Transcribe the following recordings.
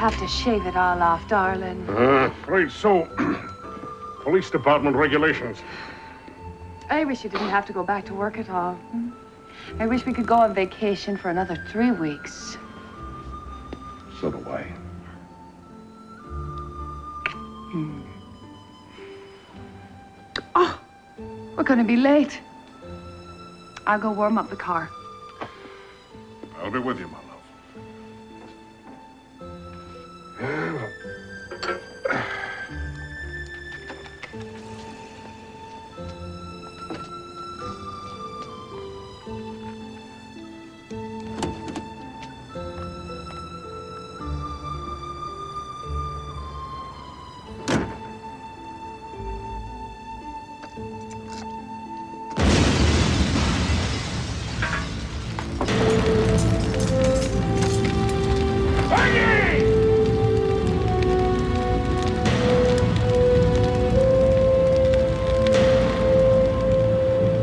have to shave it all off, darling. Right, so, police department regulations. I wish you didn't have to go back to work at all. I wish we could go on vacation for another 3 weeks. So do I. Oh, we're going to be late. I'll go warm up the car. I'll be with you, my love.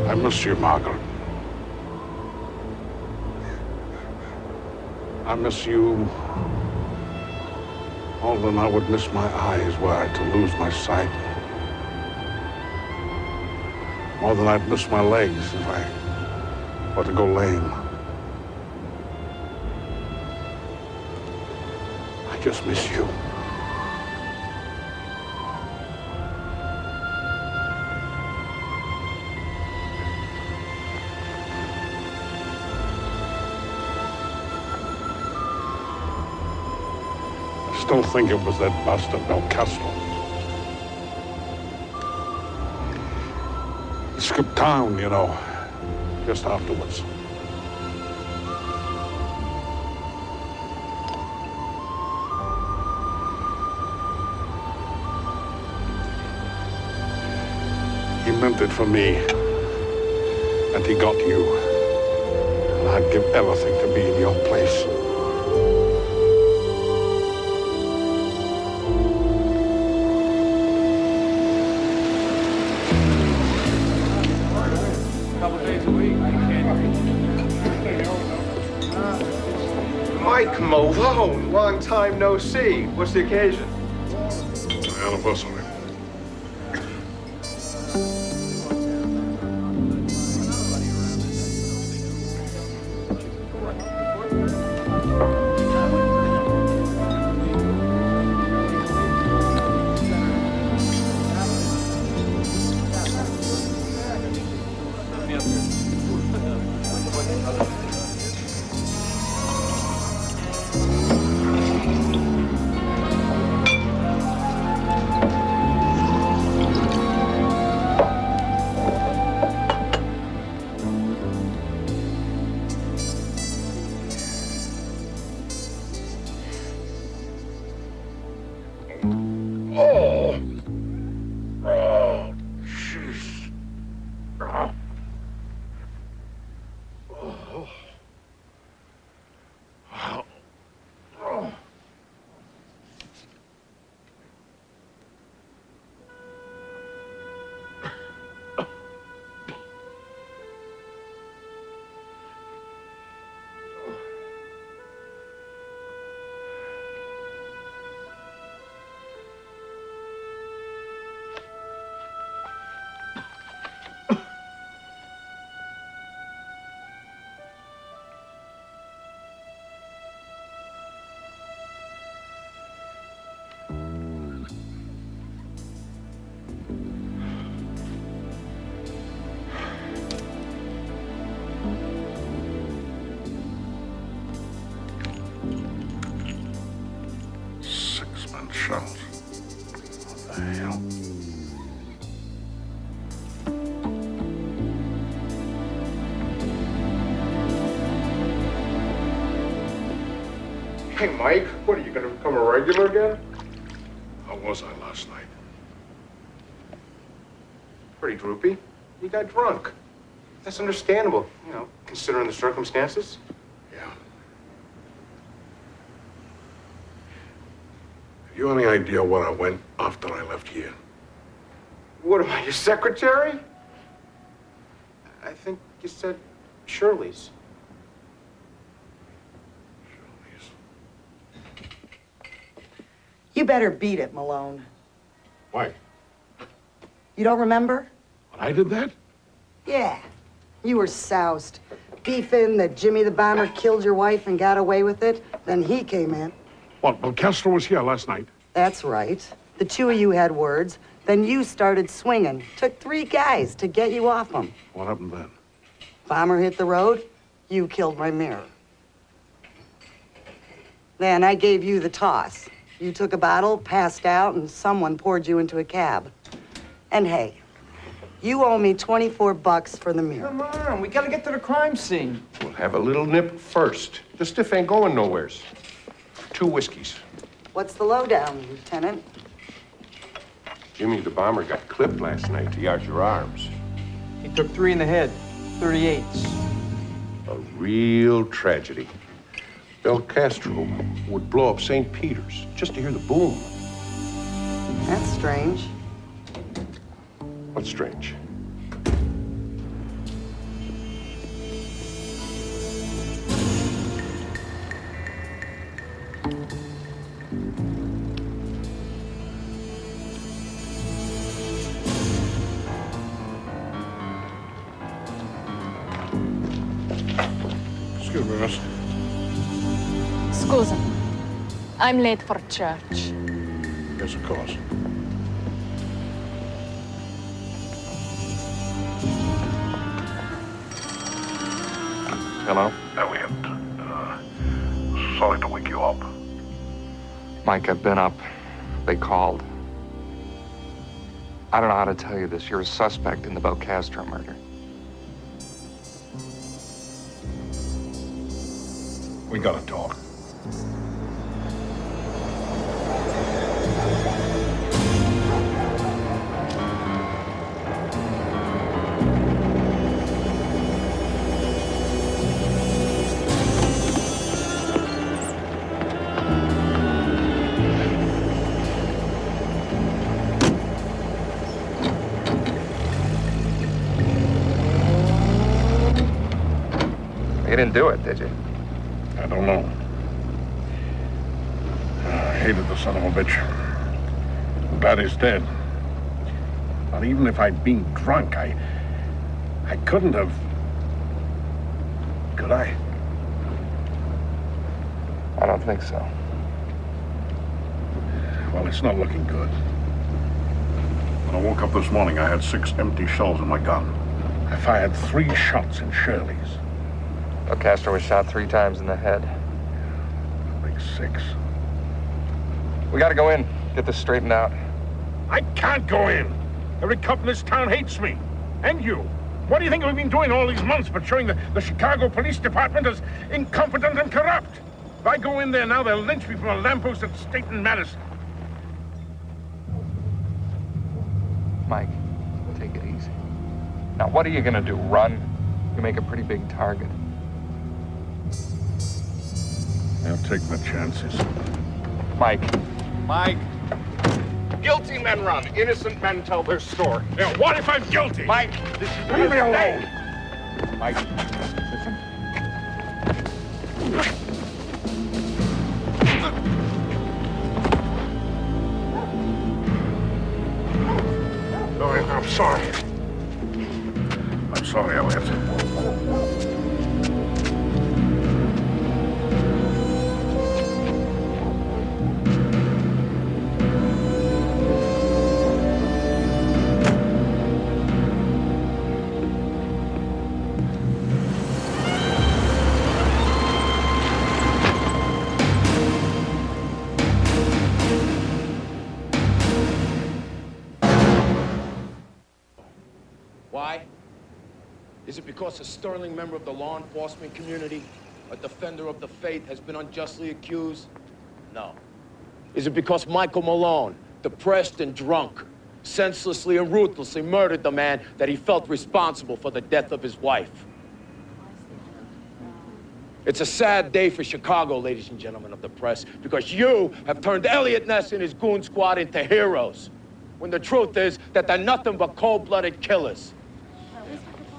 I miss you, Margaret. I miss you more than I would miss my eyes were I to lose my sight. More than I'd miss my legs if I were to go lame. I just miss you. I still think it was that bastard Belcastro. He skipped town, you know, just afterwards. He meant it for me, and he got you. And I'd give everything to be in your place. Mike Malone, long time no see. What's the occasion? Anniversary. Shells. What the hell? Hey, Mike, what, are you gonna become a regular again? How was I last night? Pretty droopy. You got drunk. That's understandable, you know, considering the circumstances. Yeah. Have you any idea where I went after I left here? What am I, your secretary? I think you said Shirley's. Shirley's. You better beat it, Malone. Why? You don't remember? When I did that? Yeah. You were soused. Beefing that Jimmy the Bomber killed your wife and got away with it. Then he came in. What? Well, Castro was here last night. That's right. The two of you had words. Then you started swinging. Took 3 guys to get you off him. What happened then? Bomber hit the road. You killed my mirror. Then I gave you the toss. You took a bottle, passed out, and someone poured you into a cab. And hey, you owe me 24 bucks for the mirror. Come on, we gotta get to the crime scene. We'll have a little nip first. The stiff ain't going nowheres. 2 whiskeys. What's the lowdown, Lieutenant? Jimmy the Bomber got clipped last night to your arms. He took 3 in the head, 38s. A real tragedy. El Castro would blow up St. Peter's just to hear the boom. That's strange. What's strange? Excuse me, miss. Scusa. I'm late for church. Yes, of course. Hello? Elliot, sorry to wake you up. Mike, I've been up. They called. I don't know how to tell you this. You're a suspect in the Belcastro murder. We gotta talk. You didn't do it, did you? I don't know. I hated the son of a bitch. I'm glad he's dead. But even if I'd been drunk, I couldn't have... Could I? I don't think so. Well, it's not looking good. When I woke up this morning, I had 6 empty shells in my gun. I fired 3 shots in Shirley's. Belcastro was shot 3 times in the head. Like 6. We gotta go in, get this straightened out. I can't go in. Every cop in this town hates me. And you. What do you think we've been doing all these months but showing the Chicago Police Department as incompetent and corrupt? If I go in there now, they'll lynch me from a lamppost at State and Madison. Mike, take it easy. Now, what are you gonna do, run? You make a pretty big target. I'll take my chances. Mike. Mike. Guilty men run. Innocent men tell their story. Yeah, what if I'm guilty? Mike, this is Leave me alone. Mike. I'm sorry. I'm sorry, Elliot. Why? Is it because a sterling member of the law enforcement community, a defender of the faith, has been unjustly accused? No. Is it because Michael Malone, depressed and drunk, senselessly and ruthlessly murdered the man that he felt responsible for the death of his wife? It's a sad day for Chicago, ladies and gentlemen of the press, because you have turned Elliot, Ness, and his goon squad into heroes, when the truth is that they're nothing but cold-blooded killers.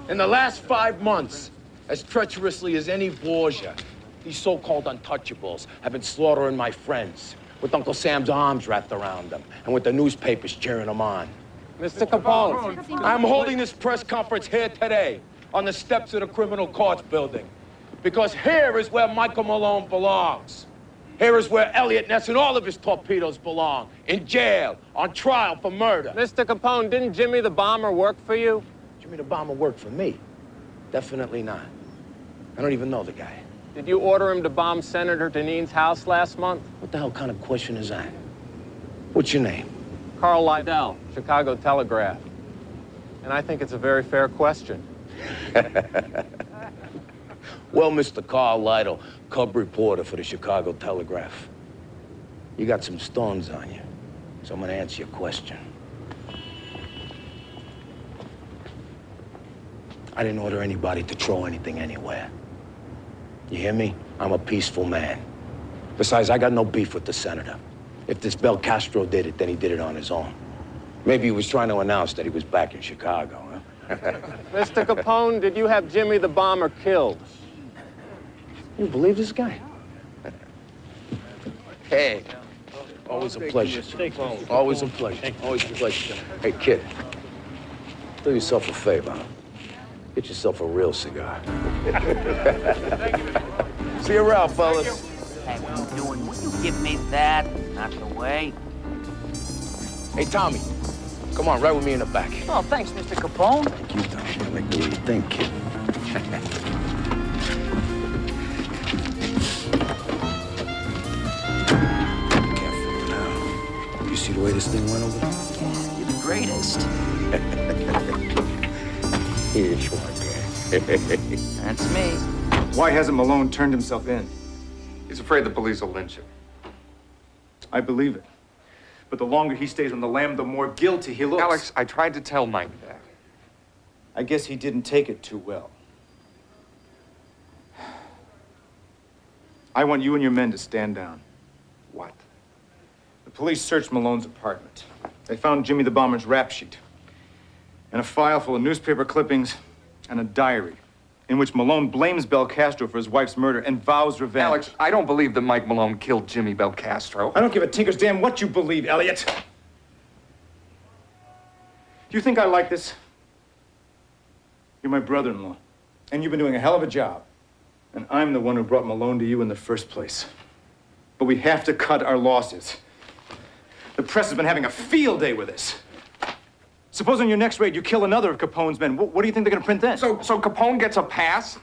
In the last 5 months, as treacherously as any Borgia, these so-called Untouchables have been slaughtering my friends, with Uncle Sam's arms wrapped around him and with the newspapers cheering him on. Mr. Capone, I'm holding this press conference here today on the steps of the criminal courts building because here is where Michael Malone belongs. Here is where Elliott, Ness, and all of his torpedoes belong, in jail, on trial for murder. Mr. Capone, didn't Jimmy the Bomber work for you? Jimmy the Bomber worked for me. Definitely not. I don't even know the guy. Did you order him to bomb Senator Dineen's house last month? What the hell kind of question is that? What's your name? Carl Liddell, Chicago Telegraph. And I think it's a very fair question. Well, Mr. Carl Liddell, cub reporter for the Chicago Telegraph. You got some stones on you, so I'm gonna answer your question. I didn't order anybody to throw anything anywhere. You hear me? I'm a peaceful man. Besides, I got no beef with the senator. If this Bel Castro did it, then he did it on his own. Maybe he was trying to announce that he was back in Chicago, huh? Mr. Capone, did you have Jimmy the Bomber killed? You believe this guy? Hey, always a pleasure. Always a pleasure. Always a pleasure. Hey, kid, do yourself a favor. Get yourself a real cigar. See you around, fellas. Hey, what you doing? Will you give me that? Not the way. Hey, Tommy, come on, ride with me in the back. Oh, thanks, Mr. Capone. Thank you, Tommy. I like the way you think, kid. Careful now. You see the way this thing went over there? Yeah, you're the greatest. Here's one, That's me. Why hasn't Malone turned himself in? He's afraid the police will lynch him. I believe it. But the longer he stays on the lam, the more guilty he looks. Alex, I tried to tell Mike that. I guess he didn't take it too well. I want you and your men to stand down. What? The police searched Malone's apartment. They found Jimmy the Bomber's rap sheet and a file full of newspaper clippings and a diary in which Malone blames Bel Castro for his wife's murder and vows revenge. Alex, I don't believe that Mike Malone killed Jimmy Bel Castro. I don't give a tinker's damn what you believe, Elliot. Do you think I like this? You're my brother-in-law, and you've been doing a hell of a job. And I'm the one who brought Malone to you in the first place. But we have to cut our losses. The press has been having a field day with this. Suppose on your next raid you kill another of Capone's men. What do you think they're gonna print then? So Capone gets a pass?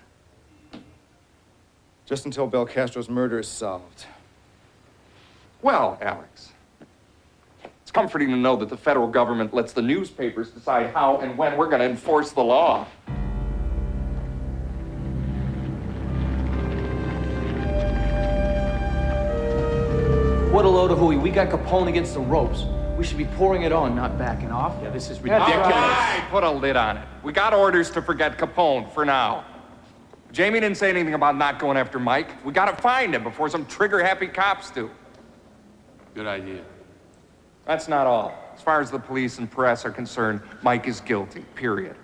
Just until Bel Castro's murder is solved. Well, Alex, it's comforting to know that the federal government lets the newspapers decide how and when we're gonna enforce the law. What a load of hooey. We got Capone against the ropes. We should be pouring it on, not backing off. Yeah, this is ridiculous. Right. Put a lid on it. We got orders to forget Capone for now. Jamie didn't say anything about not going after Mike. We gotta find him before some trigger-happy cops do. Good idea. That's not all. As far as the police and press are concerned, Mike is guilty, period.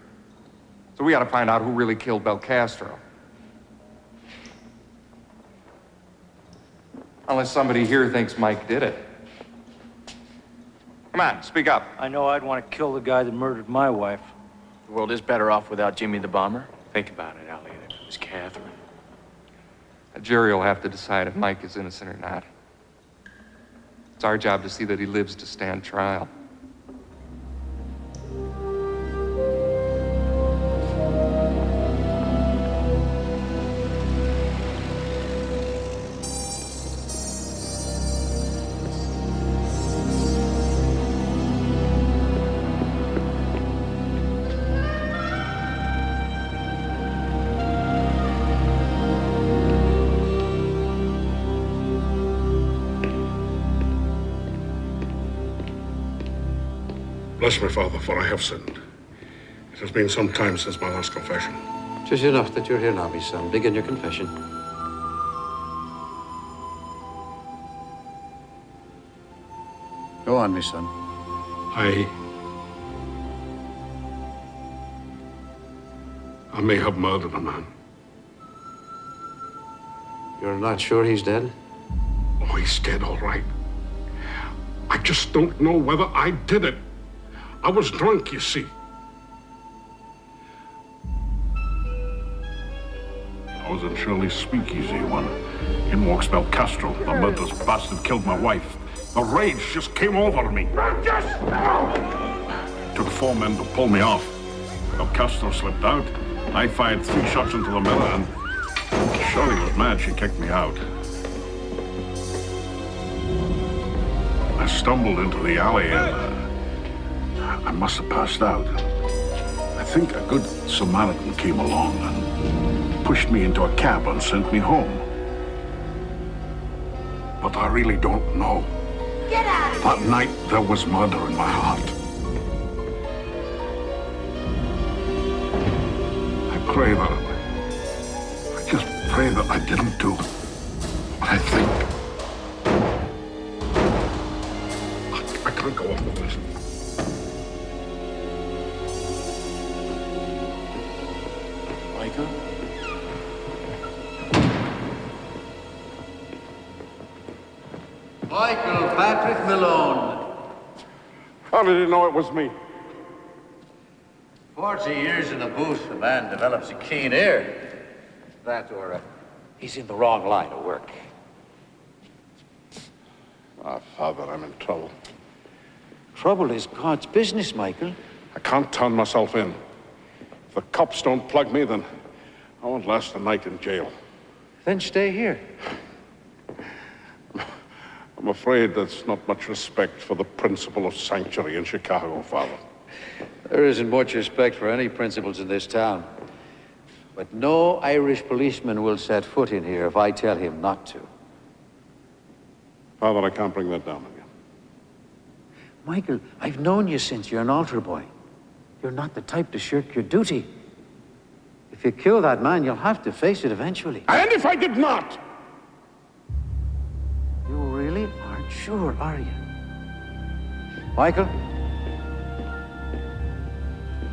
So we gotta find out who really killed Bel Castro. Unless somebody here thinks Mike did it. Come on, speak up. I know I'd want to kill the guy that murdered my wife. The world is better off without Jimmy the Bomber. Think about it, Elliot. If it was Catherine. A jury will have to decide if Mike is innocent or not. It's our job to see that he lives to stand trial. Bless my father, for I have sinned. It has been some time since my last confession. 'Tis enough that you're here now, my son. Begin your confession. Go on, my son. I may have murdered a man. You're not sure he's dead? Oh, he's dead, all right. I just don't know whether I did it. I was drunk, you see. I was in Shirley's speakeasy when in walks Bel Castro. The murderous bastard killed my wife. The rage just came over me. Took 4 men to pull me off. Bel Castro slipped out. I fired 3 shots into the mirror, and Shirley was mad. She kicked me out. I stumbled into the alley and I must have passed out. I think a good Samaritan came along and pushed me into a cab and sent me home. But I really don't know. Get out of That night, there was murder in my heart. I just pray that I didn't do what I think. I can't go on with this. Michael? Michael Patrick Malone. How did you know it was me? 40 years in the booth, a man develops a keen ear. That or he's in the wrong line of work. Ah, Father, I'm in trouble. Trouble is God's business, Michael. I can't turn myself in. If the cops don't plug me, then I won't last a night in jail. Then stay here. I'm afraid there's not much respect for the principle of sanctuary in Chicago, Father. There isn't much respect for any principles in this town. But no Irish policeman will set foot in here if I tell him not to. Father, I can't bring that down on you. Michael, I've known you since you're an altar boy. You're not the type to shirk your duty. If you kill that man, you'll have to face it eventually. And if I did not? You really aren't sure, are you? Michael?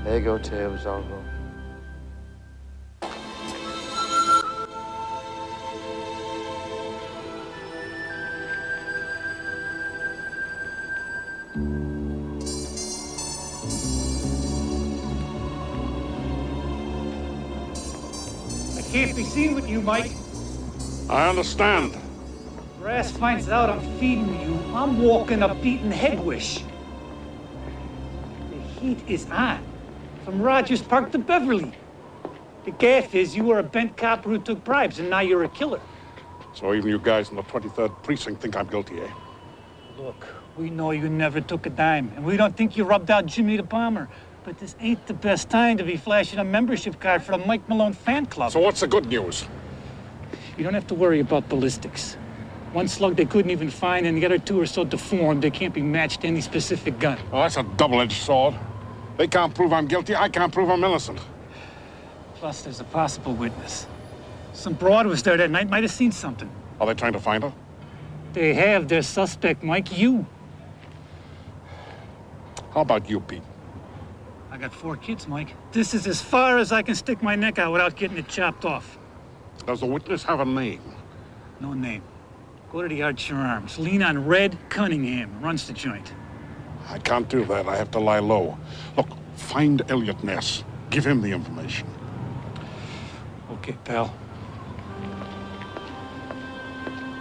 Ego te absolvo. Can't be seen with you, Mike. I understand. Brass finds out I'm feeding you. I'm walking up beating headwish. The heat is on. From Rogers Park to Beverly. The gaff is you were a bent copper who took bribes, and now you're a killer. So even you guys in the 23rd Precinct think I'm guilty, eh? Look, we know you never took a dime, and we don't think you rubbed out Jimmy the Bomber. But this ain't the best time to be flashing a membership card for the Mike Malone fan club. So what's the good news? You don't have to worry about ballistics. One slug they couldn't even find, and the other 2 are so deformed they can't be matched to any specific gun. Oh, that's a double-edged sword. They can't prove I'm guilty, I can't prove I'm innocent. Plus, there's a possible witness. Some broad was there that night, might have seen something. Are they trying to find her? They have their suspect, Mike, you. How about you, Pete? I got 4 kids, Mike. This is as far as I can stick my neck out without getting it chopped off. Does the witness have a name? No name. Go to the Archer Arms. Lean on Red Cunningham. Runs the joint. I can't do that. I have to lie low. Look, find Elliott Ness. Give him the information. Okay, pal.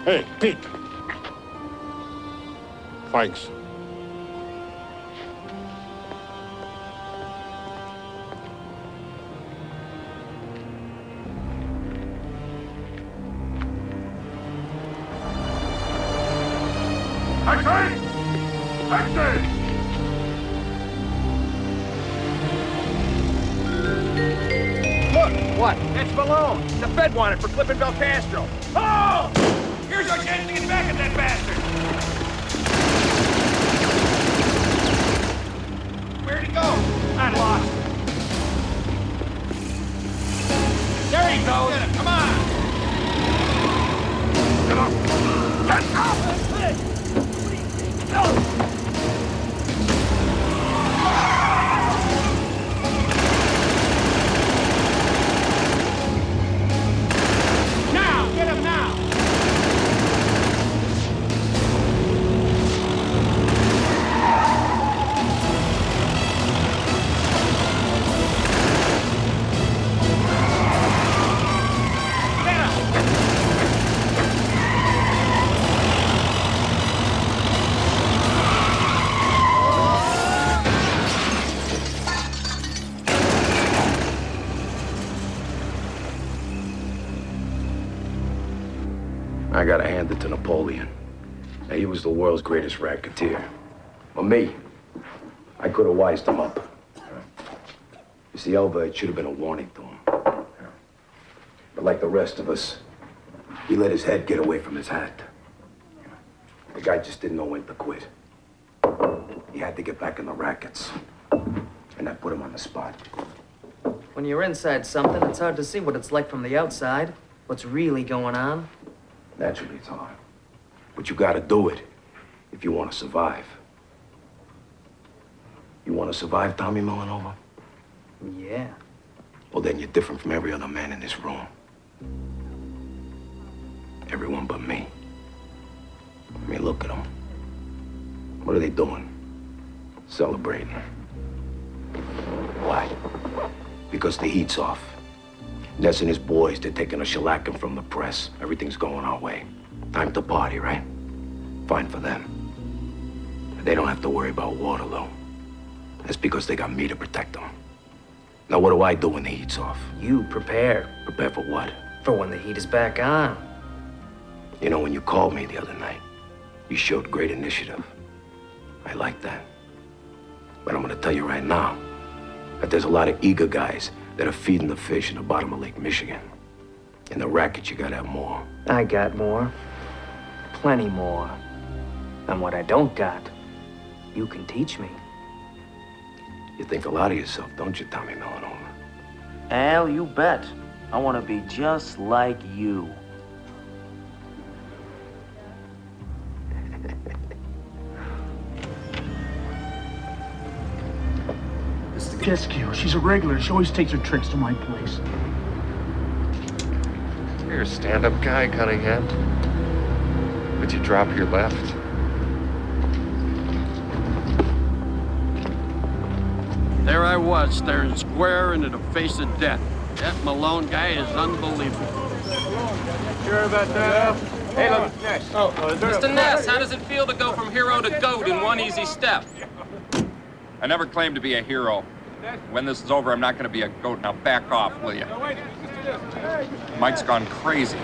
Hey, Pete. Thanks. Taxi! Taxi! Look! What? That's Malone. The Fed wanted for clipping Bel Castro. Oh! Here's our chance to get back at that bastard! Where'd he go? I lost. There he goes. Get him. Come on! Get up! Get up! No! I gotta hand it to Napoleon. Now, he was the world's greatest racketeer. But me, I could have wised him up. You see, Elva, it should have been a warning to him. But like the rest of us, he let his head get away from his hat. The guy just didn't know when to quit. He had to get back in the rackets. And that put him on the spot. When you're inside something, it's hard to see what it's like from the outside. What's really going on. Naturally, it's hard. But you gotta do it if you want to survive. You want to survive, Tommy Millanova? Yeah. Well, then you're different from every other man in this room. Everyone but me. I mean, look at them. What are they doing? Celebrating. Why? Because the heat's off. Ness and his boys, they're taking a shellacking from the press. Everything's going our way. Time to party, right? Fine for them. But they don't have to worry about Waterloo. That's because they got me to protect them. Now, what do I do when the heat's off? You prepare. Prepare for what? For when the heat is back on. You know, when you called me the other night, you showed great initiative. I like that. But I'm gonna tell you right now that there's a lot of eager guys that are feeding the fish in the bottom of Lake Michigan. In the racket, you gotta have more. I got more. Plenty more. And what I don't got, you can teach me. You think a lot of yourself, don't you, Tommy Millanova? Al, you bet. I want to be just like you. Gescu, she's a regular. She always takes her tricks to my place. You're a stand-up guy, Cunningham. Would you drop your left? There I was, staring square into the face of death. That Malone guy is unbelievable. Sure about that? Hey, look, Ness. Mr. Ness, how does it feel to go from hero to goat in one easy step? I never claimed to be a hero. When this is over, I'm not going to be a goat. Now back off, will you? Mike's gone crazy.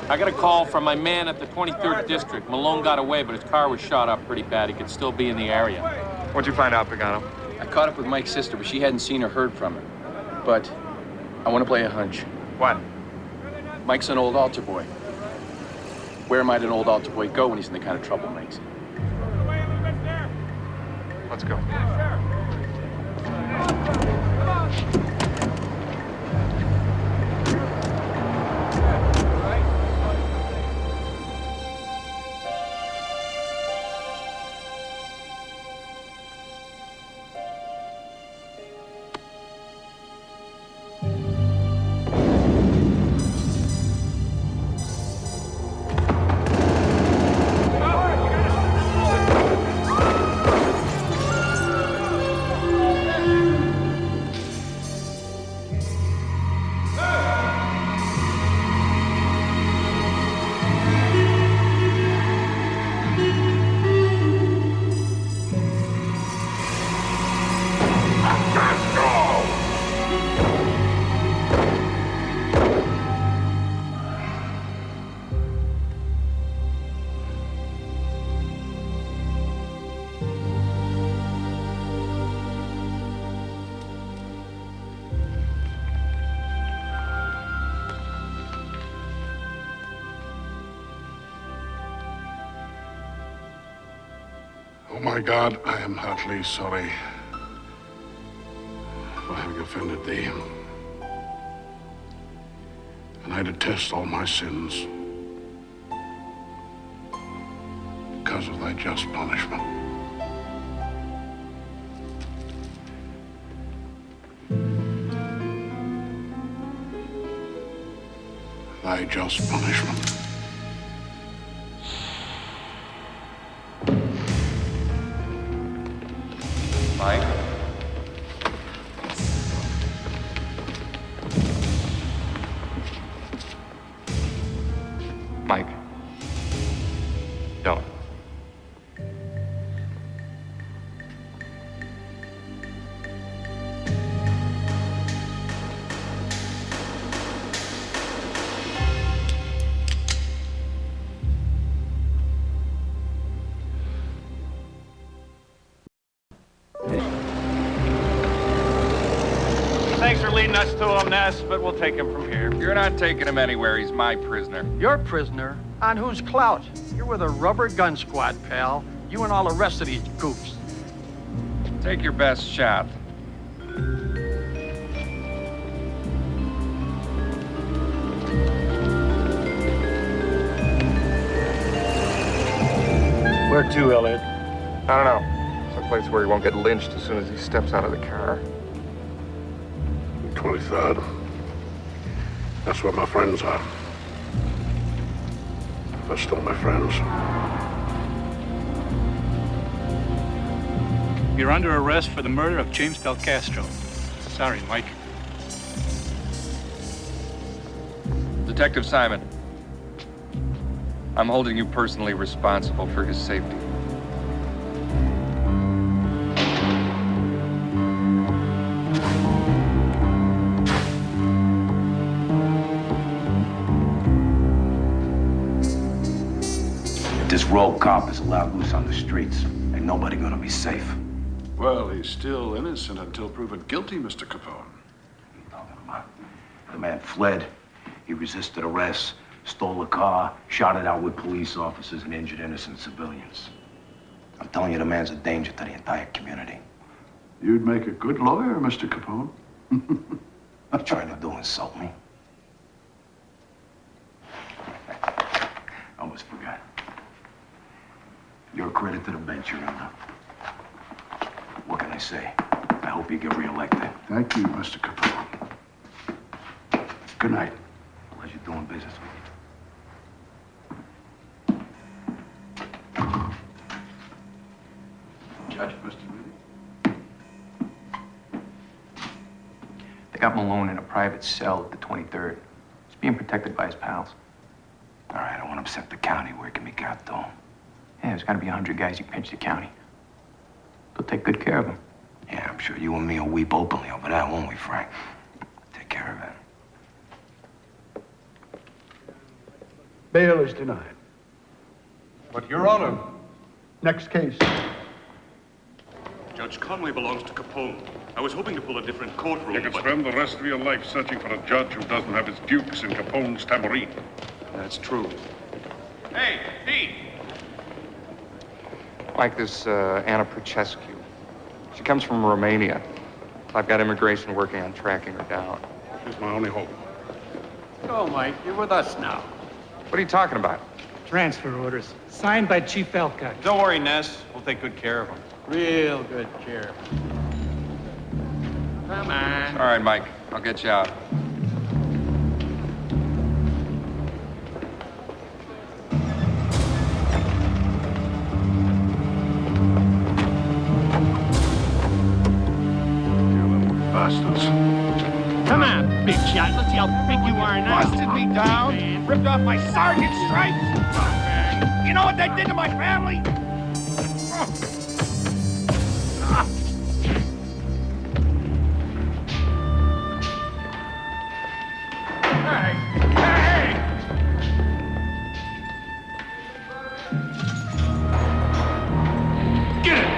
I got a call from my man at the 23rd District. Malone got away, but his car was shot up pretty bad. He could still be in the area. What'd you find out, Pagano? I caught up with Mike's sister, but she hadn't seen or heard from her. But I want to play a hunch. What? Mike's an old altar boy. Where might an old altar boy go when he's in the kind of trouble Mike's in? Let's go. Oh my God, I am heartily sorry for having offended thee. And I detest all my sins because of thy just punishment. Thy just punishment. Mike? Mike. Don't. send us to him, Ness, but we'll take him from here. You're not taking him anywhere. He's my prisoner. Your prisoner? On whose clout? You're with a rubber gun squad, pal. You and all the rest of these goops. Take your best shot. Where to, Elliot? I don't know. Someplace where he won't get lynched as soon as he steps out of the car. 23rd. That's where my friends are. They're still my friends. You're under arrest for the murder of James Del Castro. Sorry, Mike. Detective Simon, I'm holding you personally responsible for his safety. If this rogue cop is allowed loose on the streets, ain't nobody gonna be safe. Well, he's still innocent until proven guilty, Mr. Capone. The man fled. He resisted arrest, stole a car, shot it out with police officers, and injured innocent civilians. I'm telling you, the man's a danger to the entire community. You'd make a good lawyer, Mr. Capone. You trying to insult me? I almost forgot. You're a credit to the bench, Your Honor. What can I say? I hope you get reelected. Thank you, Mr. Capone. Good night. Pleasure doing business with you. Judge, Mr. Moody. They got Malone in a private cell at the 23rd. He's being protected by his pals. All right, I want to upset the county where it can be got, though. Yeah, there's got to be 100 guys who pinch the county. They'll take good care of him. Yeah, I'm sure you and me will weep openly over that, won't we, Frank? Take care of it. Bail is denied. But, Your Honor, Next case. Judge Conway belongs to Capone. I was hoping to pull a different courtroom, You could spend the rest of your life searching for a judge who doesn't have his dukes in Capone's tambourine. That's true. Hey, Pete! Like this Anna Procescu. She comes from Romania. I've got immigration working on tracking her down. She's my only hope. Go, Mike. You're with us now. What are you talking about? Transfer orders, signed by Chief Alcott. Don't worry, Ness. We'll take good care of him. Real good care. Come on. All right, Mike. I'll get you out. Bastards. Come on, big shot. Let's see how big you are now. Busted me down, ripped off my sergeant stripes. You know what that did to my family? Hey! Hey! Get it!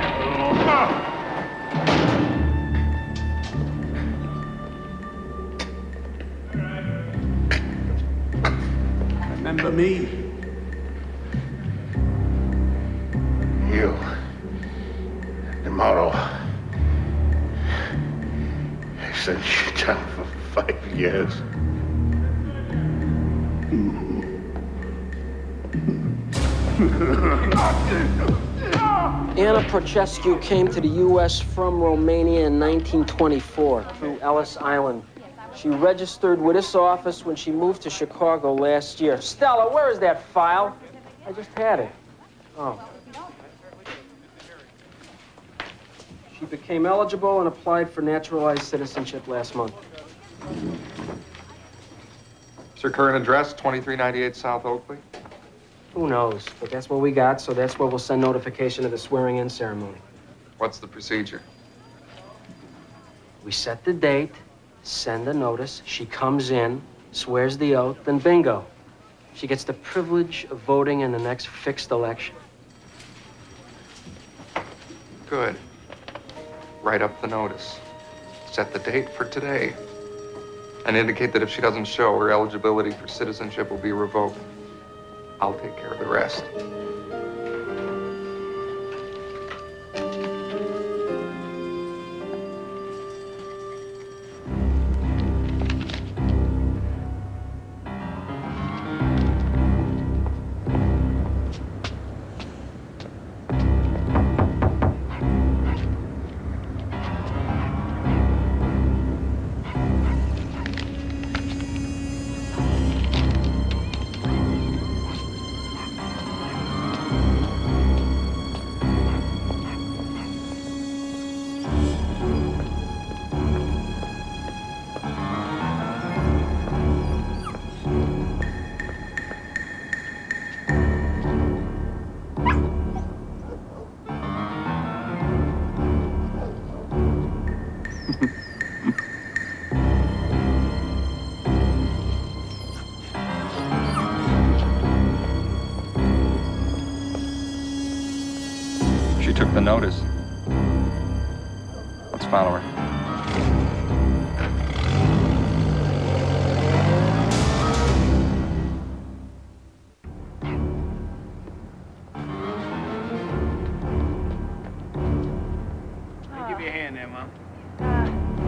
Remember me? You. Tomorrow. I sent you down for 5 years. Anna Procescu came to the U.S. from Romania in 1924 through Ellis Island. She registered with this office when she moved to Chicago last year. Stella, where is that file? I just had it. Oh. She became eligible and applied for naturalized citizenship last month. Is her current address 2398 South Oakley? Who knows? But that's what we got, so that's where we'll send notification of the swearing-in ceremony. What's the procedure? We set the date, send a notice, she comes in, swears the oath, then bingo. She gets the privilege of voting in the next fixed election. Good. Write up the notice. Set the date for today. and indicate that if she doesn't show, her eligibility for citizenship will be revoked. I'll take care of the rest. She took the notice. Let's follow her. Give you a hand there, Mom.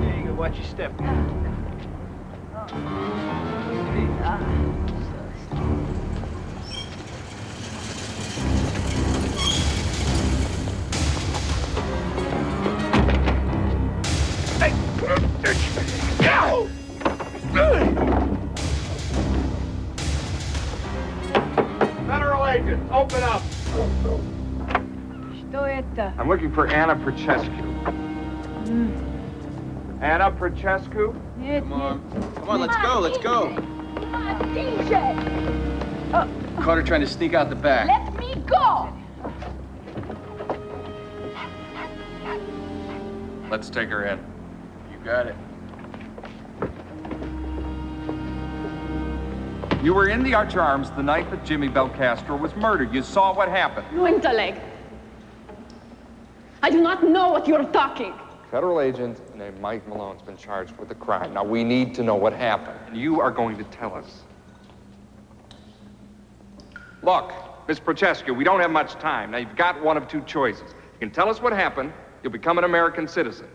There you go. Watch your step. Federal agent, open up. Что это? I'm looking for Anna Prochescu. Anna Prochescu? Нет, Come on, let's go, let's go. Caught her trying to sneak out the back. Let me go! Let's take her in. You got it. You were in the Archer Arms the night that Jimmy Belcastro was murdered. You saw what happened. You intellect. I do not know what you're talking. Federal agent named Mike Malone's been charged with a crime. Now, we need to know what happened, and you are going to tell us. Look, Miss Prochescu, we don't have much time. Now, you've got one of two choices. You can tell us what happened, you'll become an American citizen,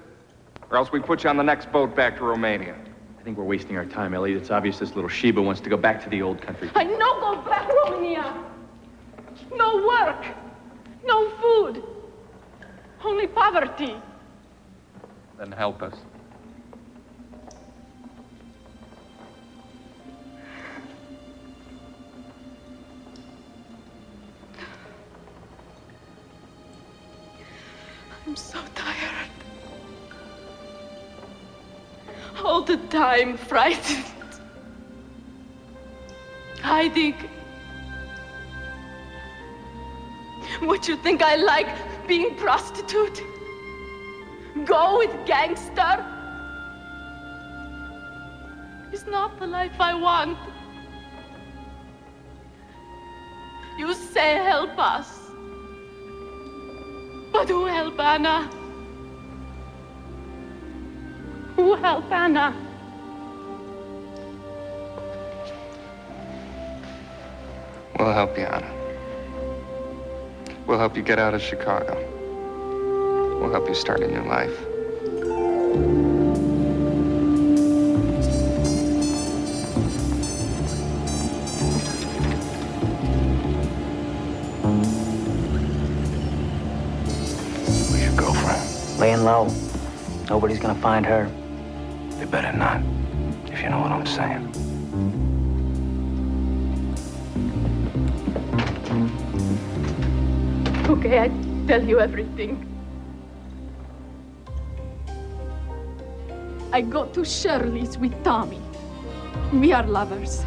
or else we put you on the next boat back to Romania. I think we're wasting our time, Elliot. It's obvious this little Sheba wants to go back to the old country. I no go back Romania. No work. No food. Only poverty. Then help us. I'm so tired. All the time frightened. Hiding. What you think I like being prostitute? Go with gangster? It's not the life I want. You say help us. But who help Anna? Who help Anna? We'll help you, Anna. We'll help you get out of Chicago. We'll help you start a new life. Where's your girlfriend? Laying low. Nobody's gonna find her. They better not, if you know what I'm saying. Okay, I tell you everything. I go to Shirley's with Tommy. We are lovers.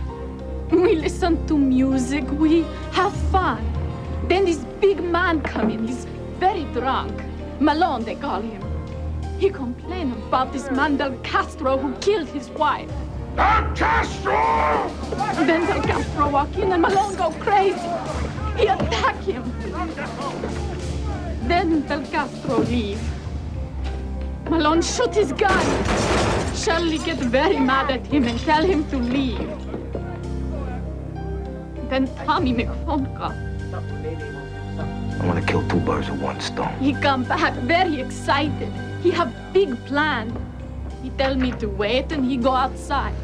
We listen to music, we have fun. Then this big man come in, he's very drunk. Malone, they call him. He complained about this man Del Castro who killed his wife. Del Castro! Then Del Castro walk in and Malone go crazy. He attack him. Then Del Castro leave. Malone shoot his gun. Shirley get very mad at him and tell him to leave. Then Tommy make a phone call. I want to kill two birds with one stone. He come back very excited. He have big plan. He tell me to wait and he go outside.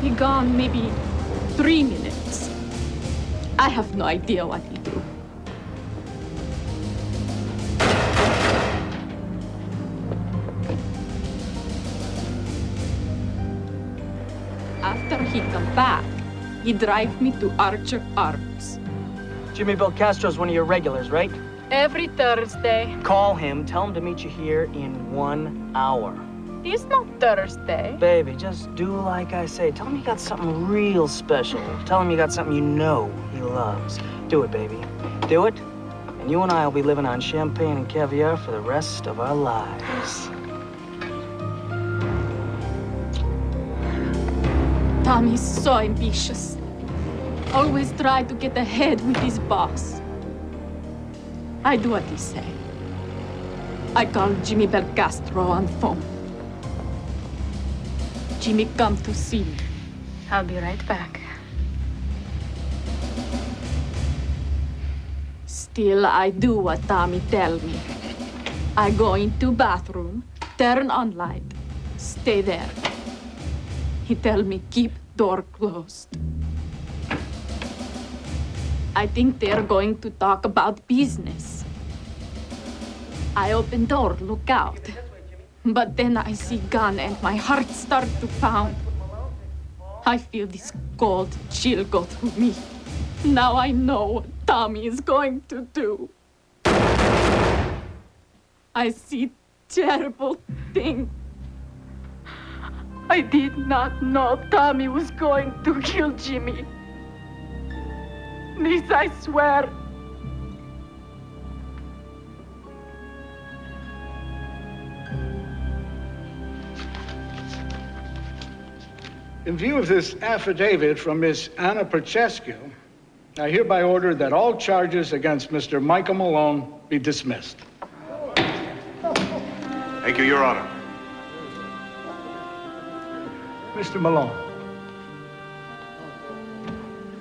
He gone maybe 3 minutes. I have no idea what he do. After he come back, he drive me to Archer Arms. Jimmy Belcastro's one of your regulars, right? Every Thursday. Call him, tell him to meet you here in 1 hour. It's not Thursday. Baby, just do like I say. Tell him you got something real special. Tell him you got something you know he loves. Do it, baby. Do it, and you and I will be living on champagne and caviar for the rest of our lives. Tommy's so ambitious. Always try to get ahead with his boss. I do what he say. I call Jimmy Belcastro on phone. Jimmy come to see me. I'll be right back. Still, I do what Tommy tell me. I go into bathroom, turn on light, stay there. He tell me keep door closed. I think they're going to talk about business. I open door, look out. But then I see gun and my heart start to pound. I feel this cold chill go through me. Now I know what Tommy is going to do. I see terrible thing. I did not know Tommy was going to kill Jimmy. This I swear. In view of this affidavit from Miss Anna Prochaska, I hereby order that all charges against Mr. Michael Malone be dismissed. Thank you, Your Honor. Mr. Malone,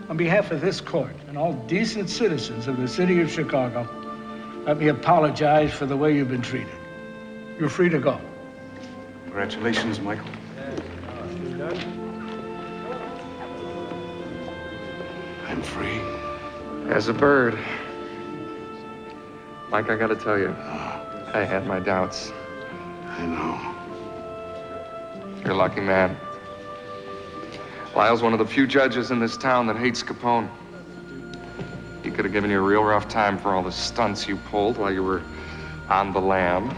on behalf of this court and all decent citizens of the city of Chicago, let me apologize for the way you've been treated. You're free to go. Congratulations, Michael. I'm free. As a bird. Mike, I gotta tell you, I had my doubts. I know. You're a lucky man. Lyle's one of the few judges in this town that hates Capone. He could have given you a real rough time for all the stunts you pulled while you were on the lam.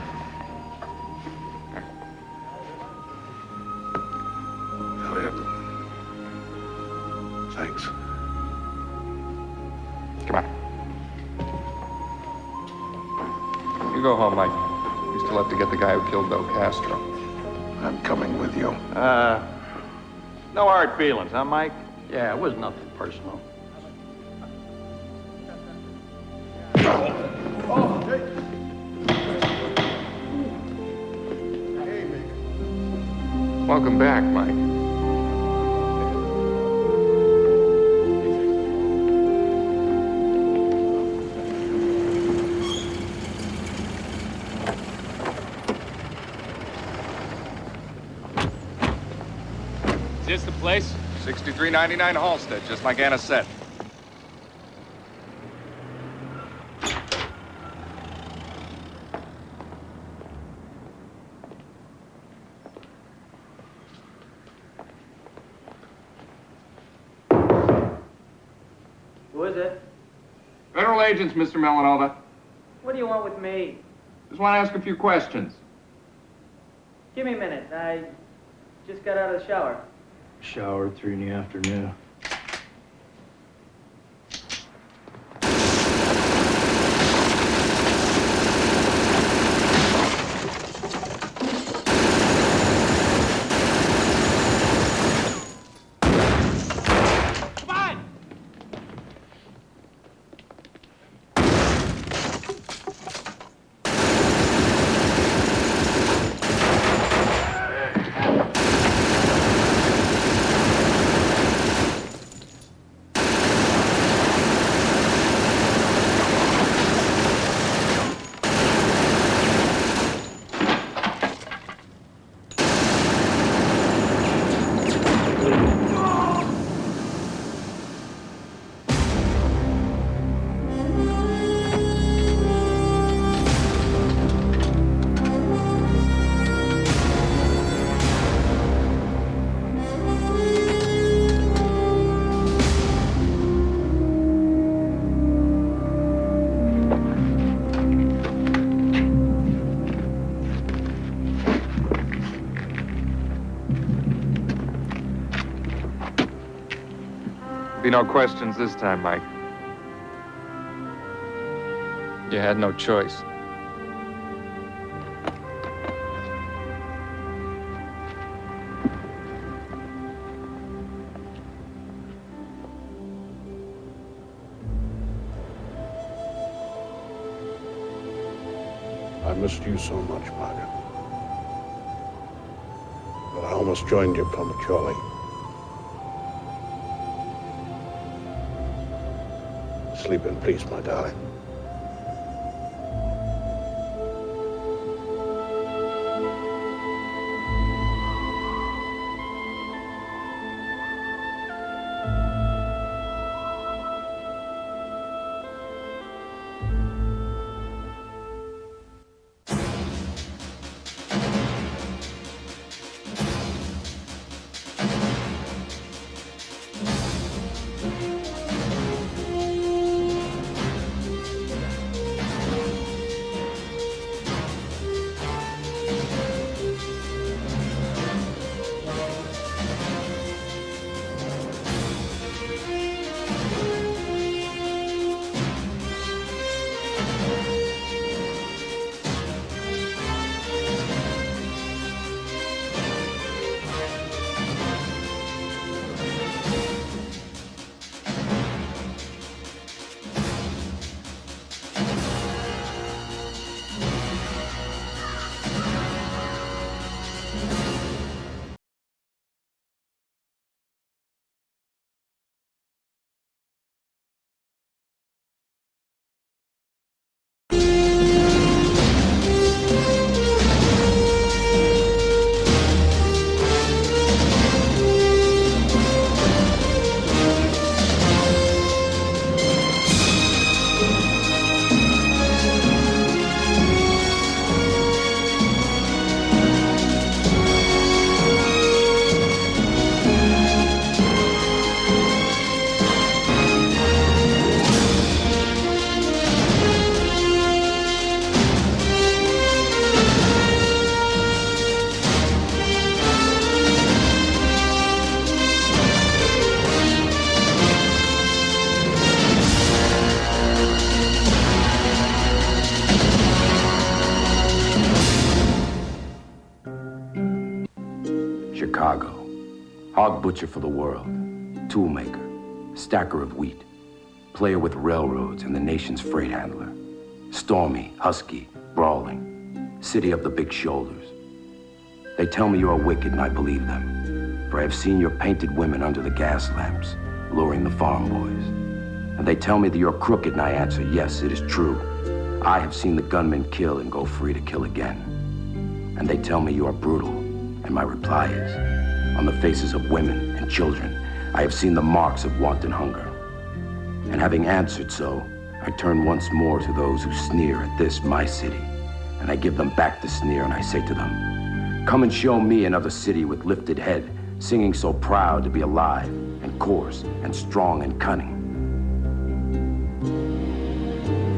Elliot. Thanks. Come on. You go home, Mike. You still have to get the guy who killed Bill Castro. I'm coming with you. No hard feelings, huh, Mike? Yeah, it was nothing personal. Welcome back, Mike. Is this the place? 6399 Halstead, just like Anna said. Who is it? Federal agents, Mr. Melanova. What do you want with me? Just want to ask a few questions. Give me a minute. I just got out of the shower. Showered 3 in the afternoon. Be no questions this time, Mike. You had no choice. I missed you so much, Margaret. But I almost joined you prematurely. Sleep in peace, my darling. Chicago. Hog butcher for the world. Toolmaker. Stacker of wheat. Player with railroads and the nation's freight handler. Stormy, husky, brawling. City of the big shoulders. They tell me you are wicked and I believe them. For I have seen your painted women under the gas lamps, luring the farm boys. And they tell me that you're crooked and I answer, yes, it is true. I have seen the gunmen kill and go free to kill again. And they tell me you are brutal. And my reply is, on the faces of women and children, I have seen the marks of wanton hunger. And having answered so, I turn once more to those who sneer at this, my city. And I give them back the sneer and I say to them, come and show me another city with lifted head, singing so proud to be alive and coarse and strong and cunning.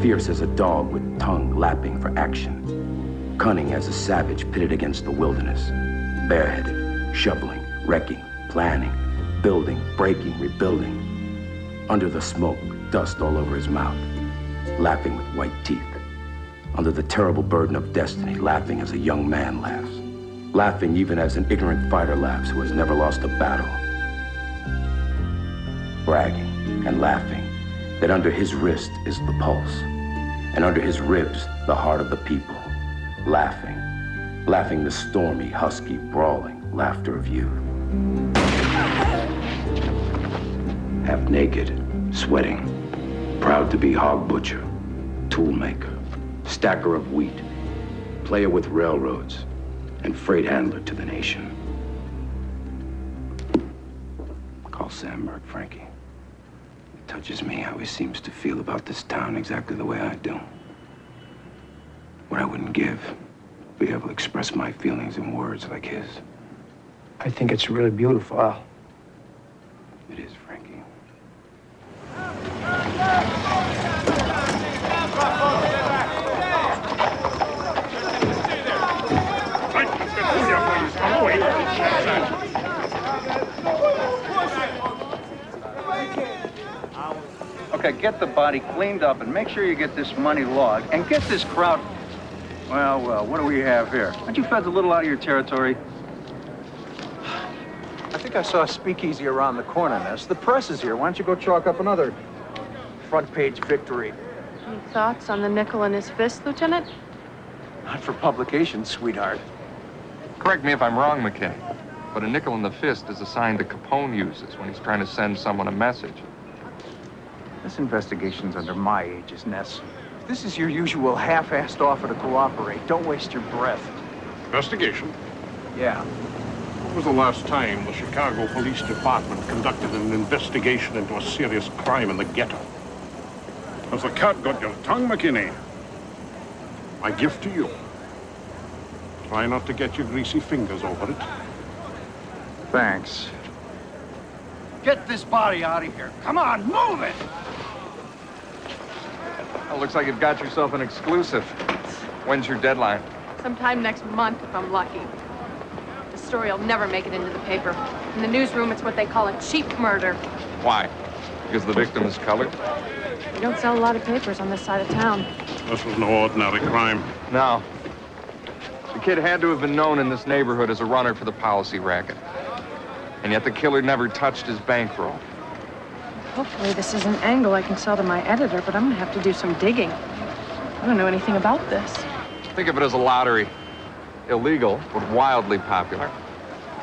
Fierce as a dog with tongue lapping for action. Cunning as a savage pitted against the wilderness. Bareheaded, shoveling, wrecking, planning, building, breaking, rebuilding. Under the smoke, dust all over his mouth, laughing with white teeth. Under the terrible burden of destiny, laughing as a young man laughs. Laughing even as an ignorant fighter laughs who has never lost a battle. Bragging and laughing that under his wrist is the pulse, and under his ribs, the heart of the people. Laughing. Laughing the stormy, husky, brawling laughter of youth. Half naked, sweating, proud to be hog butcher, toolmaker, stacker of wheat, player with railroads, and freight handler to the nation. Call Sandberg, Frankie. It touches me how he seems to feel about this town exactly the way I do. What I wouldn't give, be able to express my feelings in words like his. I think it's really beautiful, Al. It is, Frankie. Okay, get the body cleaned up and make sure you get this money logged and get this crowd. Well, what do we have here? Aren't you feds a little out of your territory? I think I saw a speakeasy around the corner, Ness. The press is here. Why don't you go chalk up another front-page victory? Any thoughts on the nickel in his fist, Lieutenant? Not for publication, sweetheart. Correct me if I'm wrong, McKay, but a nickel in the fist is a sign that Capone uses when he's trying to send someone a message. This investigation's under my aegis, Ness. If this is your usual half-assed offer to cooperate, don't waste your breath. Investigation? Yeah. When was the last time the Chicago Police Department conducted an investigation into a serious crime in the ghetto? Has the cat got your tongue, McKinney? My gift to you. Try not to get your greasy fingers over it. Thanks. Get this body out of here. Come on, move it! Well, looks like you've got yourself an exclusive. When's your deadline? Sometime next month, if I'm lucky. The story will never make it into the paper. In the newsroom, it's what they call a cheap murder. Why? Because the victim is colored? You don't sell a lot of papers on this side of town. This was no ordinary crime. No. The kid had to have been known in this neighborhood as a runner for the policy racket. And yet the killer never touched his bankroll. Hopefully this is an angle I can sell to my editor, but I'm gonna have to do some digging. I don't know anything about this. Think of it as a lottery. Illegal, but wildly popular.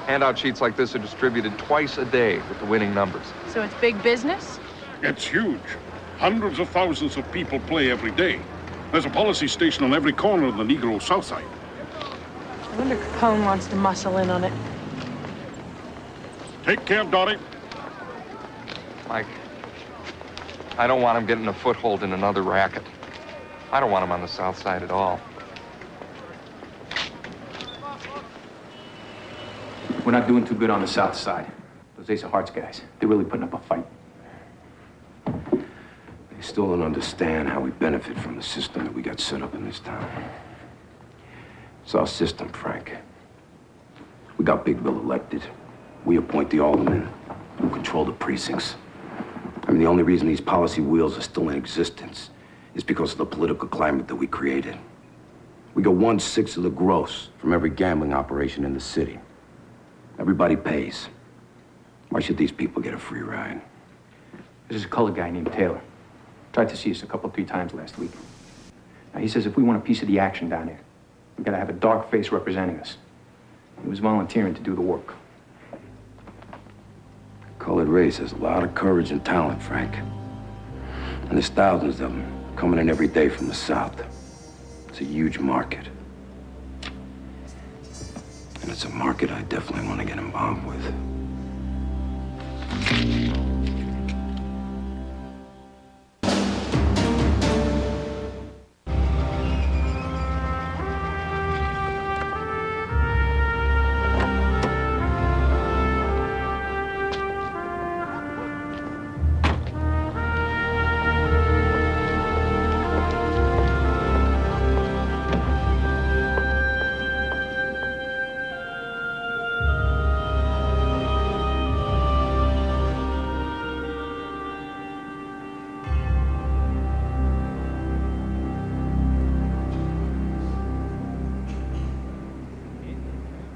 Handout sheets like this are distributed twice a day with the winning numbers. So it's big business? It's huge. Hundreds of thousands of people play every day. There's a policy station on every corner of the Negro South Side. I wonder if Capone wants to muscle in on it. Take care, Dottie. Mike, I don't want him getting a foothold in another racket. I don't want him on the South Side at all. We're not doing too good on the South Side. Those Ace of Hearts guys, they're really putting up a fight. They still don't understand how we benefit from the system that we got set up in this town. It's our system, Frank. We got Big Bill elected. We appoint the aldermen who control the precincts. I mean, the only reason these policy wheels are still in existence is because of the political climate that we created. We get 1/6 of the gross from every gambling operation in the city. Everybody pays. Why should these people get a free ride? There's a colored guy named Taylor. Tried to see us a couple, 3 times last week. Now, he says if we want a piece of the action down there, we gotta have a dark face representing us. He was volunteering to do the work. Colored race has a lot of courage and talent, Frank. And there's thousands of them coming in every day from the South. It's a huge market. And it's a market I definitely want to get involved with.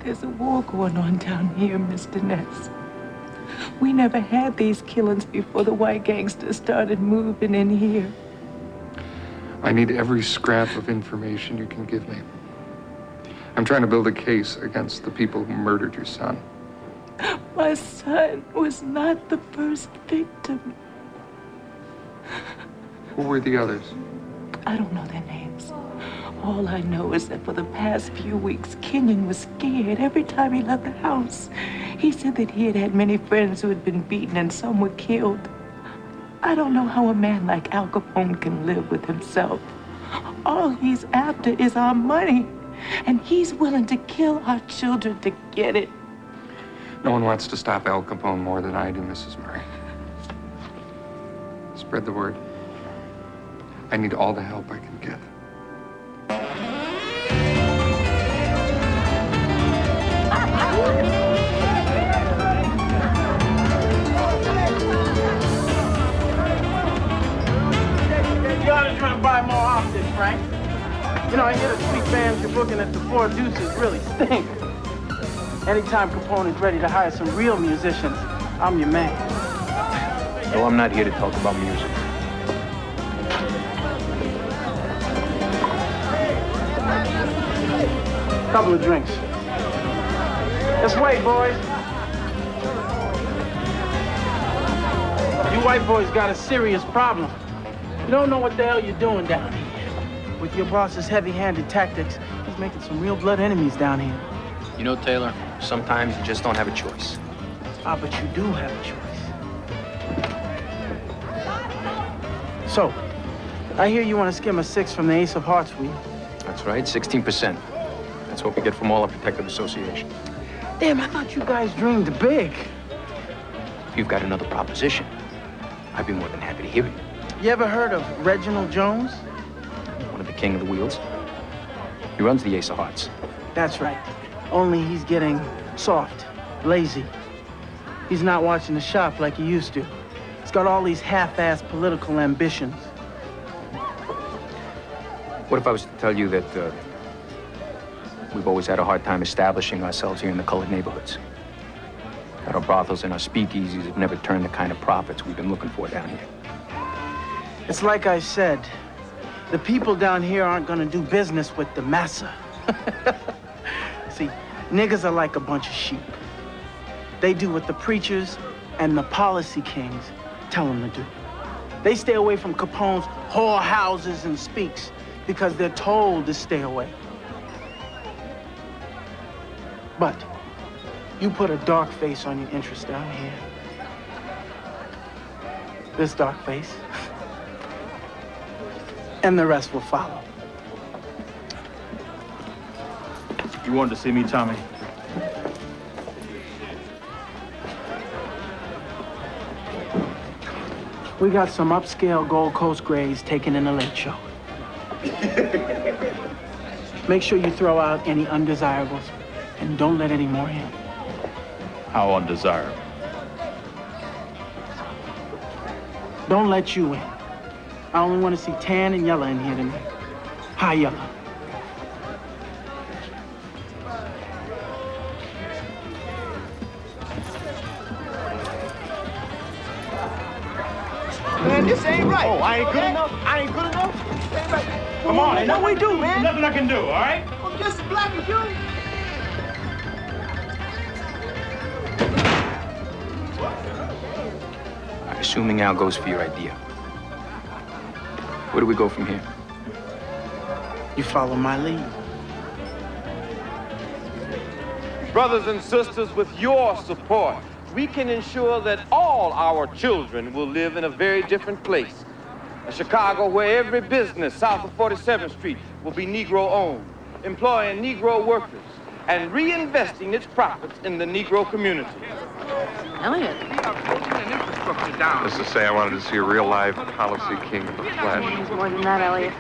There's a war going on down here, Mr. Ness. We never had these killings before the white gangsters started moving in here. I need every scrap of information you can give me. I'm trying to build a case against the people who murdered your son. My son was not the first victim. Who were the others? I don't know their names. All I know is that for the past few weeks, Kenyon was scared every time he left the house. He said that he had had many friends who had been beaten and some were killed. I don't know how a man like Al Capone can live with himself. All he's after is our money, and he's willing to kill our children to get it. No one wants to stop Al Capone more than I do, Mrs. Murray. Spread the word. I need all the help I can get. You ought to drink by more often, Frank. You know, I hear the sweet bands you're booking at the Four Deuces really stink. Anytime Capone is ready to hire some real musicians, I'm your man. No, I'm not here to talk about music. Couple of drinks. Let's wait, boys. You white boys got a serious problem. You don't know what the hell you're doing down here. With your boss's heavy-handed tactics, he's making some real blood enemies down here. You know, Taylor, sometimes you just don't have a choice. Ah, but you do have a choice. So, I hear you want to skim a 6 from the Ace of Hearts, will you? That's right, 16%. That's what we get from all our protective associations. Damn, I thought you guys dreamed big. If you've got another proposition, I'd be more than happy to hear it. You ever heard of Reginald Jones? One of the king of the wheels. He runs the Ace of Hearts. That's right. Only he's getting soft, lazy. He's not watching the shop like he used to. He's got all these half-assed political ambitions. What if I was to tell you that we've always had a hard time establishing ourselves here in the colored neighborhoods? That our brothels and our speakeasies have never turned the kind of profits we've been looking for down here. It's like I said, the people down here aren't gonna do business with the massa. See, niggas are like a bunch of sheep. They do what the preachers and the policy kings tell them to do. They stay away from Capone's whorehouses and speaks because they're told to stay away. But you put a dark face on your interest down here. This dark face. And the rest will follow. You wanted to see me, Tommy? We got some upscale Gold Coast grays taken in a late show. Make sure you throw out any undesirables and don't let any more in. How undesirable? Don't let you in. I only want to see tan and yellow in here tonight. High yellow. Man, this ain't right. Oh, I ain't good enough? I ain't good enough? This ain't right. Come on, What we do, man? Nothing I can do, all right? I'm just as black as you. Assuming Al goes for your idea. Where do we go from here? You follow my lead. Brothers and sisters, with your support, we can ensure that all our children will live in a very different place. A Chicago where every business south of 47th Street will be Negro-owned, employing Negro workers, and reinvesting its profits in the Negro community. Elliot. Just to say, I wanted to see a real live policy king in the flesh. He's more than that, Elliot.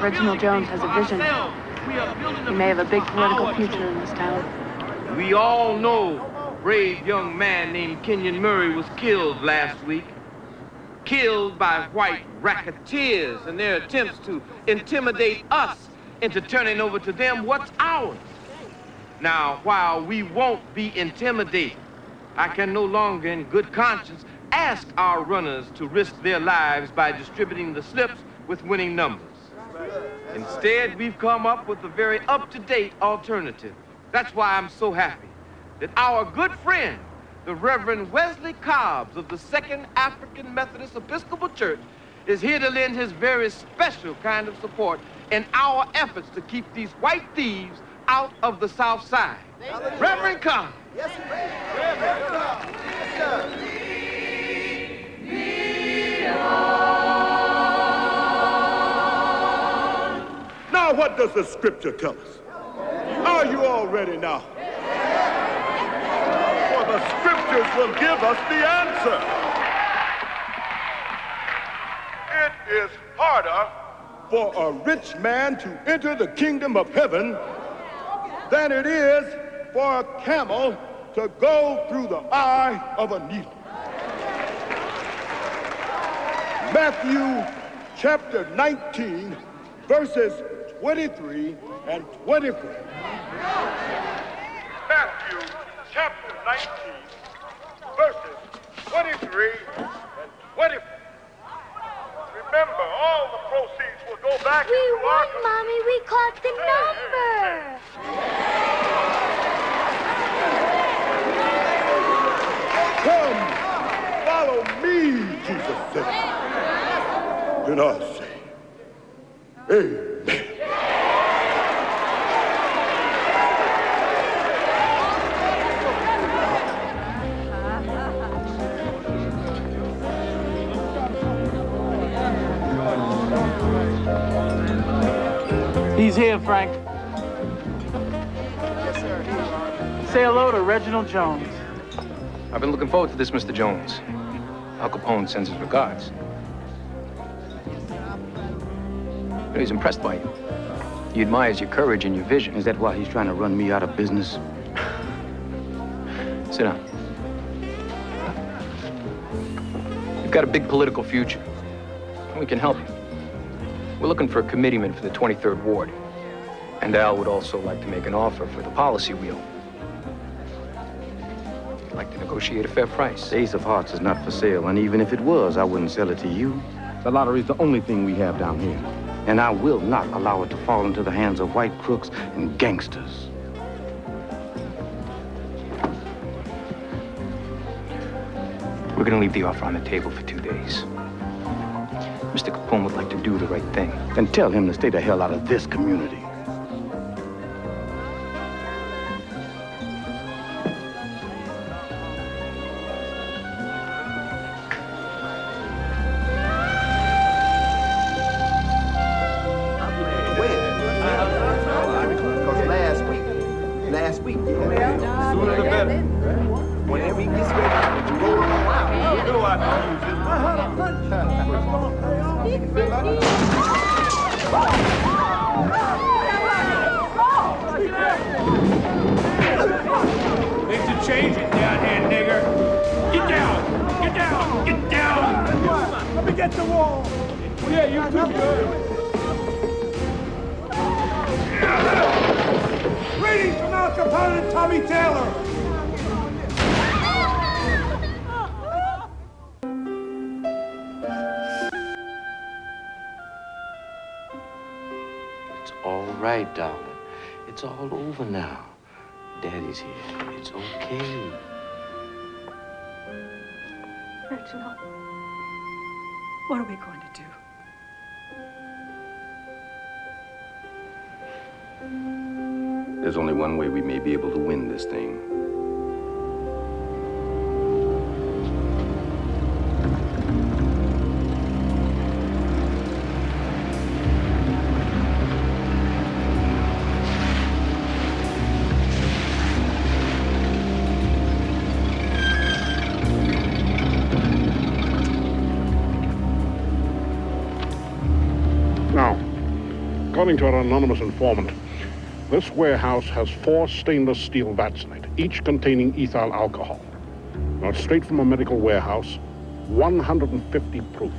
Reginald Jones has a vision. He may have a big political future in this town. We all know a brave young man named Kenyon Murray was killed last week. Killed by white racketeers in their attempts to intimidate us into turning over to them what's ours. Now, while we won't be intimidated, I can no longer in good conscience ask our runners to risk their lives by distributing the slips with winning numbers. Instead, we've come up with a very up-to-date alternative. That's why I'm so happy that our good friend, the Reverend Wesley Cobbs of the Second African Methodist Episcopal Church, is here to lend his very special kind of support in our efforts to keep these white thieves out of the South Side. Reverend Carr. Yes, sir. Now, what does the scripture tell us? Are you all ready now? For the scriptures will give us the answer. It is harder for a rich man to enter the kingdom of heaven than it is for a camel to go through the eye of a needle. Matthew chapter 19, verses 23 and 24. Matthew chapter 19, verses 23 and 24. Remember, all the proceeds will go back We into won, our... Mommy. We caught the Come, follow me, Jesus said. Then I say, amen. He's here, Frank. Yes, sir. Say hello to Reginald Jones. I've been looking forward to this, Mr. Jones. Al Capone sends his regards. He's impressed by you. He admires your courage and your vision. Is that why he's trying to run me out of business? Sit down. You've got a big political future. And we can help you. We're looking for a committeeman for the 23rd Ward. And Al would also like to make an offer for the policy wheel. He'd like to negotiate a fair price. The Ace of Hearts is not for sale, and even if it was, I wouldn't sell it to you. The lottery's the only thing we have down here. And I will not allow it to fall into the hands of white crooks and gangsters. We're gonna leave the offer on the table for 2 days. Mr. Capone would like to do the right thing. Then tell him to stay the hell out of this community. Last week. Sooner the better. Whenever he gets ready to roll on out, you know I can use it. I had a hunch. Things are changing down here, nigger. Get down! Get down! Get down! Let me get the wall. Yeah, you too good. Greetings from Al Capone and Tommy Taylor. It's all right, darling. It's all over now. Daddy's here. It's okay. Reginald, what are we going to do? There's only one way we may be able to win this thing. Now, according to our anonymous informant, this warehouse has 4 stainless steel vats in it, each containing ethyl alcohol. Now, it's straight from a medical warehouse, 150 proof.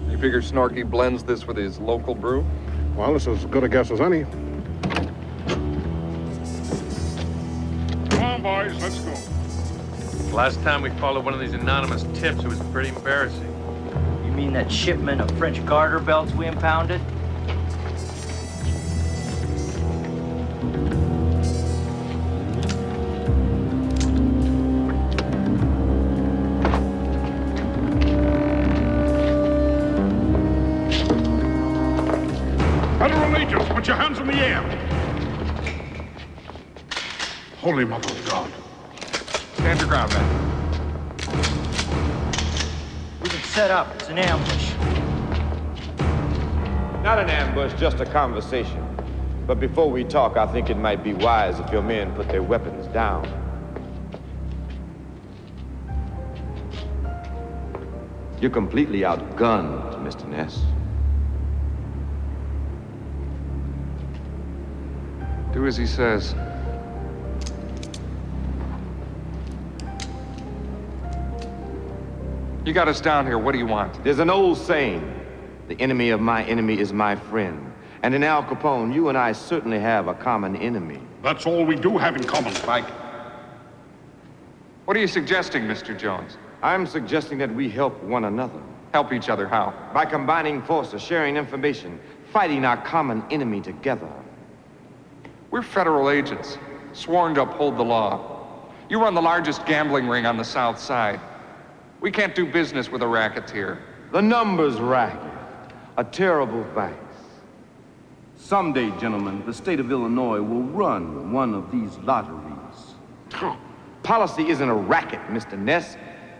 You figure Snorky blends this with his local brew? Well, it's as good a guess as any. Come on, boys, let's go. Last time we followed one of these anonymous tips, it was pretty embarrassing. You mean that shipment of French garter belts we impounded? am. Holy Mother of God. Stand your ground, man. We've been set up. It's an ambush. Not an ambush, just a conversation. But before we talk, I think it might be wise if your men put their weapons down. You're completely outgunned, Mr. Ness. Do as he says. You got us down here. What do you want? There's an old saying, the enemy of my enemy is my friend. And in Al Capone, you and I certainly have a common enemy. That's all we do have in common, Mike. What are you suggesting, Mr. Jones? I'm suggesting that we help one another. Help each other how? By combining forces, sharing information, fighting our common enemy together. We're federal agents, sworn to uphold the law. You run the largest gambling ring on the South Side. We can't do business with a racketeer. The numbers racket, a terrible vice. Someday, gentlemen, the state of Illinois will run one of these lotteries. Policy isn't a racket, Mr. Ness.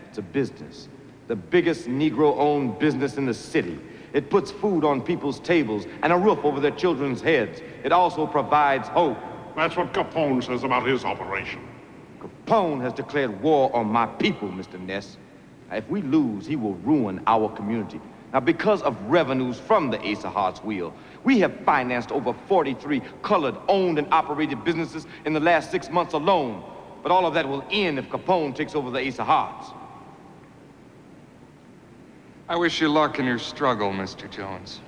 It's a business. The biggest Negro-owned business in the city. It puts food on people's tables and a roof over their children's heads. It also provides hope. That's what Capone says about his operation. Capone has declared war on my people, Mr. Ness. If we lose, he will ruin our community. Now, because of revenues from the Ace of Hearts wheel, we have financed over 43 colored, owned, and operated businesses in the last 6 months alone. But all of that will end if Capone takes over the Ace of Hearts. I wish you luck in your struggle, Mr. Jones.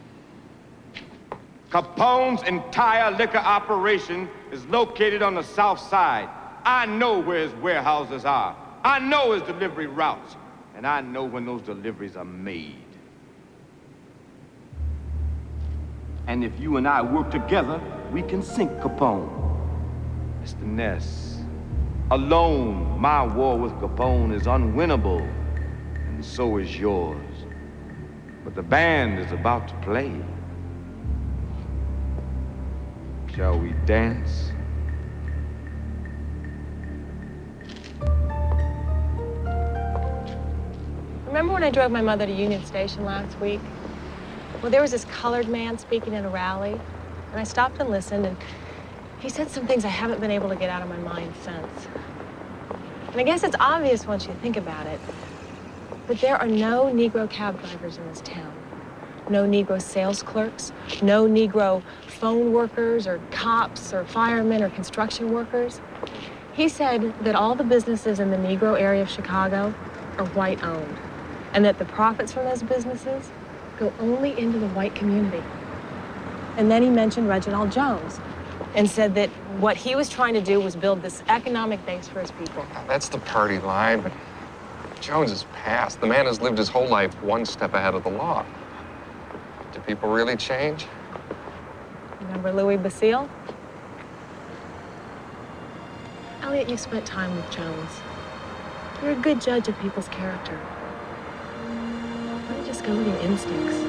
Capone's entire liquor operation is located on the South Side. I know where his warehouses are. I know his delivery routes. And I know when those deliveries are made. And if you and I work together, we can sink Capone. Mr. Ness, alone, my war with Capone is unwinnable, and so is yours. But the band is about to play. Shall we dance? Remember when I drove my mother to Union Station last week? Well, there was this colored man speaking at a rally, and I stopped and listened, and he said some things I haven't been able to get out of my mind since. And I guess it's obvious once you think about it, but there are no Negro cab drivers in this town. No Negro sales clerks, no Negro phone workers or cops or firemen or construction workers. He said that all the businesses in the Negro area of Chicago are white-owned, and that the profits from those businesses go only into the white community. And then he mentioned Reginald Jones and said that what he was trying to do was build this economic base for his people. That's the party line, but Jones is past. The man has lived his whole life one step ahead of the law. Do people really change? Remember Louis Basile? Elliot, you spent time with Jones. You're a good judge of people's character. Why don't you just go with your instincts?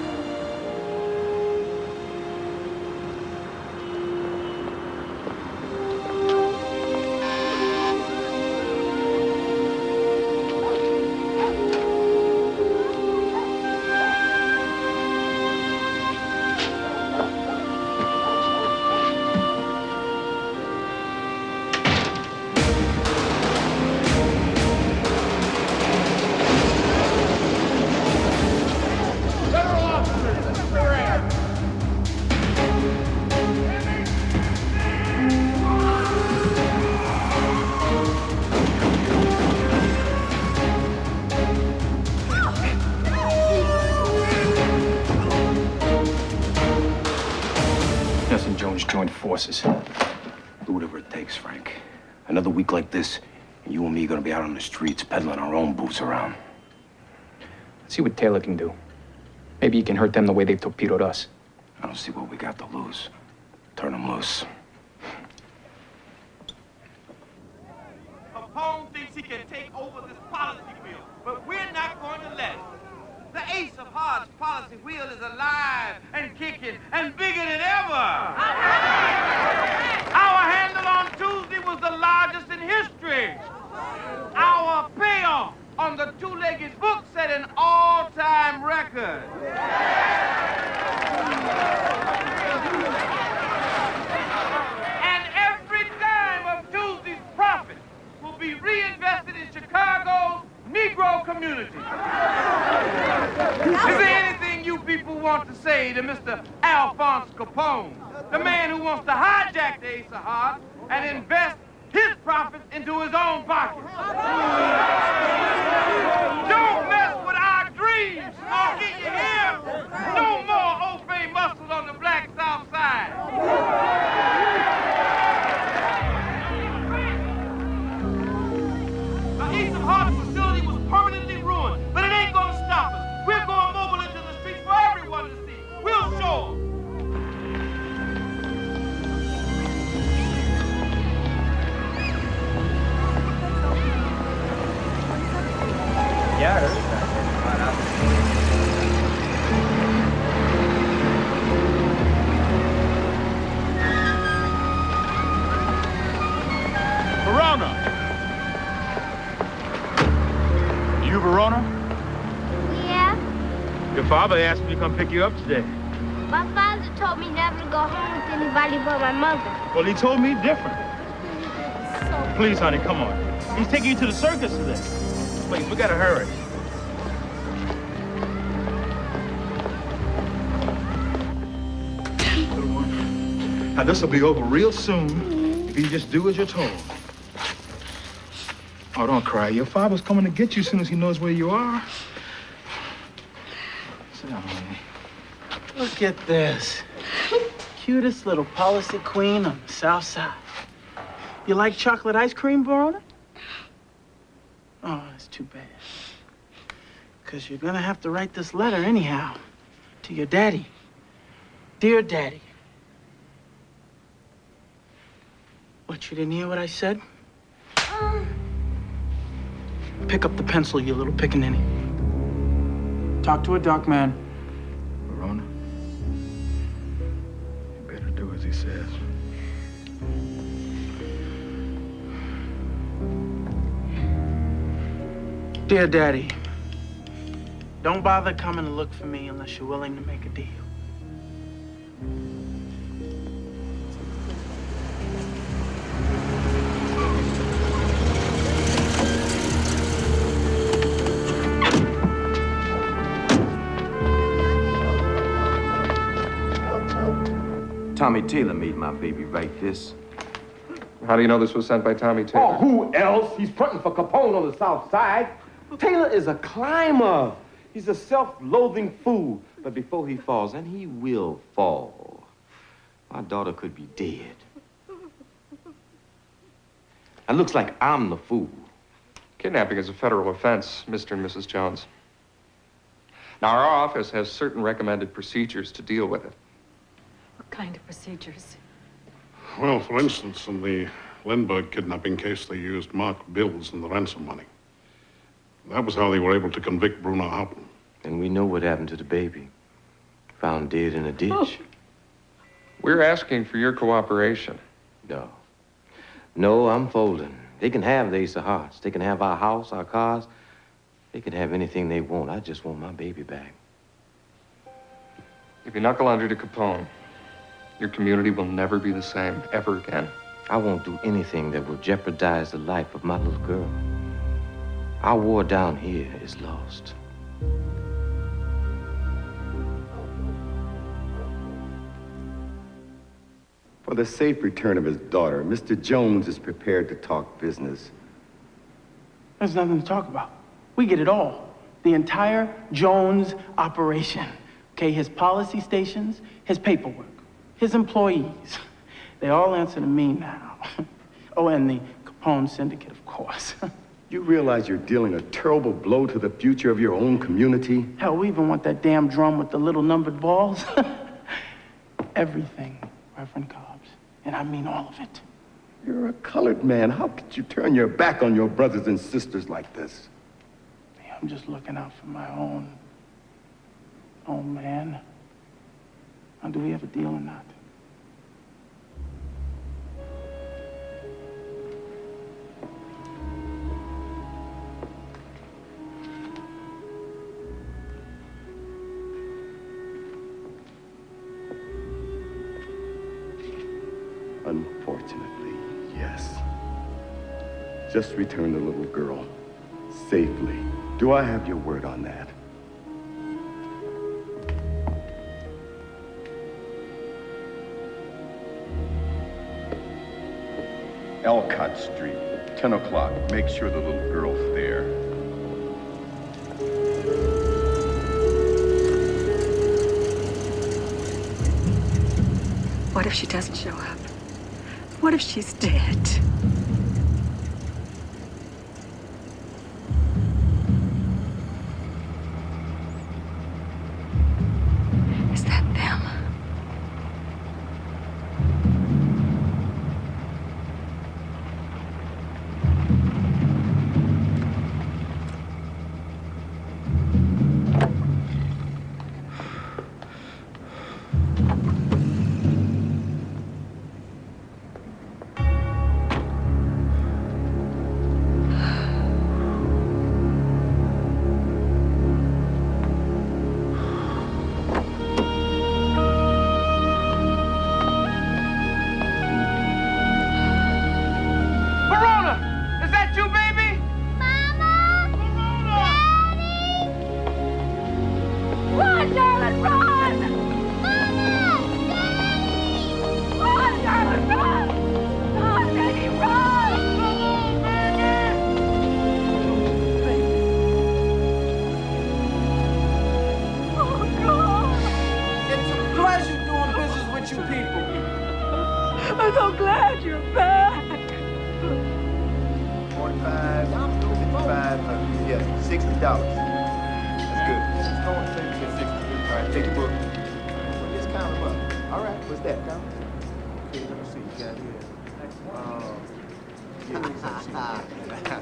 Join forces. Do whatever it takes, Frank. Another week like this, and you and me are gonna be out on the streets peddling our own boots around. Let's see what Taylor can do. Maybe he can hurt them the way they've torpedoed us. I don't see what we got to lose. Turn them loose. Capone thinks he can take over this policy wheel, but we're not going to let him. The Ace of Hearts policy wheel is alive and kicking and bigger than ever. on the two-legged book set an all-time record. And every dime of Tuesday's profit will be reinvested in Chicago's Negro community. Is there anything you people want to say to Mr. Alphonse Capone, the man who wants to hijack the Ace of Hearts and invest his profits into his own pocket? Don't mess with our dreams, or did you hear? No more Old muscles on the Black South Side. The Ace of Hearts facility was permanently ruined, but it ain't gonna stop us. We're going mobile into the streets for everyone to see. We'll show 'em. Yeah, I heard Verona! You Verona? Yeah? Your father asked me to come pick you up today. My father told me never to go home with anybody but my mother. Well, he told me different. Please, honey, come on. He's taking you to the circus today. Please, we gotta hurry. Little one. Now, this will be over real soon if you just do as you're told. Oh, don't cry. Your father's coming to get you as soon as he knows where you are. Sit down, honey. Look at this. Cutest little policy queen on the South Side. You like chocolate ice cream, Verona? Oh, that's too bad. Because you're gonna have to write this letter anyhow to your daddy. Dear Daddy. What, you didn't hear what I said? Pick up the pencil, you little pickaninny. Talk to a dark man. Verona, you better do as he says. Dear Daddy, don't bother coming to look for me unless you're willing to make a deal. Tommy Taylor made my baby write this. How do you know this was sent by Tommy Taylor? Oh, who else? He's fronting for Capone on the South Side. Taylor is a climber. He's a self-loathing fool. But before he falls, and he will fall, my daughter could be dead. It looks like I'm the fool. Kidnapping is a federal offense, Mr. and Mrs. Jones. Now, our office has certain recommended procedures to deal with it. What kind of procedures? Well, for instance, in the Lindbergh kidnapping case, they used marked bills in the ransom money. That was how they were able to convict Bruno Hauptmann. And we know what happened to the baby. Found dead in a ditch. Oh. We're asking for your cooperation. No. No, I'm folding. They can have the Ace of Hearts. They can have our house, our cars. They can have anything they want. I just want my baby back. If you knuckle under to Capone, your community will never be the same ever again. I won't do anything that will jeopardize the life of my little girl. Our war down here is lost. For the safe return of his daughter, Mr. Jones is prepared to talk business. There's nothing to talk about. We get it all. The entire Jones operation. Okay, his policy stations, his paperwork, his employees. They all answer to me now. Oh, and the Capone syndicate, of course. You realize you're dealing a terrible blow to the future of your own community? Hell, we even want that damn drum with the little numbered balls. Everything, Reverend Cobbs. And I mean all of it. You're a colored man. How could you turn your back on your brothers and sisters like this? I'm just looking out for my own man. Now, do we have a deal or not? Unfortunately, yes. Just return the little girl safely. Do I have your word on that? Elcott Street, 10 o'clock. Make sure the little girl's there. What if she doesn't show up? What if she's dead? Is that them? I'm so glad you're back. 45, 55, yeah, $60. That's good. Let's go and take 60. All right, take the book. Just count them up. All right, what's that? Count. Okay, let me see. You got here.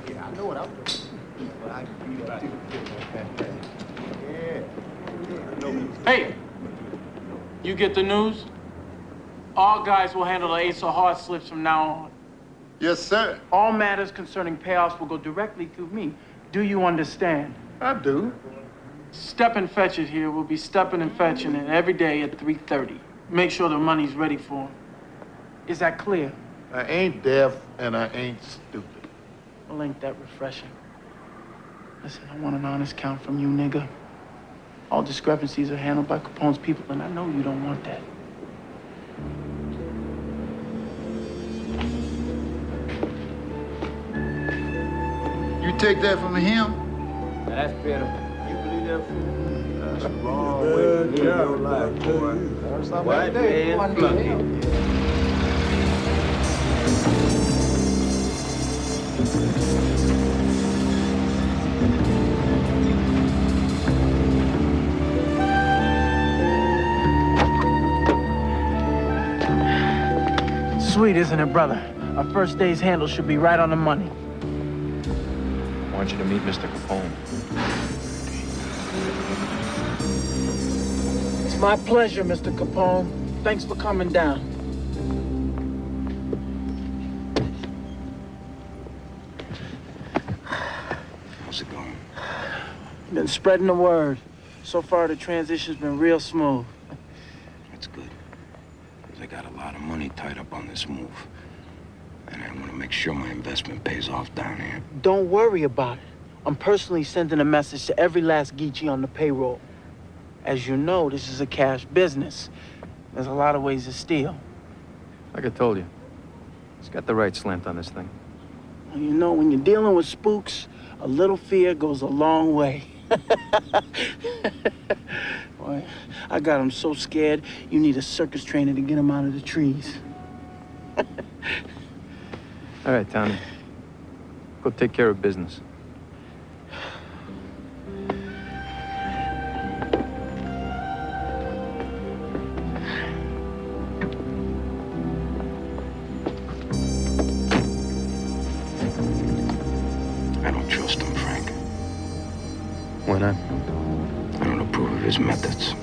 Yeah, I know what I'm doing. But I can read that too. Yeah. Hey, you get the news? All guys will handle the Ace of Hearts slips from now on. Yes, sir. All matters concerning payoffs will go directly through me. Do you understand? I do. Step and Fetch It here will be stepping and fetching it every day at 3:30. Make sure the money's ready for him. Is that clear? I ain't deaf and I ain't stupid. Well, ain't that refreshing? Listen, I want an honest count from you, nigga. All discrepancies are handled by Capone's people, and I know you don't want that. You take that from him? Now that's better. You believe that fool? That's the wrong way to live your life, boy. White man, fluffy. Sweet, isn't it, brother? Our first day's handle should be right on the money. I want you to meet Mr. Capone. It's my pleasure, Mr. Capone. Thanks for coming down. How's it going? Been spreading the word. So far, the transition's been real smooth. That's good. Because I got a lot of money tied up on this move. And I want to make sure my investment pays off down here. Don't worry about it. I'm personally sending a message to every last Geechee on the payroll. As you know, this is a cash business. There's a lot of ways to steal. Like I told you, it's got the right slant on this thing. Well, you know, when you're dealing with spooks, a little fear goes a long way. Boy, I got them so scared, you need a circus trainer to get them out of the trees. All right, Tommy. Go take care of business. I don't trust him, Frank. Why not? I don't approve of his methods.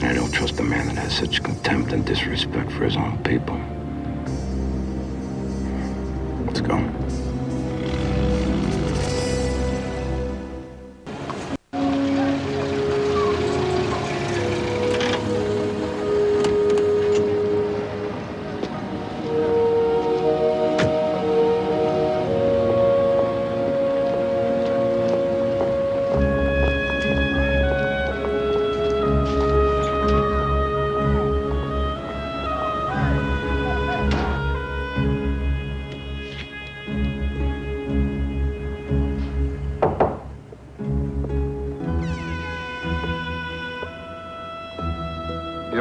And I don't trust a man that has such contempt and disrespect for his own people. Let's go.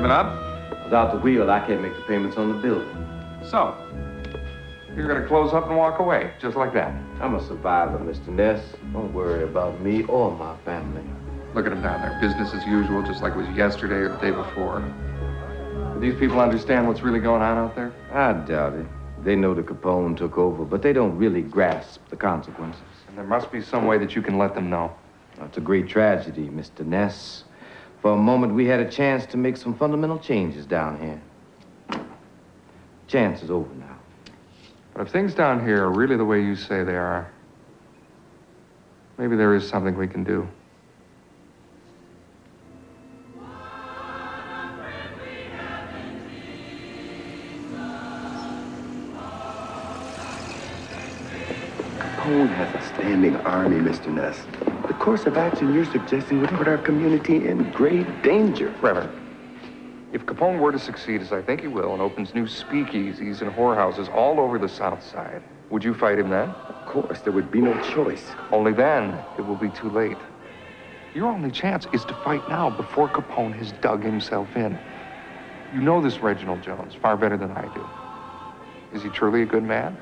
Giving up? Without the wheel, I can't make the payments on the building. So, you're gonna close up and walk away, just like that. I'm a survivor, Mr. Ness. Don't worry about me or my family. Look at them down there. Business as usual, just like it was yesterday or the day before. Do these people understand what's really going on out there? I doubt it. They know the Capone took over, but they don't really grasp the consequences. And there must be some way that you can let them know. It's a great tragedy, Mr. Ness. For a moment, we had a chance to make some fundamental changes down here. Chance is over now. But if things down here are really the way you say they are, maybe there is something we can do. Capone has a standing army, Mr. Ness. The course of action you're suggesting would put our community in grave danger. Reverend, if Capone were to succeed, as I think he will, and opens new speakeasies and whorehouses all over the South Side, would you fight him then? Of course, there would be no choice. Only then it will be too late. Your only chance is to fight now before Capone has dug himself in. You know this Reginald Jones far better than I do. Is he truly a good man?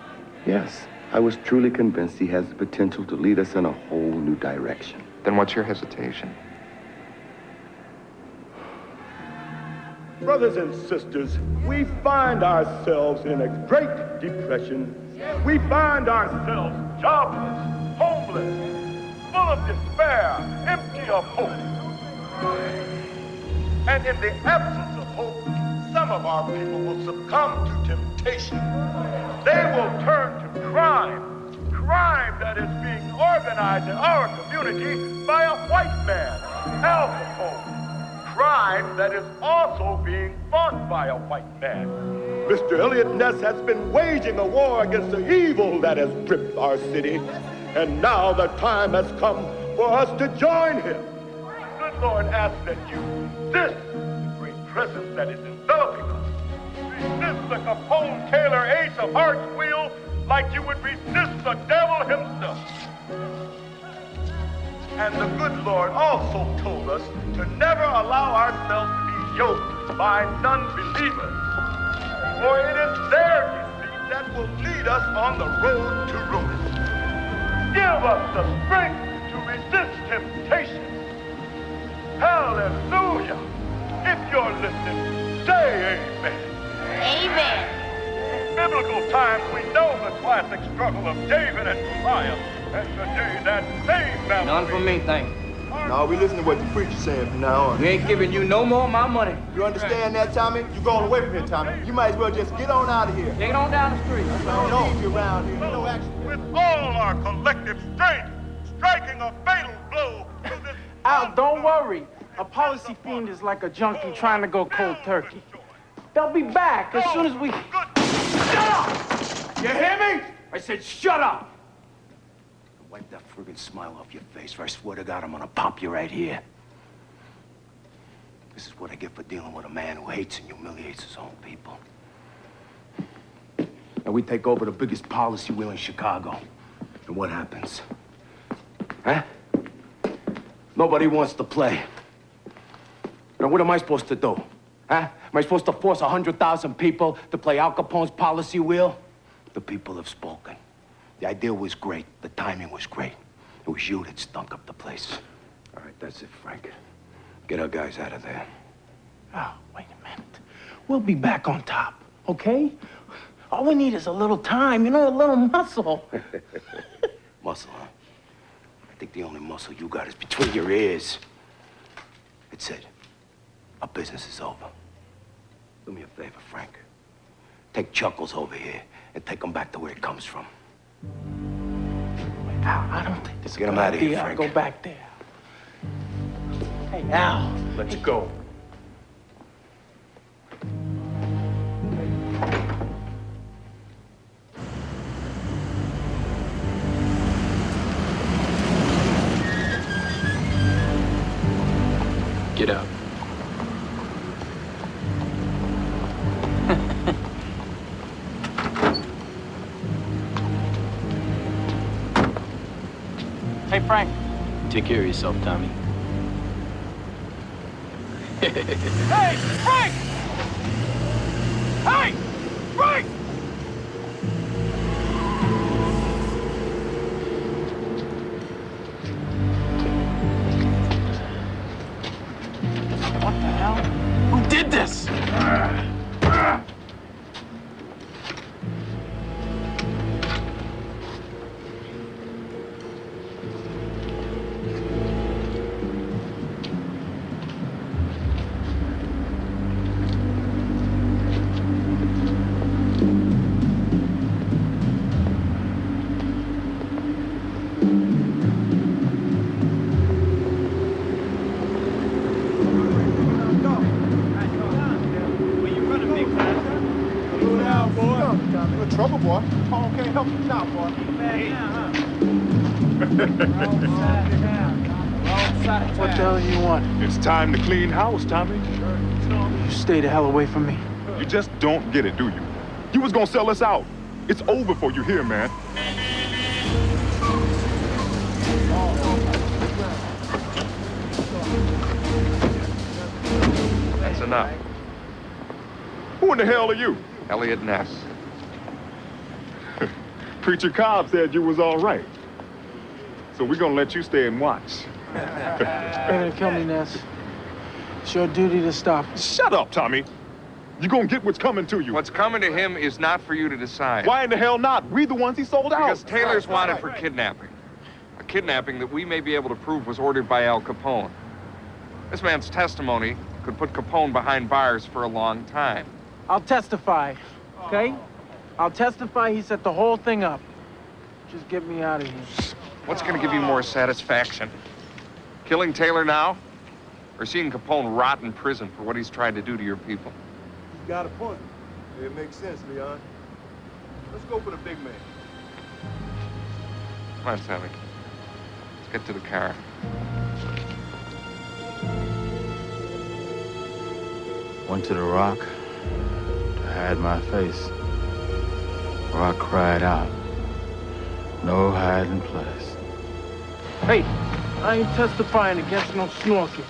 Yes. I was truly convinced he has the potential to lead us in a whole new direction. Then what's your hesitation? Brothers and sisters, we find ourselves in a great depression. We find ourselves jobless, homeless, full of despair, empty of hope. And in the absence of hope, some of our people will succumb to temptation. They will turn to crime that is being organized in our community by a white man, Al Capone. Crime that is also being fought by a white man. Mr. Elliott Ness has been waging a war against the evil that has gripped our city, and now the time has come for us to join him. Good Lord, ask that you resist the great presence that is enveloping us. Resist the Capone-Taylor Ace of Hearts wheel like you would resist the devil himself. And the good Lord also told us to never allow ourselves to be yoked by non-believers, for it is their deceit that will lead us on the road to ruin. Give us the strength to resist temptation. Hallelujah. If you're listening, say amen. Amen. In biblical times, we know the classic struggle of David and Goliath, and today that same battle. None for me, thank you. No, we listen to what the preacher's saying from now on. We ain't giving you no more of my money. You understand that, Tommy? You going away from here, Tommy. You might as well just get on out of here. Take it on down the street. We don't need you around here. No action. With all our collective strength, striking a fatal blow to this... Al, don't worry. A policy fiend is like a junkie trying to go cold turkey. They'll be back as soon as we... Shut up! You hear me? I said shut up! Wipe that friggin' smile off your face, or I swear to God I'm gonna pop you right here. This is what I get for dealing with a man who hates and humiliates his own people. And we take over the biggest policy wheel in Chicago. And what happens? Huh? Nobody wants to play. Now, what am I supposed to do? Huh? Am I supposed to force 100,000 people to play Al Capone's policy wheel? The people have spoken. The idea was great. The timing was great. It was you that stunk up the place. All right, that's it, Frank. Get our guys out of there. Oh, wait a minute. We'll be back on top, okay? All we need is a little time, you know, a little muscle. Muscle, huh? I think the only muscle you got is between your ears. It's it. Our business is over. Do me a favor, Frank. Take Chuckles over here and take him back to where he comes from. Al, I don't think this is Get him out of here, I'll Frank. go back there. Hey, Al. Let's go. Get out. Hey, Frank. Take care of yourself, Tommy. Hey, Frank! Hey, Frank! What the hell? Who did this? Trouble, boy. Paul can't help you now, boy. What the hell do you want? It's time to clean house, Tommy. You stay the hell away from me. You just don't get it, do you? You was gonna sell us out. It's over for you here, man. That's enough. Who in the hell are you? Elliot Ness. Preacher Cobb said you was all right. So we're gonna let you stay and watch. They're gonna kill me, Ness. It's your duty to stop. Shut up, Tommy. You're gonna get what's coming to you. What's coming to him is not for you to decide. Why in the hell not? We the ones he sold out. Because Taylor's wanted for kidnapping. A kidnapping that we may be able to prove was ordered by Al Capone. This man's testimony could put Capone behind bars for a long time. I'll testify, okay? I'll testify he set the whole thing up. Just get me out of here. What's gonna give you more satisfaction? Killing Taylor now? Or seeing Capone rot in prison for what he's tried to do to your people? You got a point. It makes sense, Leon. Let's go for the big man. Come on, Sammy. Let's get to the car. Went to the rock to hide my face. Rock cried out. No hiding place. Hey, I ain't testifying against no snorkel.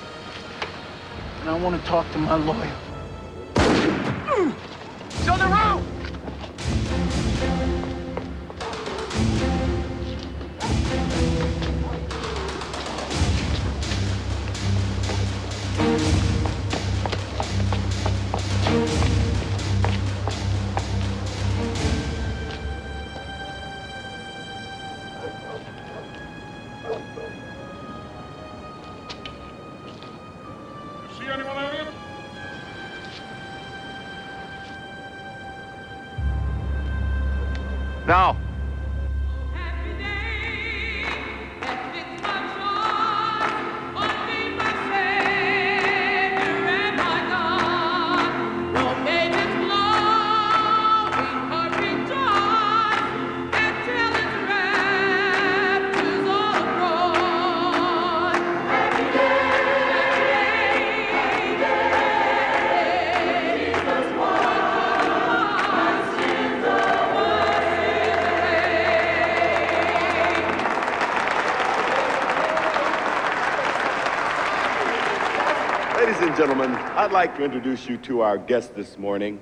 And I want to talk to my lawyer. Show the road! See anyone, Elliot? Now. Ladies and gentlemen, I'd like to introduce you to our guest this morning,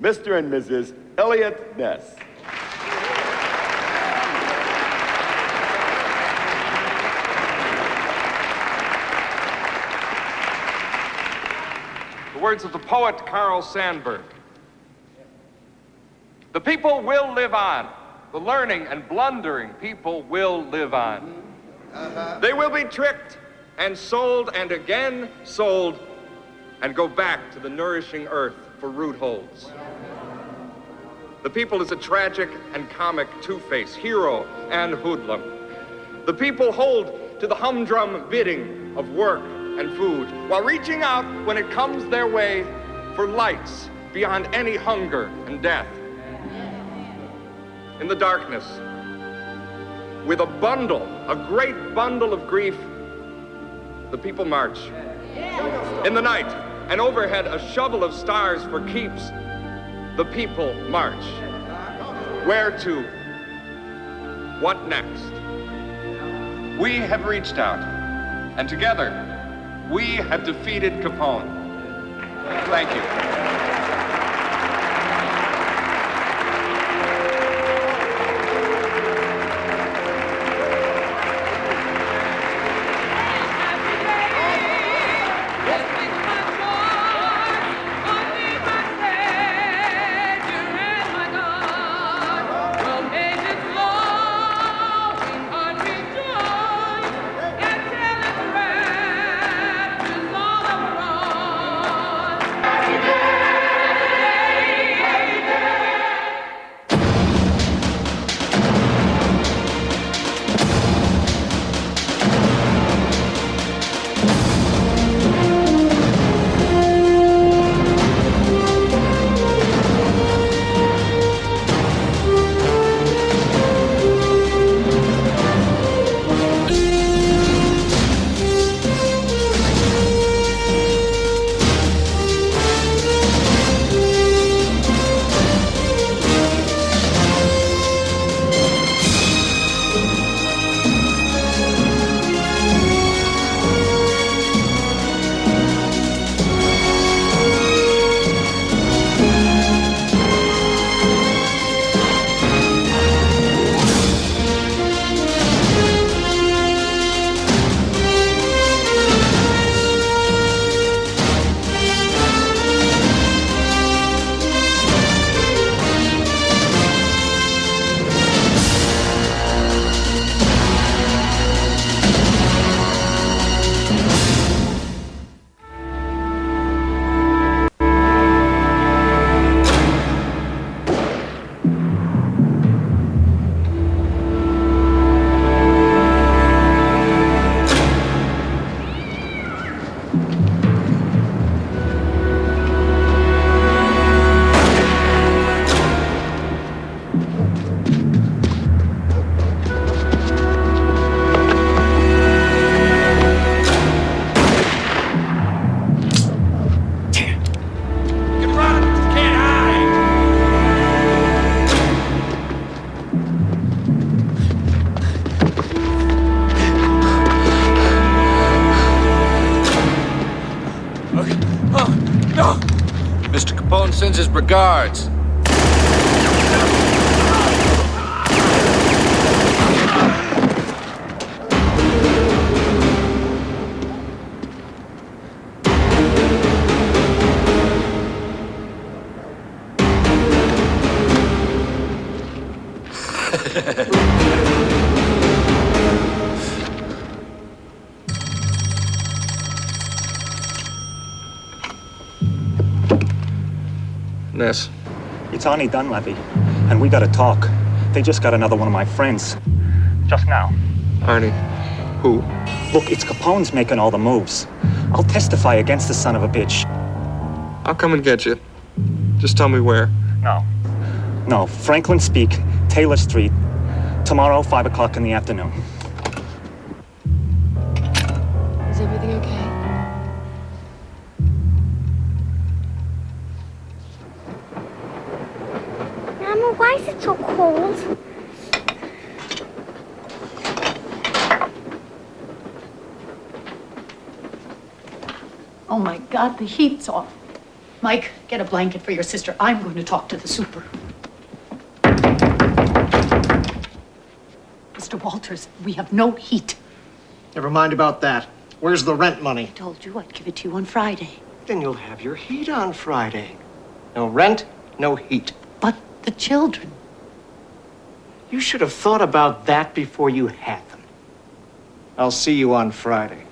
Mr. and Mrs. Elliot Ness. The words of the poet Carl Sandburg. The people will live on. The learning and blundering people will live on. They will be tricked and sold and again sold and go back to the nourishing earth for root holds. The people is a tragic and comic two-face, hero and hoodlum. The people hold to the humdrum bidding of work and food while reaching out when it comes their way for lights beyond any hunger and death. In the darkness, with a bundle, a great bundle of grief, the people march. In the night, and overhead a shovel of stars for keeps, the people march. Where to? What next? We have reached out, and together, we have defeated Capone. Thank you. Mr. Capone sends his regards. Ness. It's Arnie Dunleavy, and we gotta talk. They just got another one of my friends. Just now. Arnie, who? Look, it's Capone's making all the moves. I'll testify against the son of a bitch. I'll come and get you. Just tell me where. No, Franklin Speak, Taylor Street. Tomorrow, 5 o'clock in the afternoon. Is everything okay? Mama, why is it so cold? Oh my God, the heat's off. Mike, get a blanket for your sister. I'm going to talk to the super. Mr. Walters, we have no heat. Never mind about that. Where's the rent money? I told you I'd give it to you on Friday. Then you'll have your heat on Friday. No rent, no heat. But the children. You should have thought about that before you had them. I'll see you on Friday.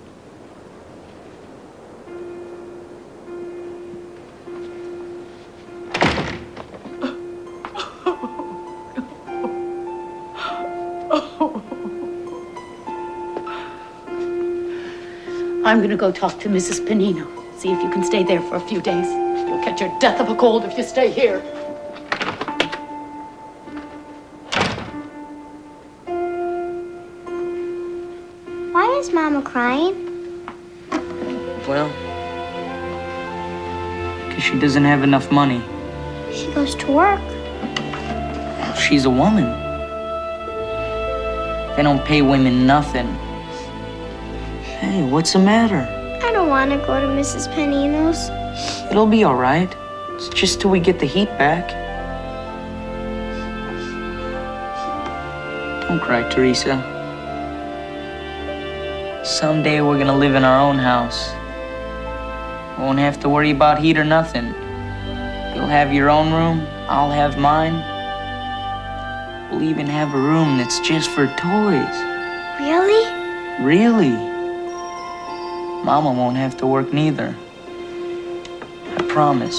I'm going to go talk to Mrs. Panino. See if you can stay there for a few days. You'll catch your death of a cold if you stay here. Why is Mama crying? Well, because she doesn't have enough money. She goes to work. She's a woman. They don't pay women nothing. Hey, what's the matter? I don't want to go to Mrs. Panino's. It'll be all right. It's just till we get the heat back. Don't cry, Teresa. Someday we're gonna live in our own house. We won't have to worry about heat or nothing. You'll have your own room, I'll have mine. We'll even have a room that's just for toys. Really? Really? Mama won't have to work neither. I promise.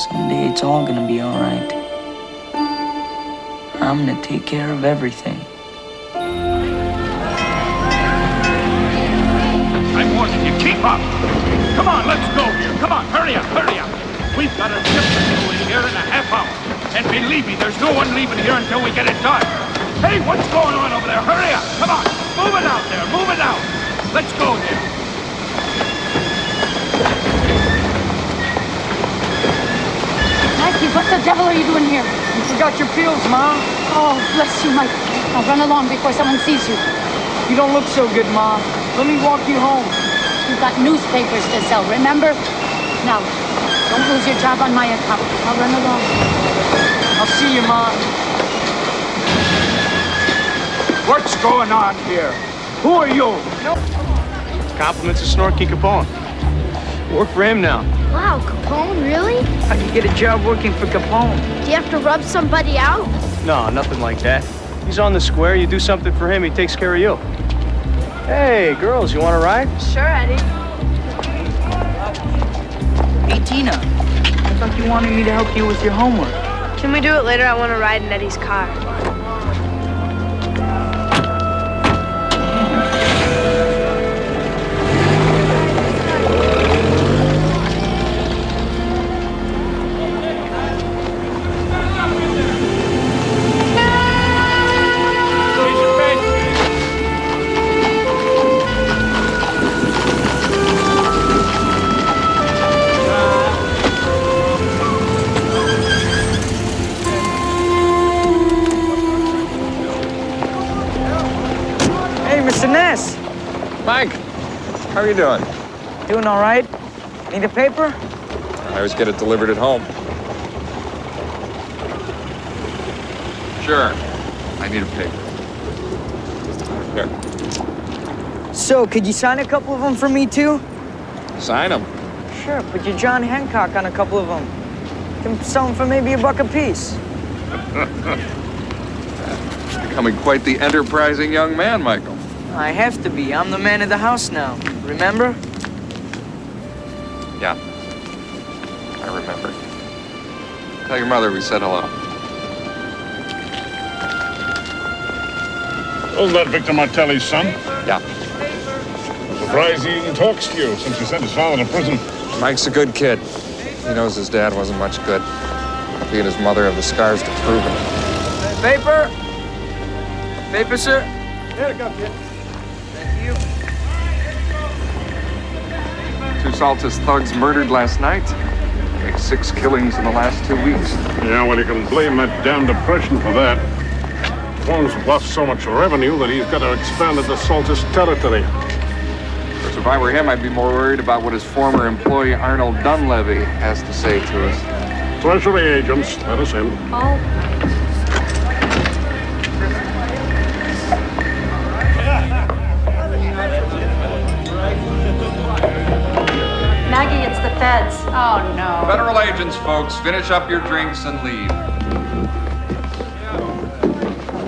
Someday it's all gonna be all right. I'm gonna take care of everything. I'm warning you, keep up! Come on, let's go here. Come on, hurry up, hurry up. We've got a ship to do in here in a half hour. And believe me, there's no one leaving here until we get it done. Hey, what's going on over there? Hurry up, come on. Move it out there, move it out. Let's go there. Mikey, what the devil are you doing here? You forgot your pills, Mom. Oh, bless you, Mike. Now run along before someone sees you. You don't look so good, Mom. Let me walk you home. You've got newspapers to sell, remember? Now, don't lose your job on my account. I'll run along. I'll see you, Mom. What's going on here? Who are you? Compliments of Snorky Capone. Work for him now. Wow, Capone, really? How'd you get a job working for Capone? Do you have to rub somebody out? No, nothing like that. He's on the square. You do something for him, he takes care of you. Hey, girls, you want to ride? Sure, Eddie. Hey, Tina. I thought you wanted me to help you with your homework. Can we do it later? I want to ride in Eddie's car. Mr. Ness. Mike, how are you doing? Doing all right? Need a paper? I always get it delivered at home. Sure. I need a paper. Here. So, could you sign a couple of them for me, too? Sign them. Sure, put your John Hancock on a couple of them. Can sell them for maybe $1 a piece. Becoming quite the enterprising young man, Michael. I have to be. I'm the man of the house now. Remember? Yeah. I remember. Tell your mother we said hello. Wasn't that Victor Martelli's son? Yeah. I'm surprised he even talks to you since you sent his father to prison. Mike's a good kid. He knows his dad wasn't much good. He and his mother have the scars to prove it. Paper? Paper, sir? Here it comes, kid. Thank you. 2 Saltus thugs murdered last night. Like 6 killings in the last 2 weeks. Yeah, well, you can blame that damn depression for that. Capone's lost so much revenue that he's got to expand into Saltus territory. Of course, if I were him, I'd be more worried about what his former employee Arnold Dunleavy has to say to us. Treasury agents, let us in. Oh. Maggie, it's the feds. Oh, no. Federal agents, folks, finish up your drinks and leave.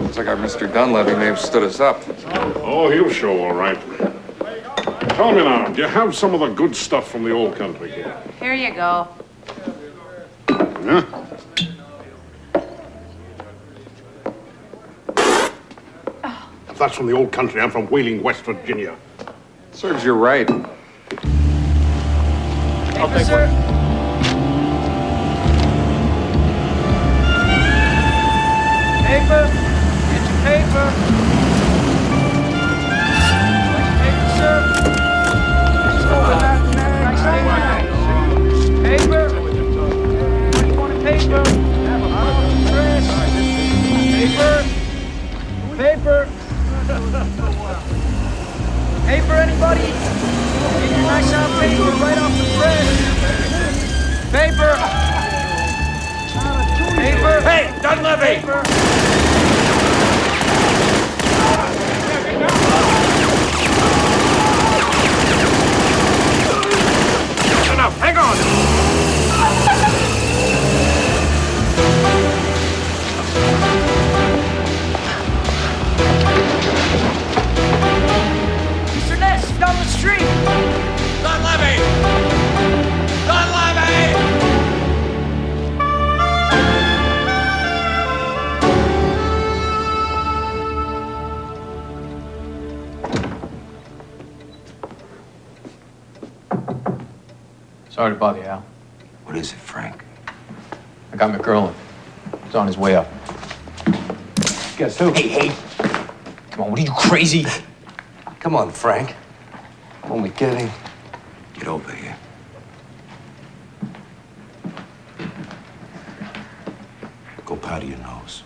Looks like our Mr. Dunleavy may have stood us up. Oh, he'll show all right. Tell me now, do you have some of the good stuff from the old country? Here you go. Yeah? If that's from the old country, I'm from Wheeling, West Virginia. Serves you right. I'll take one. Paper. Get your paper. Paper, sir. Paper. What do you want a paper? Paper. Paper. Paper, anybody? Get your nice out paper right off the press. Paper! Paper! Hey, Dunleavy! Paper! Enough, hang on! Mr. Ness, down the street! Dunleavy! Dunleavy! Sorry to bother you, Al. What is it, Frank? I got McGurlin. He's on his way up. Guess who? Hey! Come on, what are you, crazy? Come on, Frank. I'm only kidding. Get over here. Go powder your nose.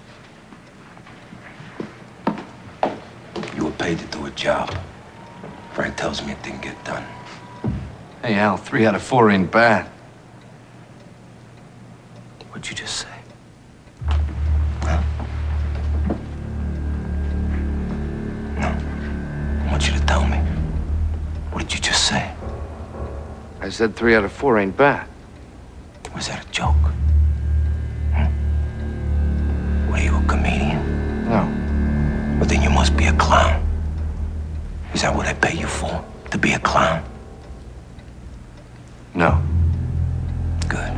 You were paid to do a job. Frank tells me it didn't get done. Hey, Al, 3 out of 4 ain't bad. What'd you just say? I want you to tell me. What did you just say? I said 3 out of 4 ain't bad. Was that a joke? What, are you a comedian? No. Well, then you must be a clown. Is that what I pay you for? To be a clown? No. Good.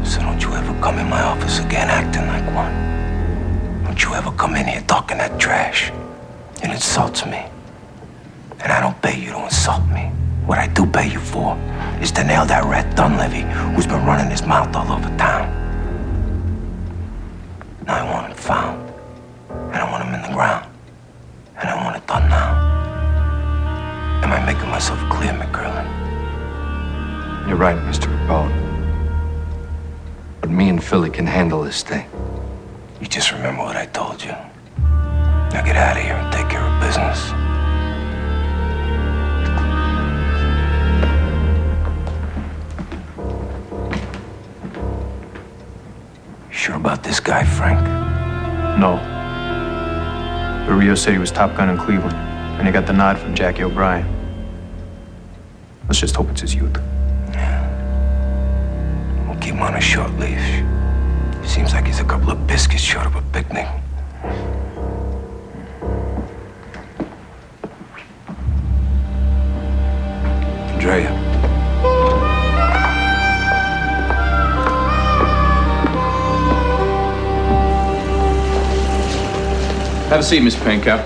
So don't you ever come in my office again acting like one. Don't you ever come in here talking that trash. It insults me. And I don't pay you to insult me. What I do pay you for is to nail that rat Dunleavy who's been running his mouth all over town. Now I want him found. And I want him in the ground. And I want it done now. Am I making myself clear, McGurlin? You're right, Mr. Capone. But me and Philly can handle this thing. You just remember what I told you. Now get out of here and take care of business. You sure about this guy, Frank? No. But Rio said he was top gun in Cleveland, and he got the nod from Jackie O'Brien. Let's just hope it's his youth. We'll keep him on a short leash. Seems like he's a couple of biscuits short of a picnic. Andrea. Have a seat, Miss Pankow.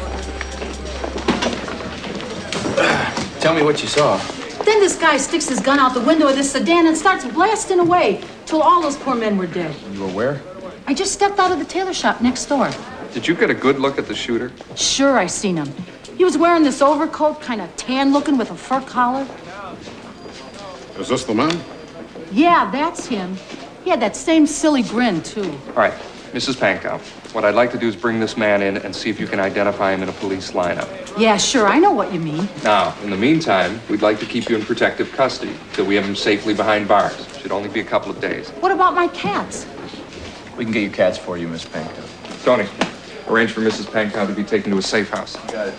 Tell me what you saw. Then this guy sticks his gun out the window of this sedan and starts blasting away till all those poor men were dead. You were where? I just stepped out of the tailor shop next door. Did you get a good look at the shooter? Sure, I seen him. He was wearing this overcoat, kind of tan looking with a fur collar. Is this the man? Yeah, that's him. He had that same silly grin, too. All right, Mrs. Pankow, what I'd like to do is bring this man in and see if you can identify him in a police lineup. Yeah, sure, I know what you mean. Now, in the meantime, we'd like to keep you in protective custody till we have him safely behind bars. Should only be a couple of days. What about my cats? We can get your cats for you, Miss Pankow. Tony, arrange for Mrs. Pankow to be taken to a safe house. Got it.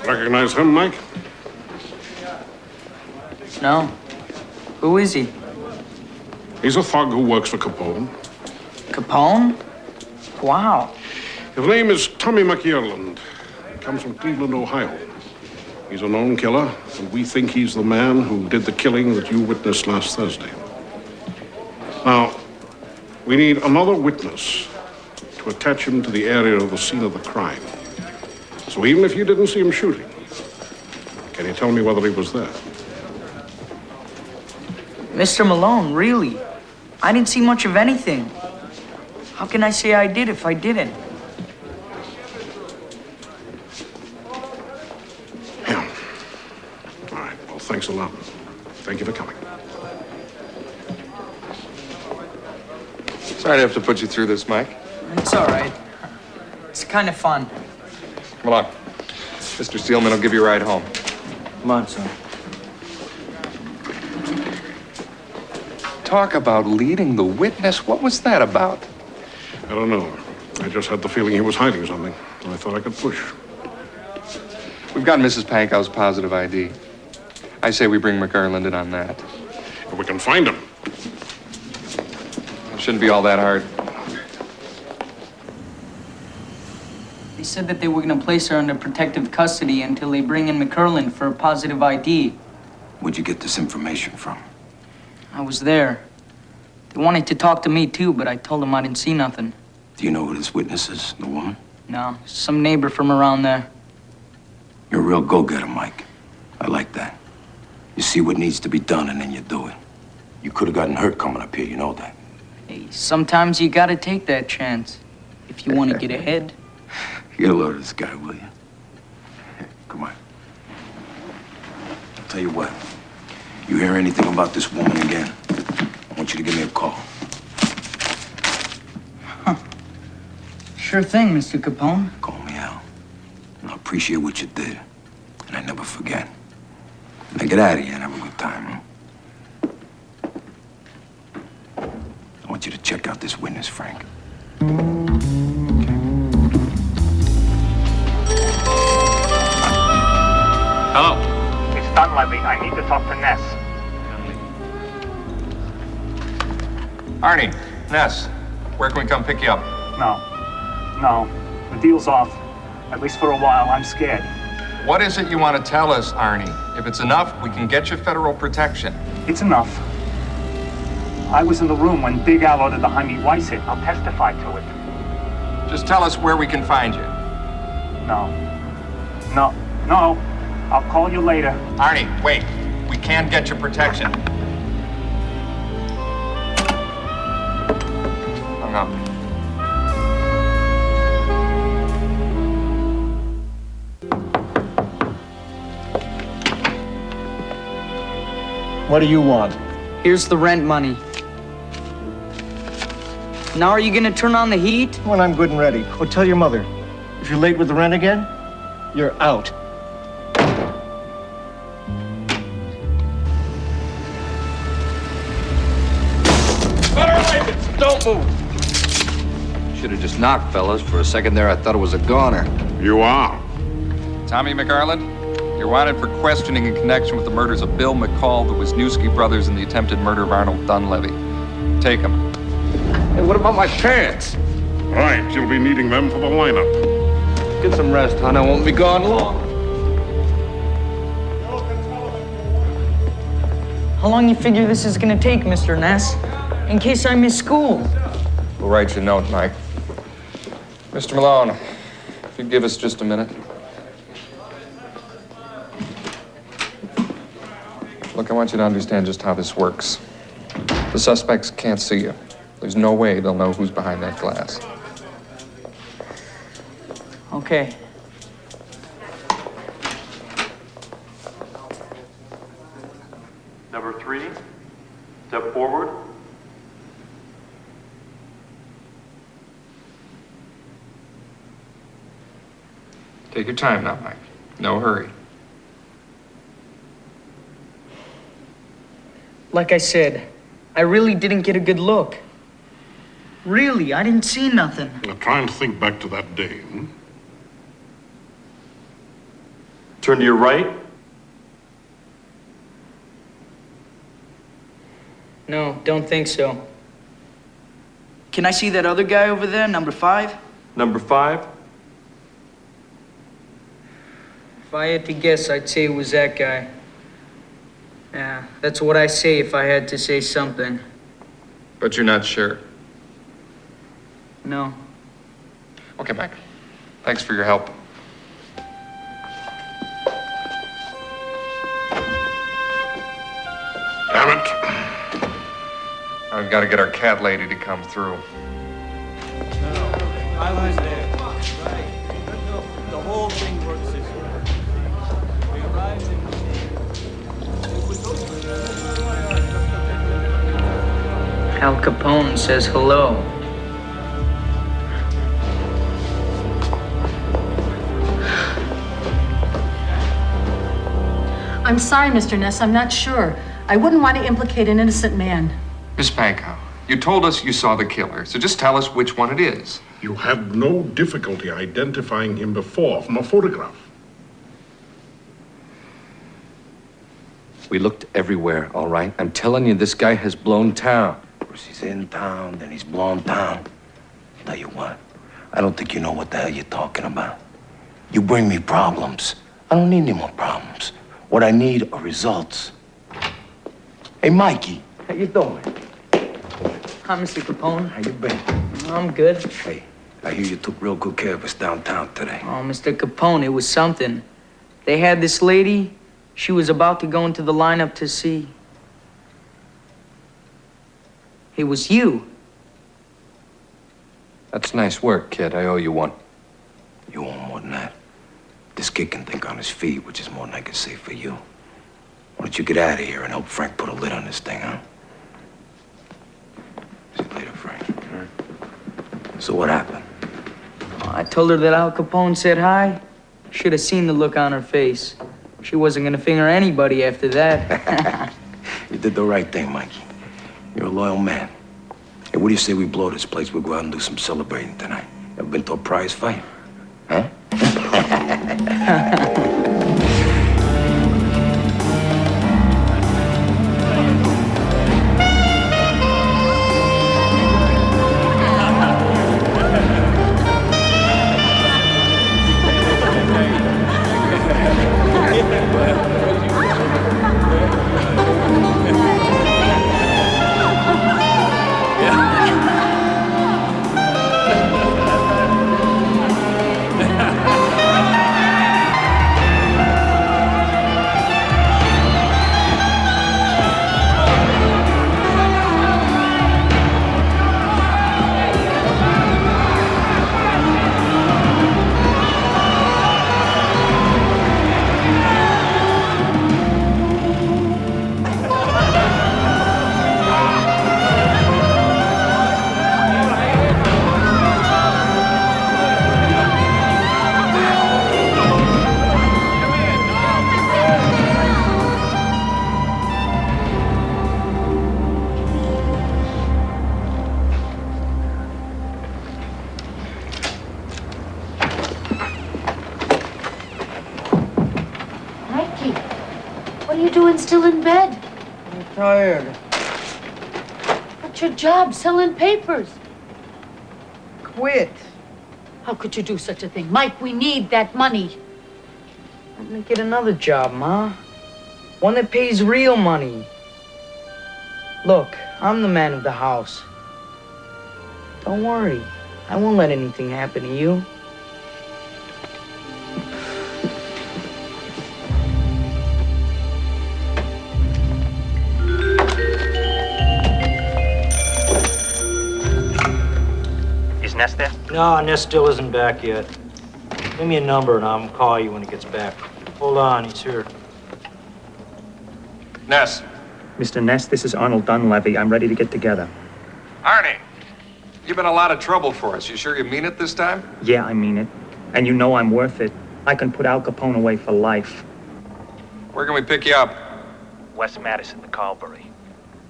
Recognize him, Mike? No. Who is he? He's a thug who works for Capone. Capone? Wow. His name is Tommy McIreland. He comes from Cleveland, Ohio. He's a known killer, and we think he's the man who did the killing that you witnessed last Thursday. Now, we need another witness to attach him to the area of the scene of the crime. So even if you didn't see him shooting, can you tell me whether he was there? Mr. Malone, really? I didn't see much of anything. How can I say I did if I didn't? Yeah. All right, well, thanks a lot. Thank you for coming. Sorry to have to put you through this, Mike. It's all right. It's kind of fun. Come along. Mr. Steelman will give you a ride home. Come on, son. Talk about leading the witness. What was that about? I don't know. I just had the feeling he was hiding something. I thought I could push. We've got Mrs. Pankow's positive ID. I say we bring McGarland in on that. If we can find him. It shouldn't be all that hard. They said that they were going to place her under protective custody until they bring in McGarland for a positive ID. Where'd you get this information from? I was there. They wanted to talk to me, too, but I told them I didn't see nothing. Do you know who this witness is, the woman? No, some neighbor from around there. You're a real go-getter, Mike. I like that. You see what needs to be done, and then you do it. You could have gotten hurt coming up here, you know that. Hey, sometimes you gotta take that chance if you want to get ahead. Get a load of this guy, will you? Come on. I'll tell you what. You hear anything about this woman again, I want you to give me a call. Sure thing, Mr. Capone. Call me out. And I appreciate what you did. And I never forget. Now get out of here and have a good time, huh? I want you to check out this witness, Frank. Hello. It's Dunleavy. I need to talk to Ness. Arnie, Ness, where can we come pick you up? No. The deal's off. At least for a while. I'm scared. What is it you want to tell us, Arnie? If it's enough, we can get you federal protection. It's enough. I was in the room when Big Al ordered the Jaime Weiss hit. I'll testify to it. Just tell us where we can find you. No. I'll call you later. Arnie, wait. We can get you protection. Hung up. What do you want? Here's the rent money. Now are you gonna turn on the heat? When I'm good and ready. Or tell your mother. If you're late with the rent again, you're out. Don't move! Should have just knocked, fellas. For a second there, I thought it was a goner. You are. Tommy McGarland, you're wanted for questioning in connection with the murders of Bill McCall, the Wisniewski brothers, and the attempted murder of Arnold Dunleavy. Take them. Hey, what about my pants? Right, you'll be needing them for the lineup. Get some rest, hon. I won't be gone long. How long you figure this is gonna take, Mr. Ness? In case I miss school. We'll write you a note, Mike. Mr. Malone, if you'd give us just a minute. Look, I want you to understand just how this works. The suspects can't see you. There's no way they'll know who's behind that glass. Okay. Number 3, step forward. Take your time now, Mike. No hurry. Like I said, I really didn't get a good look. Really, I didn't see nothing. Now try and think back to that day. Turn to your right. No, don't think so. Can I see that other guy over there, number 5? Number 5. If I had to guess, I'd say it was that guy. Yeah, that's what I say if I had to say something. But you're not sure. No. Okay, Mike. Thanks for your help. Damn it. Now we've got to get our cat lady to come through. I was there. Right. The whole thing works this way. We arrived in... Al Capone says hello. I'm sorry, Mr. Ness, I'm not sure. I wouldn't want to implicate an innocent man. Miss Pankow, you told us you saw the killer, so just tell us which one it is. You had no difficulty identifying him before from a photograph. We looked everywhere, all right? I'm telling you, this guy has blown town. First he's in town, then he's blown town. Tell you what, I don't think you know what the hell you're talking about. You bring me problems. I don't need any more problems. What I need are results. Hey, Mikey, how you doing? Hi, Mr. Capone. How you been? I'm good. Hey, I hear you took real good care of us downtown today. Oh, Mr. Capone, it was something. They had this lady. She was about to go into the lineup to see. It was you. That's nice work, kid. I owe you one. You want more than that? This kid can think on his feet, which is more than I can say for you. Why don't you get out of here and help Frank put a lid on this thing, huh? See you later, Frank. So what happened? I told her that Al Capone said hi. Should have seen the look on her face. She wasn't gonna finger anybody after that. You did the right thing, Mikey. You're a loyal man. Hey, what do you say we blow this place? We'll go out and do some celebrating tonight. Ever been to a prize fight? Huh? Still in bed. I'm tired. What's your job? Selling papers. Quit. How could you do such a thing? Mike, we need that money. I'm gonna get another job, Ma. One that pays real money. Look, I'm the man of the house. Don't worry. I won't let anything happen to you. Ness there? No, Ness still isn't back yet. Give me a number and I'll call you when he gets back. Hold on, he's here. Ness. Mr. Ness, this is Arnold Dunleavy. I'm ready to get together. Arnie, you've been a lot of trouble for us. You sure you mean it this time? Yeah, I mean it. And you know I'm worth it. I can put Al Capone away for life. Where can we pick you up? West Madison, the Carlbury.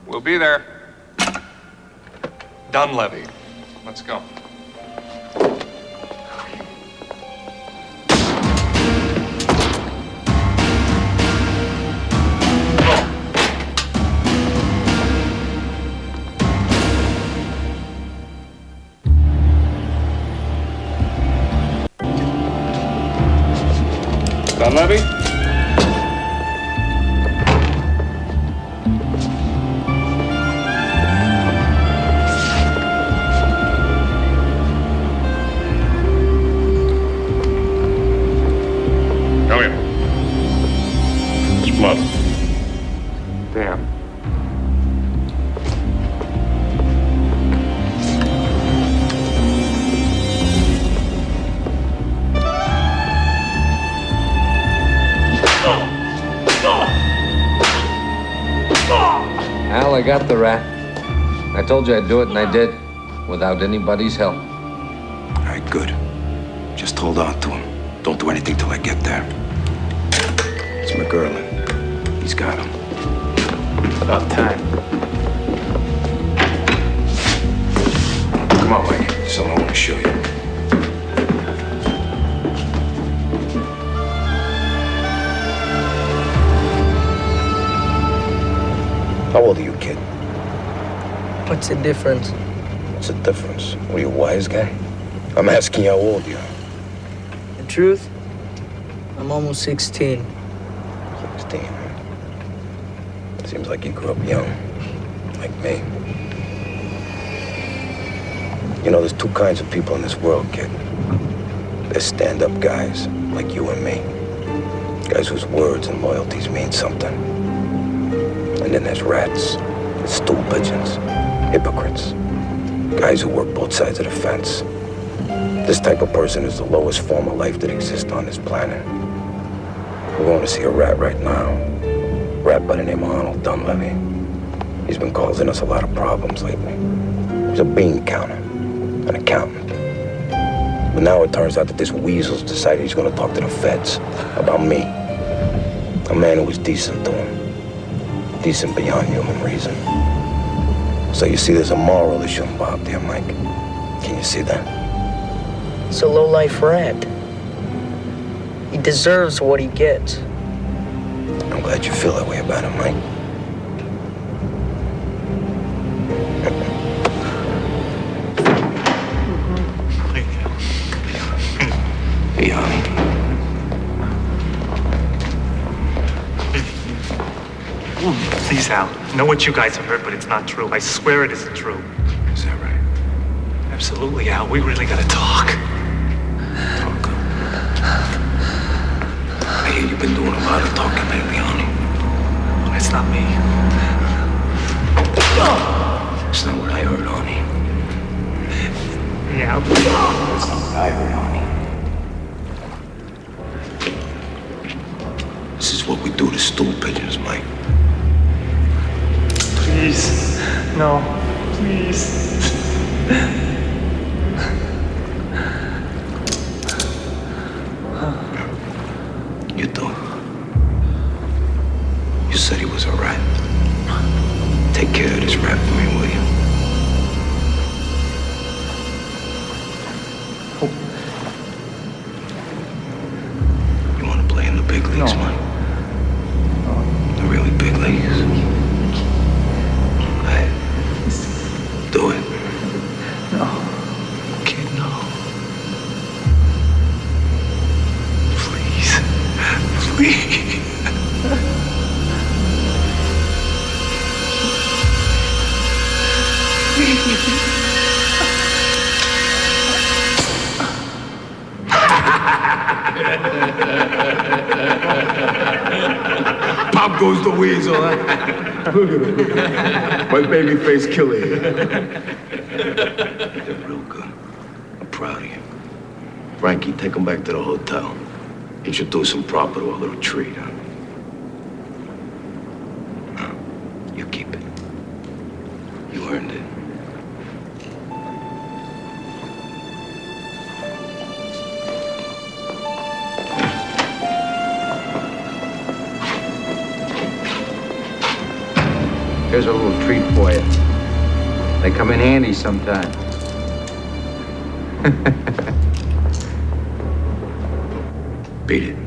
We'll be there. Dunleavy. Let's go. Dunleavy? Come here. It's blood. Damn. Al, I got the rat. I told you I'd do it, and I did. Without anybody's help. All right, good. Just hold on to him. Don't do anything till I get there. It's McGurlin. He's got him. About time. Come on, Mike. There's something I want to show you. How old are you, kid? What's the difference? What's the difference? What are you, a wise guy? I'm asking you how old you are. The truth? I'm almost 16. 16, huh? Seems like you grew up young, like me. You know, there's two kinds of people in this world, kid. There's stand-up guys, like you and me. Guys whose words and loyalties mean something. And then there's rats, there's stool pigeons, hypocrites. Guys who work both sides of the fence. This type of person is the lowest form of life that exists on this planet. We're going to see a rat right now. A rat by the name of Arnold Dunleavy. He's been causing us a lot of problems lately. He's a bean counter, an accountant. But now it turns out that this weasel's decided he's going to talk to the feds about me. A man who was decent to him. Decent beyond human reason. So you see, there's a moral issue involved here, Mike. Can you see that? It's a low-life rat. He deserves what he gets. I'm glad you feel that way about him, Mike. Hey, honey. Please, Al. I know what you guys have heard, but it's not true. I swear it isn't true. Is that right? Absolutely, Al. We really gotta talk. I hear you've been doing a lot of talking lately, honey. It's not me. That's not what I heard, honey. Yeah. That's not what I heard, honey. This is what we do to stool pigeons, Mike. Please. No. Please. You thought. You said he was a rat. Take care of this rat for me, will you? You want to play in the big leagues, Mike? The really big leagues? Hey, do it. No. Kid, no. Please. Pop goes the weasel, huh? Look at him. My baby face killer here. They're real good. I'm proud of you. Frankie, take him back to the hotel. Introduce him proper to a little treat, huh? You keep it. You earned it. Here's a little treat for you. They come in handy sometime. Beat it.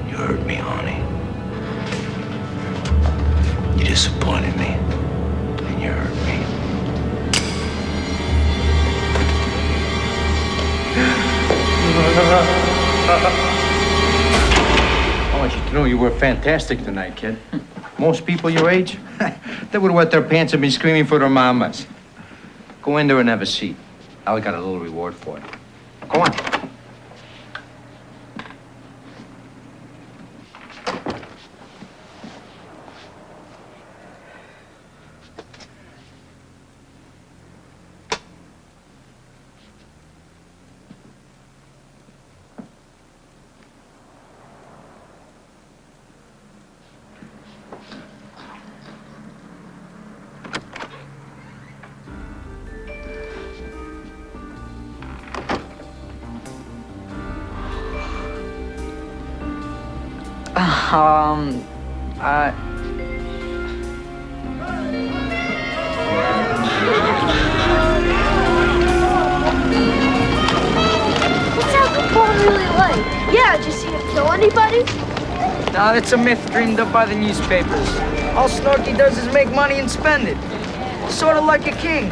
You hurt me, honey. You disappointed me. And you hurt me. I want you to know you were fantastic tonight, kid. Most people your age, they would have wet their pants and been screaming for their mamas. Go in there and have a seat. I got a little reward for you. Go on. What's Al Capone really like? Yeah, did you see him kill anybody? Nah, that's a myth dreamed up by the newspapers. All Snarky does is make money and spend it. Sort of like a king.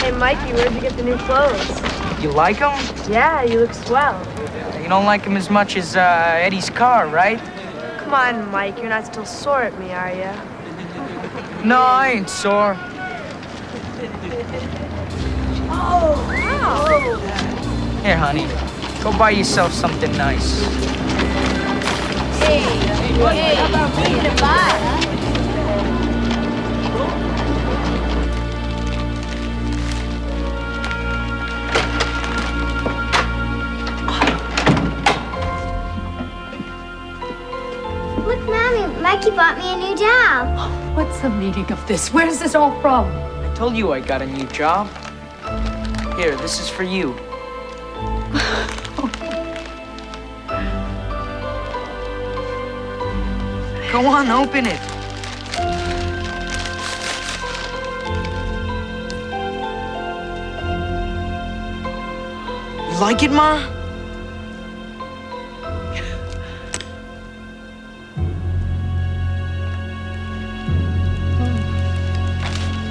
Hey, Mikey, where'd you get the new clothes? You like him? Yeah, you look swell. You don't like him as much as Eddie's car, right? Come on, Mike, you're not still sore at me, are you? No, I ain't sore. Oh, wow. Here, honey, go buy yourself something nice. Hey, what are you gonna buy? Look, Mommy, Mikey bought me a new job. What's the meaning of this? Where's this all from? I told you I got a new job. Here, this is for you. Go on, open it. You like it, Ma?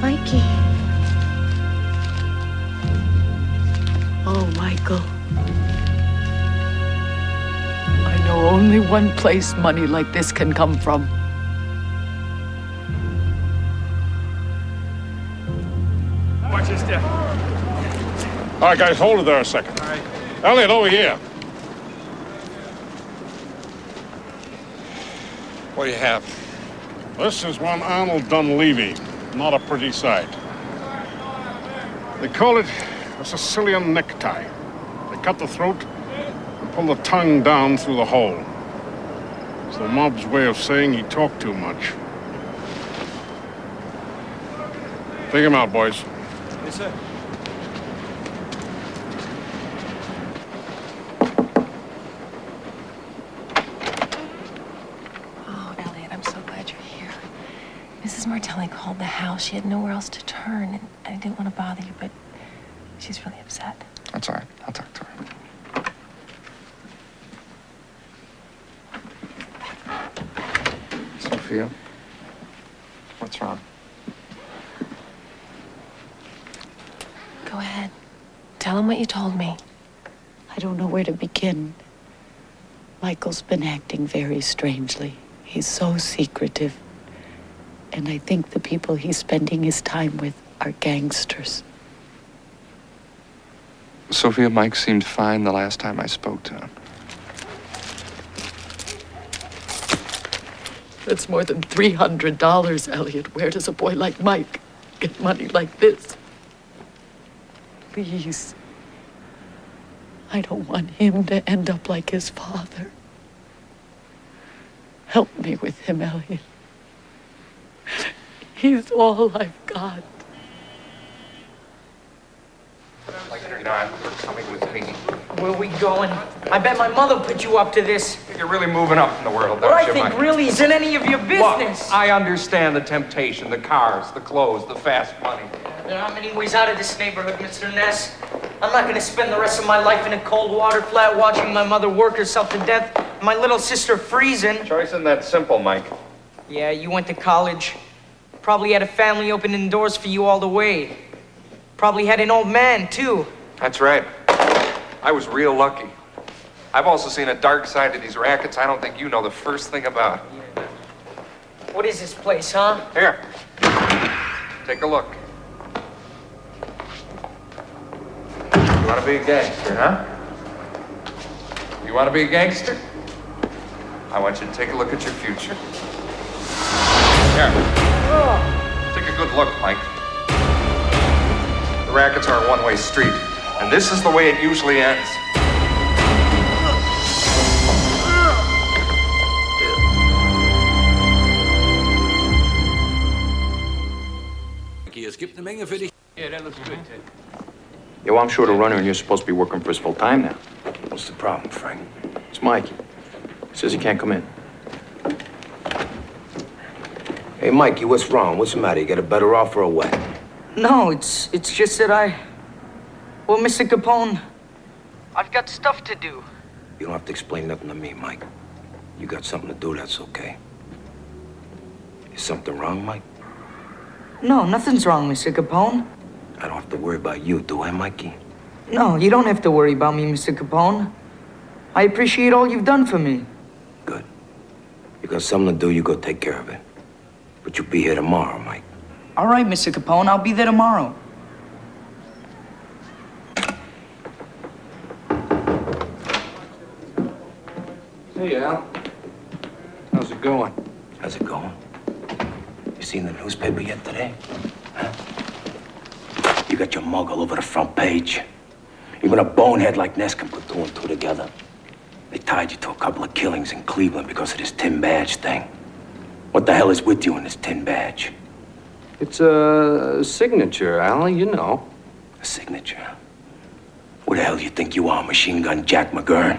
Mikey. Oh, Michael. I know only one place money like this can come from. Watch your step. All right, guys, hold it there a second. All right. Elliot, over here. What do you have? This is one Arnold Dunleavy. Not a pretty sight. They call it a Sicilian necktie. They cut the throat and pull the tongue down through the hole. It's the mob's way of saying he talked too much. Take him out, boys. Yes, sir. Oh, Elliot, I'm so glad you're here. Mrs. Martelli called the house. She had nowhere else to turn, and I didn't want to bother you, but she's really upset. That's all right. I'll talk to her. Sophia? What's wrong? Go ahead. Tell him what you told me. I don't know where to begin. Michael's been acting very strangely. He's so secretive. And I think the people he's spending his time with are gangsters. Sophia, Mike seemed fine the last time I spoke to him. That's more than $300, Elliot. Where does a boy like Mike get money like this? Please. I don't want him to end up like his father. Help me with him, Elliot. He's all I've got. You know, you're coming with me. Where we going? I bet my mother put you up to this. You're really moving up in the world, What don't I you, think Mike? really isn't any of your business. Look, I understand the temptation, the cars, the clothes, the fast money. There aren't many ways out of this neighborhood, Mr. Ness. I'm not gonna spend the rest of my life in a cold water flat watching my mother work herself to death and my little sister freezing. Choice isn't that simple, Mike. Yeah, you went to college. Probably had a family opening doors for you all the way. Probably had an old man, too. That's right. I was real lucky. I've also seen a dark side to these rackets I don't think you know the first thing about. What is this place, huh? Here. Take a look. You want to be a gangster, huh? You want to be a gangster? I want you to take a look at your future. Here. Take a good look, Mike. The rackets are a one-way street, and this is the way it usually ends. Es gibt eine Menge für dich. Yeah, that looks good, Ted. Yo, I'm short a runner, and you're supposed to be working for us full time now. What's the problem, Frank? It's Mike. He says he can't come in. Hey, Mikey, what's wrong? What's the matter? You got a better offer or what? No, it's just that well, Mr. Capone, I've got stuff to do. You don't have to explain nothing to me, Mike. You got something to do, that's okay. Is something wrong, Mike? No, nothing's wrong, Mr. Capone. I don't have to worry about you, do I, Mikey? No, you don't have to worry about me, Mr. Capone. I appreciate all you've done for me. Good. You got something to do, you go take care of it. But you'll be here tomorrow, Mike. All right, Mr. Capone, I'll be there tomorrow. Hey, Al. How's it going? How's it going? You seen the newspaper yet today? Huh? You got your mug all over the front page. Even a bonehead like Ness can put 2 and 2 together. They tied you to a couple of killings in Cleveland because of this tin badge thing. What the hell is with you in this tin badge? It's a signature, Al, you know. A signature? Who the hell do you think you are, Machine Gun Jack McGurn?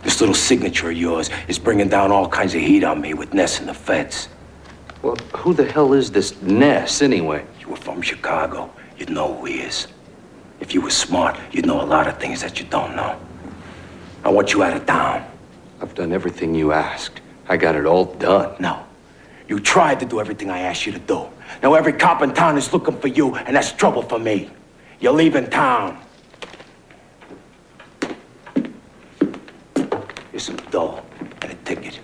This little signature of yours is bringing down all kinds of heat on me with Ness and the feds. Well, who the hell is this Ness, anyway? You were from Chicago. You'd know who he is. If you were smart, you'd know a lot of things that you don't know. I want you out of town. I've done everything you asked. I got it all done. No. You tried to do everything I asked you to do. Now every cop in town is looking for you, and that's trouble for me. You're leaving town. Here's some dough and a ticket.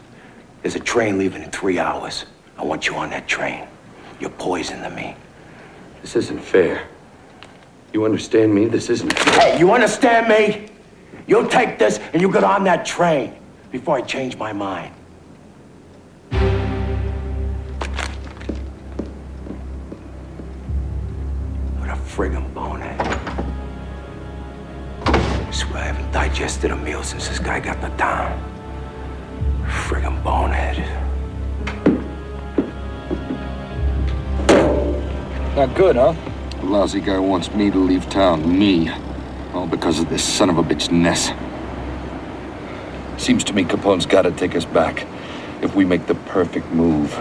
There's a train leaving in 3 hours. I want you on that train. You're poison to me. This isn't fair. You understand me? This isn't fair. Hey, you understand me? You take this and you get on that train before I change my mind. What a friggin' bonehead. I swear I haven't digested a meal since this guy got to town. Friggin' bonehead. Not good, huh? The lousy guy wants me to leave town. Me. All because of this son of a bitch Ness. Seems to me Capone's gotta take us back. If we make the perfect move.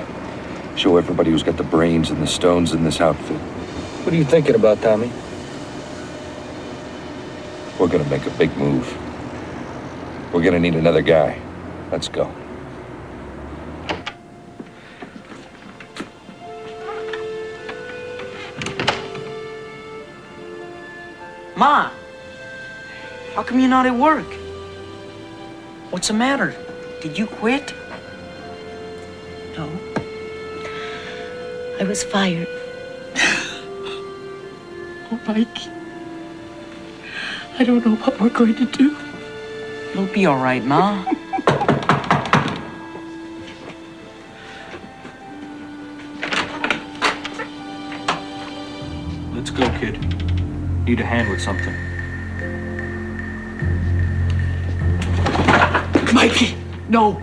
Show everybody who's got the brains and the stones in this outfit. What are you thinking about, Tommy? We're gonna make a big move. We're gonna need another guy. Let's go. Ma, how come you're not at work? What's the matter? Did you quit? No. I was fired. Oh, Mike. I don't know what we're going to do. You'll be all right, Ma. Let's go, kid. Need a hand with something. Mikey, no.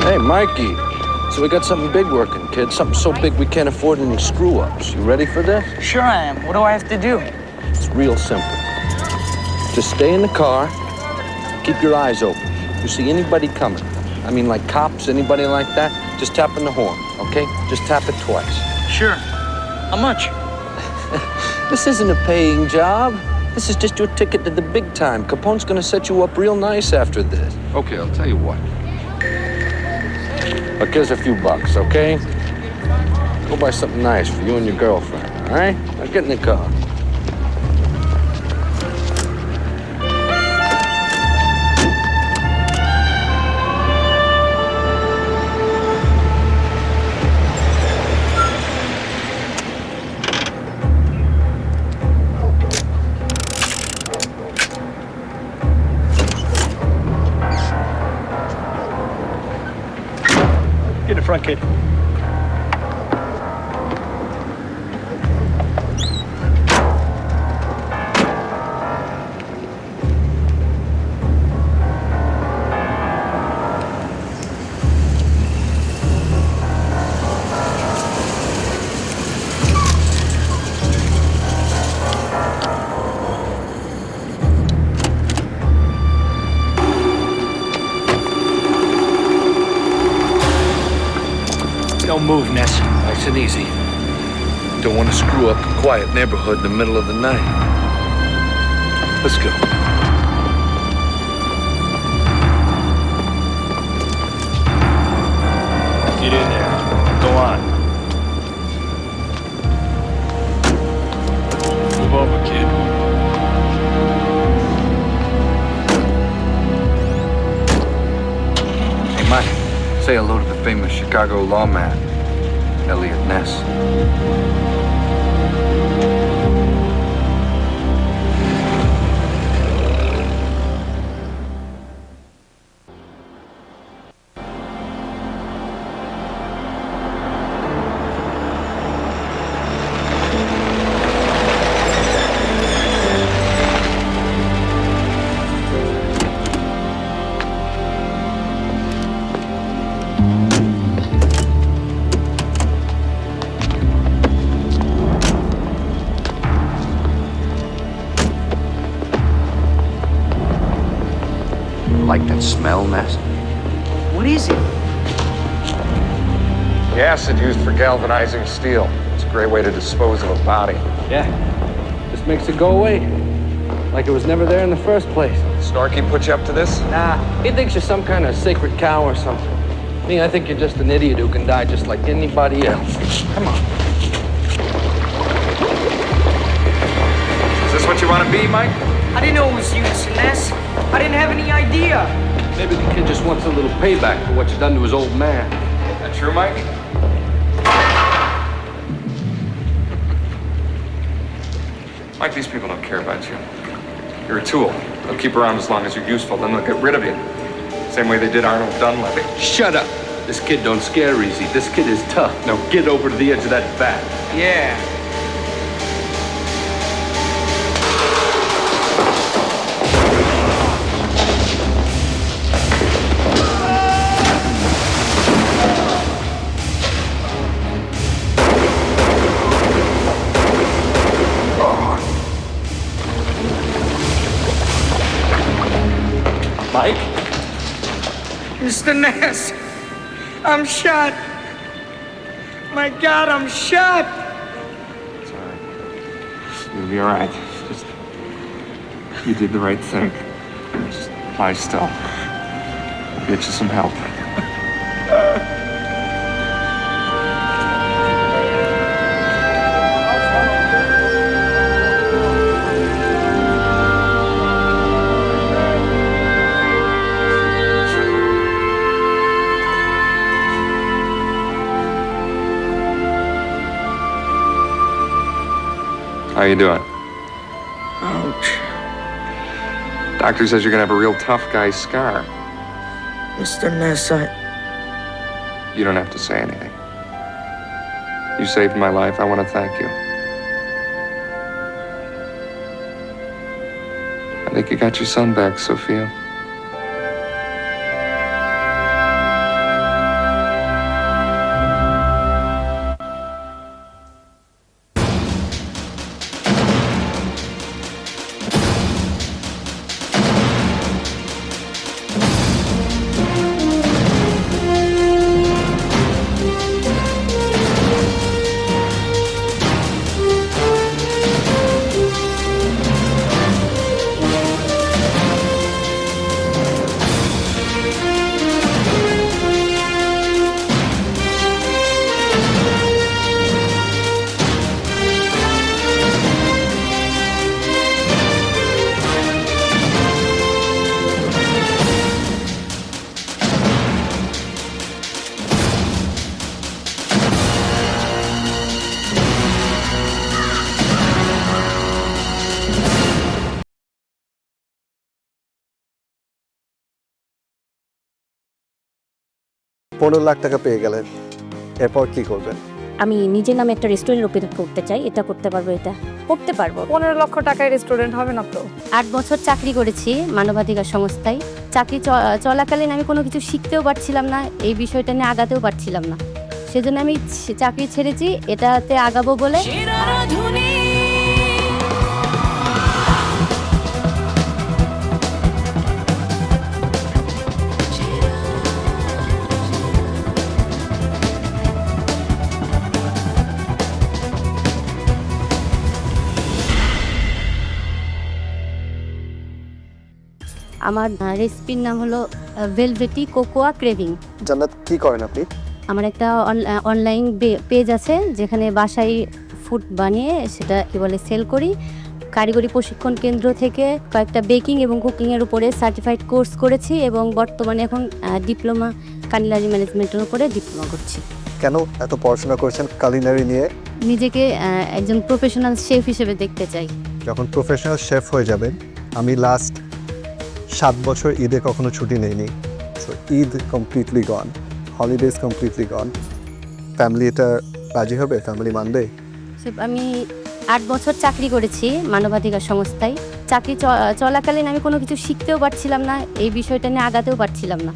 Hey, Mikey. So we got something big working, kid. Something so big we can't afford any screw-ups. You ready for this? Sure I am. What do I have to do? It's real simple. Just stay in the car. Keep your eyes open. If you see anybody coming, I mean like cops, anybody like that, just tap on the horn, okay? Just tap it twice. Sure. How much? This isn't a paying job. This is just your ticket to the big time. Capone's gonna set you up real nice after this. Okay, I'll tell you what. Look, here's a few bucks, okay? Go buy something nice for you and your girlfriend, all right? Now get in the car. Get in the front, kid. Don't move, Ness. Nice and easy. Don't want to screw up a quiet neighborhood in the middle of the night. Let's go. Get in there. Go on. Move over, kid. Hey, Mike, say hello to the famous Chicago lawman, Elliot Ness. Like that smell, Ness? What is it? The acid used for galvanizing steel. It's a great way to dispose of a body. Yeah. Just makes it go away. Like it was never there in the first place. Starkey put you up to this? Nah, he thinks you're some kind of sacred cow or something. Me, I think you're just an idiot who can die just like anybody else. Come on. Is this what you want to be, Mike? I didn't know it was you, Ness. I didn't have any idea. Maybe the kid just wants a little payback for what you done to his old man. That true, Mike? Mike, these people don't care about you. You're a tool. They'll keep around as long as you're useful, then they'll get rid of you. Same way they did Arnold Dunleavy. Shut up. This kid don't scare easy. This kid is tough. Now get over to the edge of that vat. Yeah. Mike? Mr. Ness, I'm shot. My God, I'm shot. It's all right. You'll be all right. Just, you did the right thing. Just lie still. I'll get you some help. How you doing? Ouch. Doctor says you're gonna have a real tough guy scar. Mr. Ness, You don't have to say anything. You saved my life. I want to thank you. I think you got your son back, Sophia. $15 lakh টাকা পেয়ে গেলেন, এরপর কি করবেন? আমি নিজের নামে একটা রেস্টুরেন্ট ওপেন করতে চাই। এটা করতে পারবো, এটা করতে পারবো। 15 লক্ষ টাকায় রেস্টুরেন্ট হবে না তো? 8 বছর চাকরি করেছি মানবাধিকার সংস্থায়। চাকরি চলাকালীন আমি কোনো কিছু শিখতেও পারছিলাম না, এই বিষয়টা নিয়ে আগাতেও পারছিলাম না। সেজন্য আমি চাকরি ছেড়েছি, এটাতে আগাবো বলে। আমার রেসিপির নাম হলো ভেলভেটি কোকোয়া ক্রেভিং। জান্নাত, কি করেন আপনি? আমার একটা অনলাইন পেজ আছে যেখানে বাসায় ফুড বানিয়ে সেটা কি বলে সেল করি। কারিগরি প্রশিক্ষণ কেন্দ্র থেকে কয়েকটা বেকিং এবং কুকিংয়ের উপরে সার্টিফাইড কোর্স করেছি এবং বর্তমানে এখন ডিপ্লোমা কালিনারি ম্যানেজমেন্টের উপরে ডিপ্লোমা করছি। কেন এত পড়াশোনা করছেন কালিনারি নিয়ে? নিজেকে একজন প্রফেশনাল শেফ হিসেবে দেখতে চাই। যখন প্রফেশনাল শেফ হয়ে যাবেন, আমি লাস্ট 7 বছর ঈদে কখনো ছুটি নেইনি। সো ঈদ কমপ্লিটলি গন, হলিডেজ কমপ্লিটলি গন। ফ্যামিলি এটা রাজি হবে? ফ্যামিলি মানবে? আমি 8 বছর চাকরি করেছি মানবাধিকার সংস্থায়। চাকরি চলাকালীন আমি কোনো কিছু শিখতেও পারছিলাম না, এই বিষয়টা নিয়ে আগাতেও পারছিলাম না।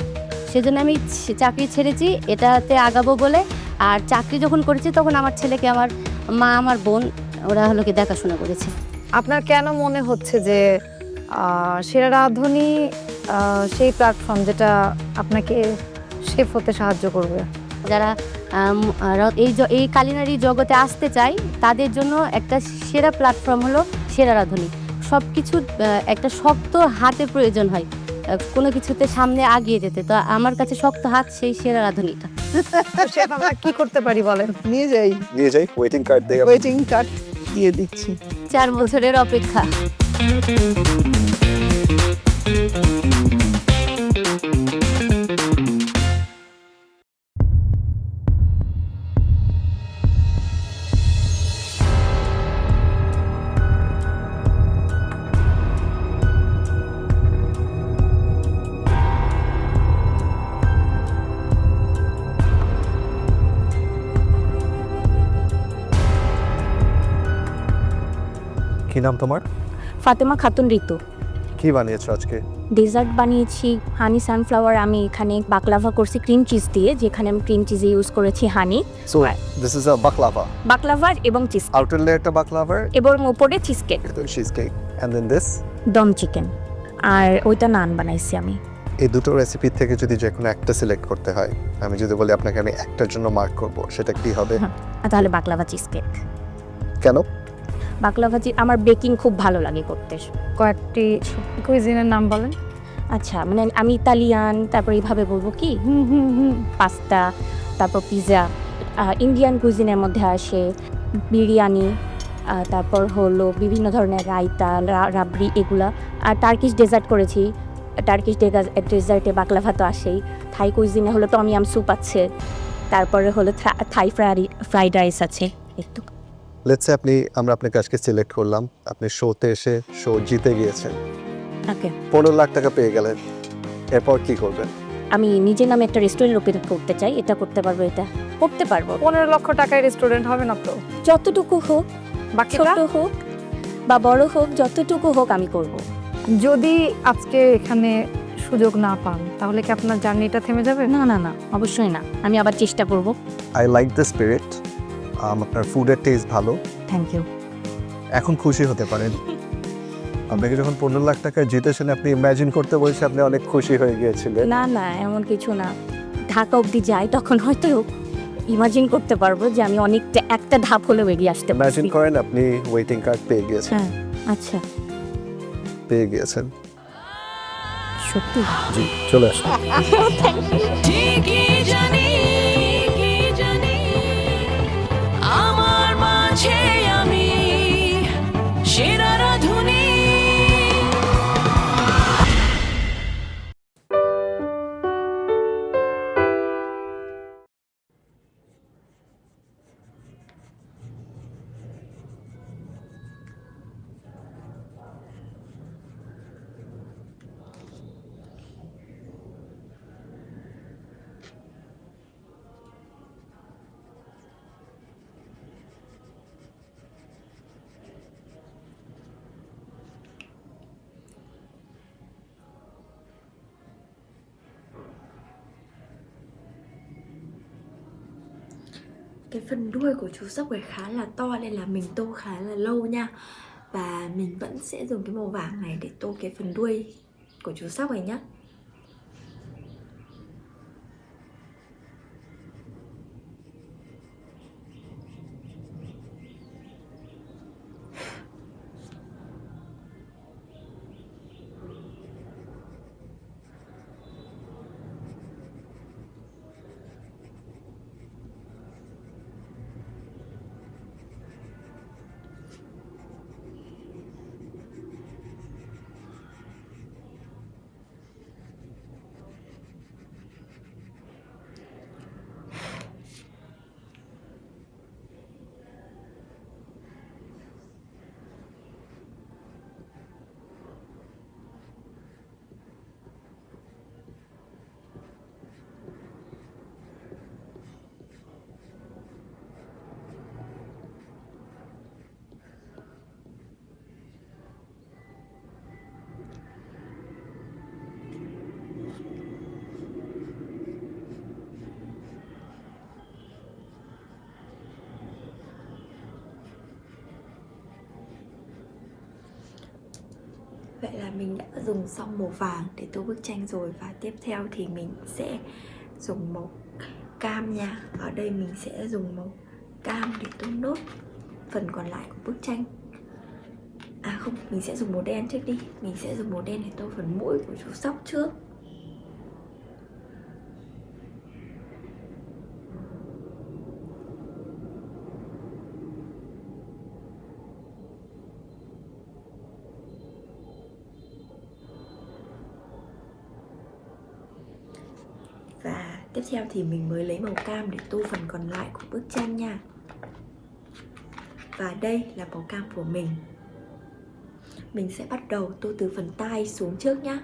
সেজন্য আমি চাকরি ছেড়েছি এটাতে আগাবো বলে। আর চাকরি যখন করেছি তখন আমার ছেলেকে আমার মা, আমার বোন ওরা হলো কি দেখাশোনা করেছে। আপনার কেন মনে হচ্ছে যে সেরা রাঁধুনি সেই প্ল্যাটফর্ম যেটা আপনাকে শেফ হতে সাহায্য করবে? যারা এই কালিনারি জগতে আসতে চায় তাদের জন্য একটা সেরা প্ল্যাটফর্ম হলো সেরা রাঁধুনি। সব কিছু একটা শক্ত হাতের প্রয়োজন হয় কোনো কিছুতে সামনে আগিয়ে যেতে। তো আমার কাছে শক্ত হাত সেই সেরা রাঁধুনিটা। শেফ, আমরা কি করতে পারি বলেন? নিয়ে যাই ওয়েটিং কার্ড দিয়ে। ওয়েটিং কার্ড দিয়ে দিচ্ছি। 4 বছরের অপেক্ষা। কি নাম তোমার? ফাতেমা খাতুন ঋতু। কি বানিয়েছো আজকে? ডেজার্ট বানিয়েছি হানি সানফ্লাওয়ার। আমি এখানে বাকলাভা করছি ক্রিম চিজ দিয়ে, যেখানে আমি ক্রিম চিজে ইউজ করেছি honey. So this is a baklava. Baklava এবং চিজ। আউটার লেয়ারটা বাকলাভা এবং উপরে cheesecake. Cheesecake and then this dum chicken. আর ওইটা নান বানাইছি আমি। এই দুটো রেসিপি থেকে যদি যে কোনো একটা সিলেক্ট করতে হয়, আমি যদি বলি আপনাকে আমি একটার জন্য মার্ক করব, সেটা কি হবে? তাহলে বাকলাভা চিজ কেক। কেন? বাকলাভা আমার বেকিং খুব ভালো লাগে করতে। কয়েকটি কুইজিনের নাম বলেন। আচ্ছা, মানে আমি ইতালিয়ান, তারপর এইভাবে বলবো কি পাস্তা, তারপর পিৎজা। ইন্ডিয়ান কুইজিনের মধ্যে আসে বিরিয়ানি, তারপর হলো বিভিন্ন ধরনের রায়তা, রাবড়ি এগুলা। আর টার্কিশ ডেজার্ট করেছি। টার্কিশ ডেজার্টে বাকলাভা তো আসেই। থাই কুইজিনে হলো টমিয়াম স্যুপ আছে, তারপরে হলো থাই ফ্রাইড রাইস আছে। একটু লেটস সে আমরা আপনাকে আজকে সিলেক্ট করলাম, আপনি শোতে এসে শো জিতে গিয়েছেন, ওকে, 15 লাখ টাকা পেয়ে গেলেন, এরপর কি করবেন? আমি নিজের নামে একটা রেস্টুরেন্ট ওপেন করতে চাই। এটা করতে পারবো, এটা করতে পারবো। 15 লক্ষ টাকায় রেস্টুরেন্ট হবে না তো? যতটুকু হোক, ছোট হোক বা বড় হোক, যতটুকু হোক আমি করব। যদি আজকে এখানে সুযোগ না পান তাহলে কি আপনার জার্নিটা থেমে যাবে? না না না, অবশ্যই না, আমি আবার চেষ্টা করব। I like the spirit. আপনার ফুডের টেস্ট ভালো। Thank you. এখন খুশি হতে পারেন। আপনাকে যখন 15 লাখ টাকা জিতেছেন, আপনি ইমাজিন করতে বলছে আপনি অনেক খুশি হয়ে গিয়েছিলেন। না না, এমন কিছু না। ঢাকা অবধি যাই তখন হয়তো ইমাজিন করতে পারবো যে আমি অনেকটা একটা ধাপ হলেও এগিয়ে আসতে পারছি। ইমাজিন করেন আপনি ওয়েটিং কার্ড পেয়ে গিয়েছেন। হ্যাঁ, আচ্ছা, পেয়ে গিয়েছেন সত্যি? জি, চলে আসুন। ঠিকই জানি আমার মাঝে আমি সেরা রাঁধুনি। Cái phần đuôi của chú sóc này khá là to nên là mình tô khá là lâu nha. Và mình vẫn sẽ dùng cái màu vàng này để tô cái phần đuôi của chú sóc này nhé. vậy là mình đã dùng xong màu vàng để tô bức tranh rồi. Và tiếp theo thì mình sẽ dùng màu cam nha. Ở đây mình sẽ dùng màu cam để tô nốt phần còn lại của bức tranh. À không, mình sẽ dùng màu đen trước đi. Mình sẽ dùng màu đen để tô phần mũi của chú sóc trước. Và tiếp theo thì mình mới lấy màu cam để tô phần còn lại của bức tranh nha. Và đây là màu cam của mình. Mình sẽ bắt đầu tô từ phần tai xuống trước nhá.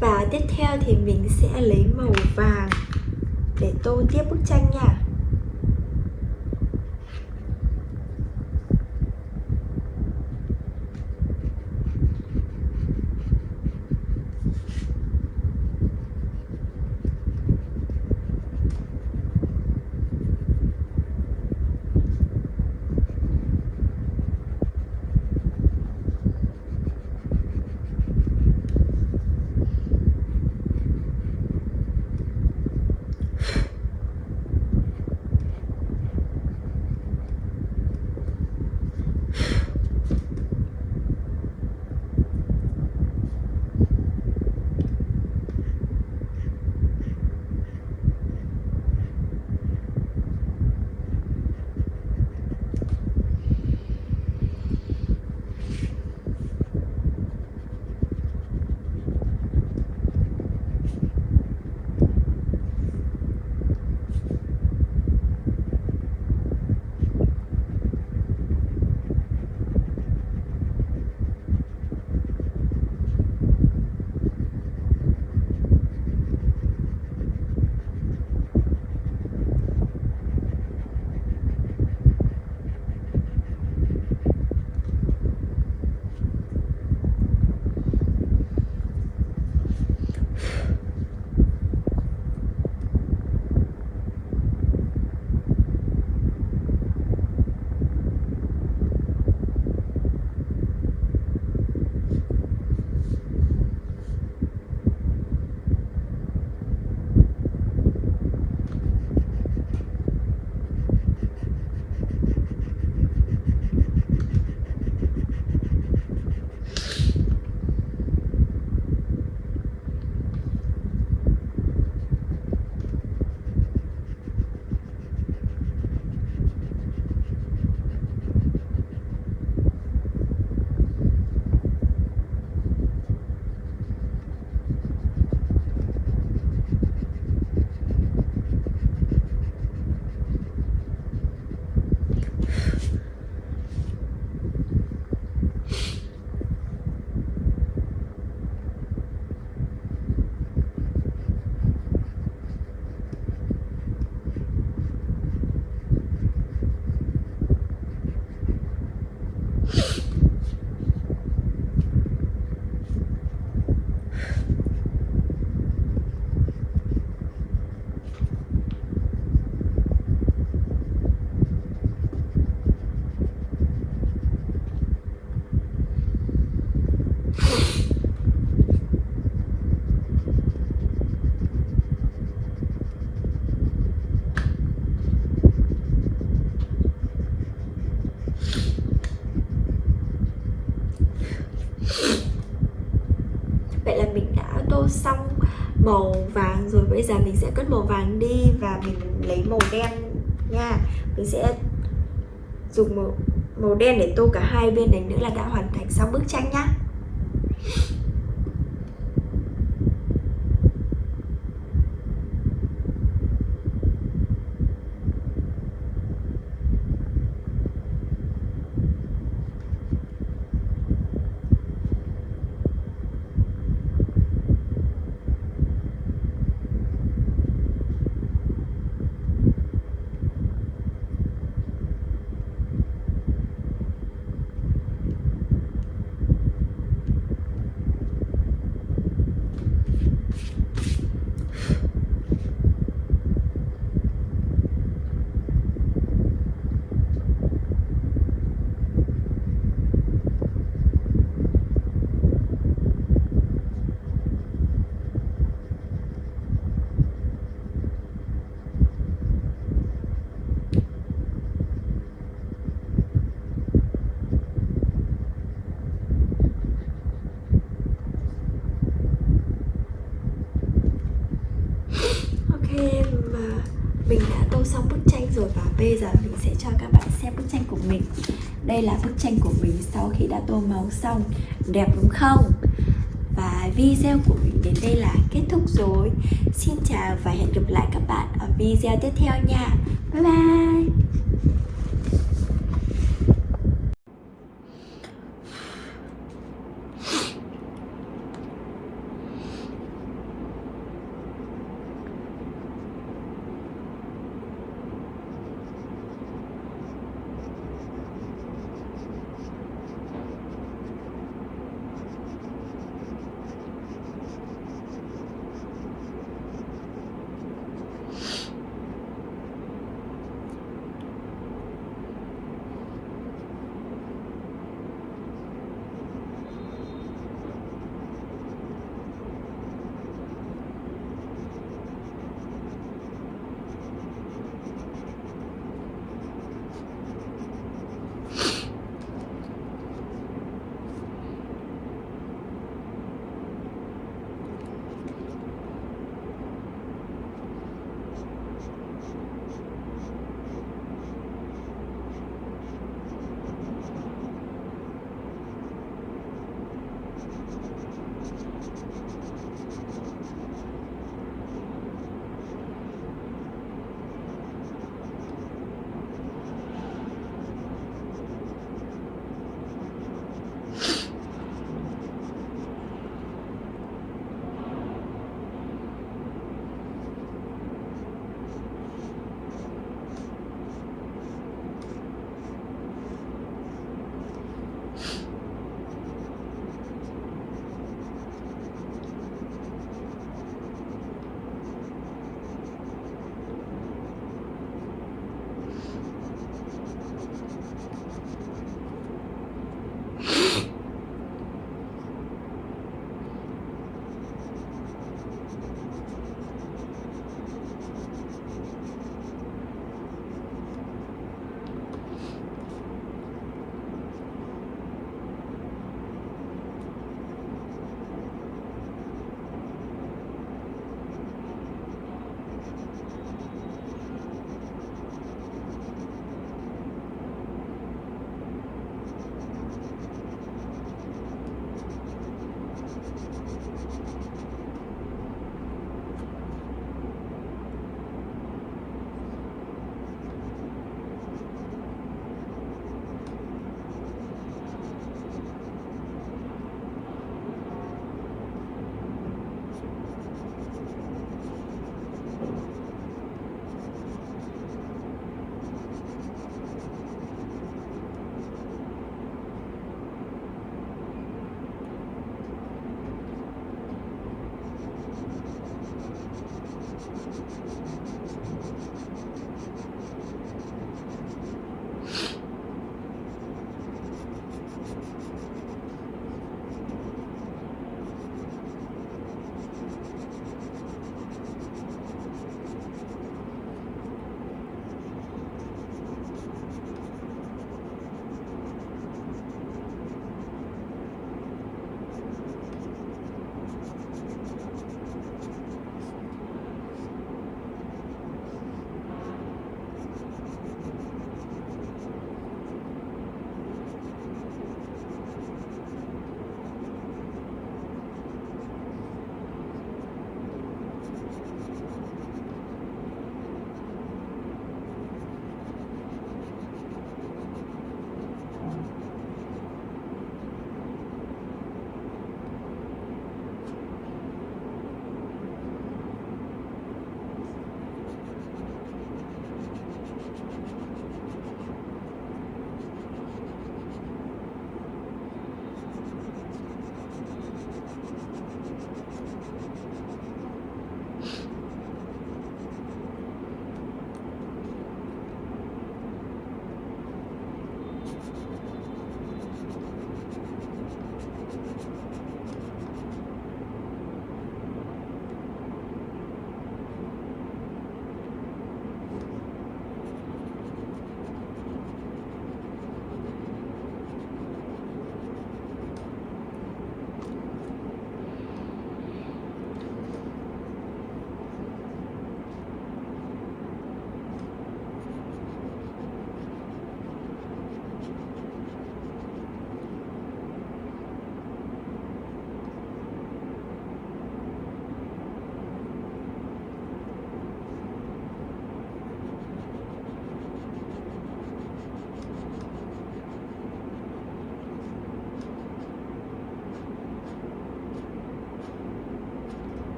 Và tiếp theo thì mình sẽ lấy màu vàng để tô tiếp bức tranh nha. màu vàng rồi, bây giờ mình sẽ cất màu vàng đi và mình lấy màu đen nha. Mình sẽ dùng màu đen để tô cả hai bên này nữa là đã hoàn thành xong bức tranh nhá. Mình đã tô xong bức tranh rồi và bây giờ mình sẽ cho các bạn xem bức tranh của mình. Đây là bức tranh của mình sau khi đã tô màu xong. Đẹp đúng không? Và video của mình đến đây là kết thúc rồi. Xin chào và hẹn gặp lại các bạn ở video tiếp theo nha. Bye bye.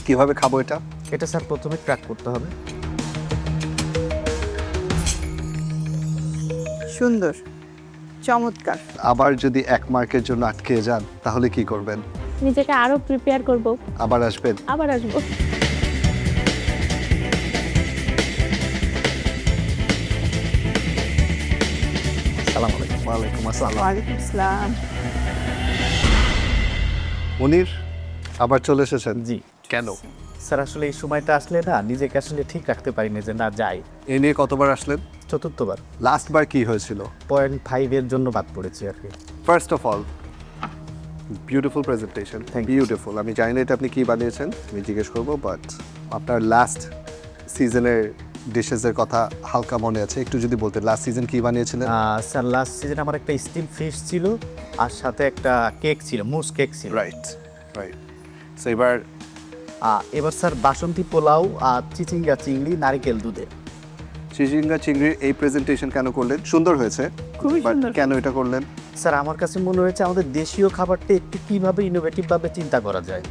কিভাবে খাবো এটা? এটা sir প্রথমে crack করতে হবে। সুন্দর, চমৎকার। আবার যদি 1 মার্কের জন্য আটকে যান তাহলে কি করবেন? নিজেকে আরো প্রিপেয়ার করব। আবার আসবেন? আবার আসবো। আসসালামু আলাইকুম। ওয়ালাইকুম আসসালাম। ওয়ালাইকুম আসসালাম। মুনির আবার চলে এসেছেন? জি। কেন? স্যার আসলে এই সময়টা আসলে না নিজেকে আসলে ঠিক রাখতে পারি না যে না যাই। এ নিয়ে কতবার আসলেন? 4বার। লাস্ট বার কি হয়েছিল? 0.5 এর জন্য বাদ পড়েছি আর কি। First of all beautiful presentation, beautiful. আমি জানি না এটা আপনি কি বানিয়েছেন, আমি জিজ্ঞেস করবো, বাট আপনার লাস্ট সিজনের ডিশেসের কথা হালকা মনে আছে, একটু যদি বলতেন লাস্ট সিজন কি বানিয়েছিলেন? স্যার লাস্ট সিজনে আমার একটা স্টিম ফিশ ছিল আর সাথে একটা কেক ছিল, মুস কেক ছিল। Right right. সো এবার স্যার বাসন্তী পোলাও আর চিচিঙ্গা চিংড়ি নারিকেল দুধে। চিচিঙ্গা চিংড়ির এই প্রেজেন্টেশন কেন করলেন? সুন্দর হয়েছে, খুবই সুন্দর। কেন এটা করলেন? স্যার আমার কাছে মনে হয়েছে আমাদের দেশীয় খাবারটা একটু কিভাবে ইনোভেটিভ ভাবে চিন্তা করা যায়।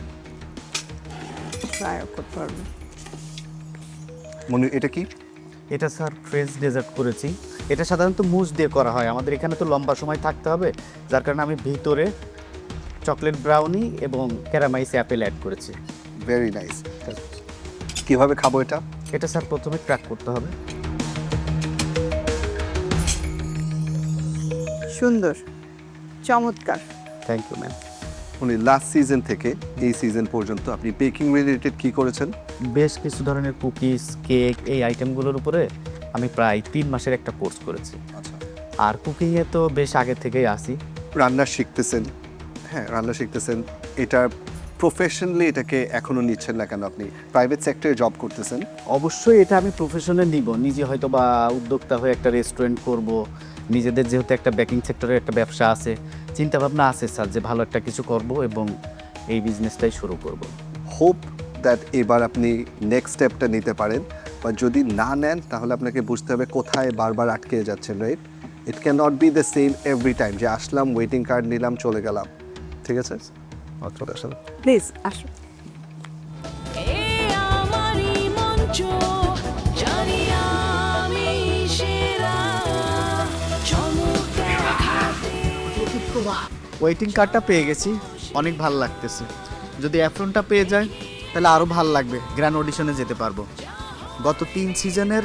ট্রাই করতে পারবেন। মনে এটা কি? এটা স্যার ফ্রেঞ্চ ডেজার্ট করেছি। এটা সাধারণত মুস দিয়ে করা হয়, আমাদের এখানে তো লম্বা সময় থাকতে হবে, যার কারণে আমি ভিতরে চকলেট ব্রাউনি এবং ক্যারামাইস অ্যাপেল অ্যাড করেছি। Very nice. কিভাবে খাবো এটা? এটা স্যার প্রথমে ক্র্যাক করতে হবে। সুন্দর, চমৎকার। Thank you ma'am. উনি লাস্ট সিজন থেকে এই সিজন পর্যন্ত আপনি বেকিং রিলেটেড কি করেছেন? বেশ কিছু ধরনের কুকিজ, কেক, এই আইটেমগুলোর উপরে আমি প্রায় 3 মাসের একটা কোর্স করেছি। আচ্ছা। আর কুকিংয়ে তো বেশ আগে থেকেই আসি। রান্না শিখতেছেন, হ্যাঁ রান্না শিখতেছেন, এটা প্রফেশনালি এটাকে এখনো নিচ্ছেন না কেন? আপনি প্রাইভেট সেক্টরে জব করতেছেন। অবশ্যই এটা আমি প্রফেশনে নিব, নিজে হয়তো বা উদ্যোক্তা হয়ে একটা রেস্টুরেন্ট করব, নিজেদের যেহেতু একটা বেকিং সেক্টরের একটা ব্যবসা আছে, চিন্তা ভাবনা আছে স্যার যে ভালো একটা কিছু করব এবং এই বিজনেসটাই শুরু করব। হোপ দ্যাট এবার আপনি নেক্সট স্টেপটা নিতে পারেন, বা যদি না নেন তাহলে আপনাকে বুঝতে হবে কোথায় বারবার আটকে যাচ্ছেন, right? It can not be the same every time যে আসলাম, ওয়েটিং কার্ড নিলাম, চলে গেলাম। ঠিক আছে, চলে আসেন প্লিজ আসুন। ওয়েটিং কার্ডটা পেয়ে গেছি, অনেক ভালো লাগতেছে। যদি অ্যাফ্রনটা পেয়ে যায় তাহলে আরও ভালো লাগবে, গ্র্যান্ড অডিশনে যেতে পারবো। গত 3 সিজনের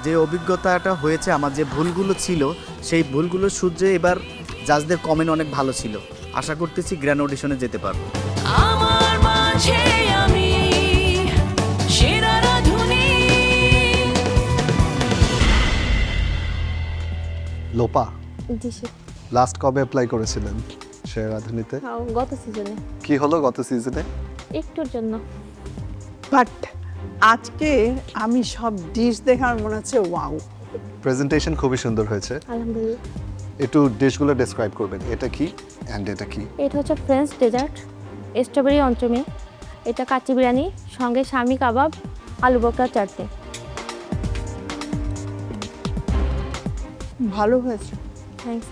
যে অভিজ্ঞতাটা হয়েছে, আমার যে ভুলগুলো ছিল সেই ভুলগুলো সূত্রে এবার জাজদের কমেন্ট অনেক ভালো ছিল। আশা করতেছি গ্র্যান্ড অডিশনে যেতে পারবো। আমার মাঝে আমি সেরা রাধুনী। লোপা, জি স্যার। লাস্ট কবে অ্যাপ্লাই করেছিলেন সেরা রাঁধুনিতে? গত সিজনে। কি হলো গত সিজনে? একটুর জন্য। বাট আজকে আমি সব ডিশ দেখার মনে হচ্ছে ওয়াও। প্রেজেন্টেশন খুবই সুন্দর হয়েছে। আলহামদুলিল্লাহ। একটু ডিশগুলো ডেসক্রাইব করবেন, এটা কি অ্যান্ড এটা কি? এটা হচ্ছে ফ্রেঞ্চ ডেজার্ট, স্ট্রবেরি অন্টমি, এটা কাচ্চি বিরিয়ানি, সঙ্গে শামি কাবাব, আলু বকরা চাটনি। ভালো হয়েছে। থ্যাঙ্কস।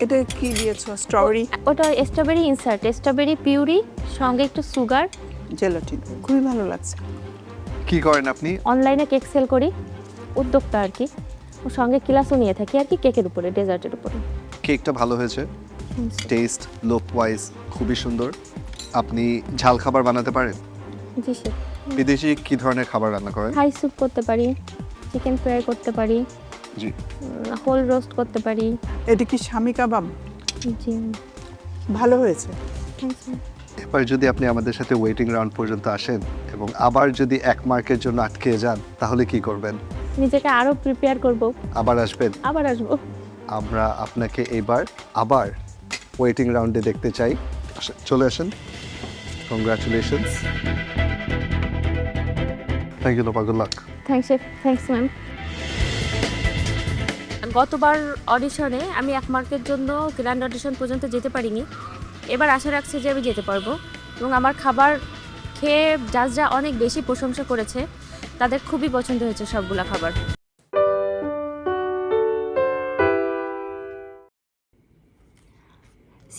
এটা কি দিয়েছো? স্ট্রবেরি? ওটা স্ট্রবেরি ইনসার্ট, স্ট্রবেরি পিউরি, সঙ্গে একটু সুগার, জেলাটিন। খুবই ভালো লাগছে। কি করেন আপনি? অনলাইনে কেক সেল করি, উদ্যোক্তা আর কি। ওর সঙ্গে ক্লাসও নিয়ে থাকি আর কি, কেকের উপরে, ডেজার্টের উপরে। কেকটা ভালো হয়েছে, টেস্ট লুক ওয়াইজ খুবই সুন্দর। আপনি ঝাল খাবার বানাতে পারেন? জি স্যার। বিদেশি কি ধরনের খাবার রান্না করেন? হাই স্যুপ করতে পারি, চিকেন ফ্রাই করতে পারি, জি, হোল রোস্ট করতে পারি। এটা কি শামি কাবাব? জি। ভালো হয়েছে। থ্যাঙ্কস। এবার যদি আপনি আমাদের সাথে ওয়েটিং রাউন্ড পর্যন্ত আসেন এবং আবার যদি 1 মার্কের জন্য আটকে যান তাহলে কি করবেন? নিজেকে আরো প্রিপেয়ার করব। আবার আসবেন? আবার আসবো। আমরা আপনাকে এবার আবার ওয়েটিং রাউন্ডে দেখতে চাই। চলে আসেন। Congratulations. Thank you Lopa, good luck. Thanks ma'am. গতবার অডিশনে আমি 1 মার্কের জন্য গ্র্যান্ড অডিশন পর্যন্ত যেতে পারিনি, এবার আশা রাখছি যে আমি যেতে পারবো। এবং আমার খাবার খেয়ে জাজরা অনেক বেশি প্রশংসা করেছে, তাদের খুবই পছন্দ হয়েছে সবগুলা খাবার।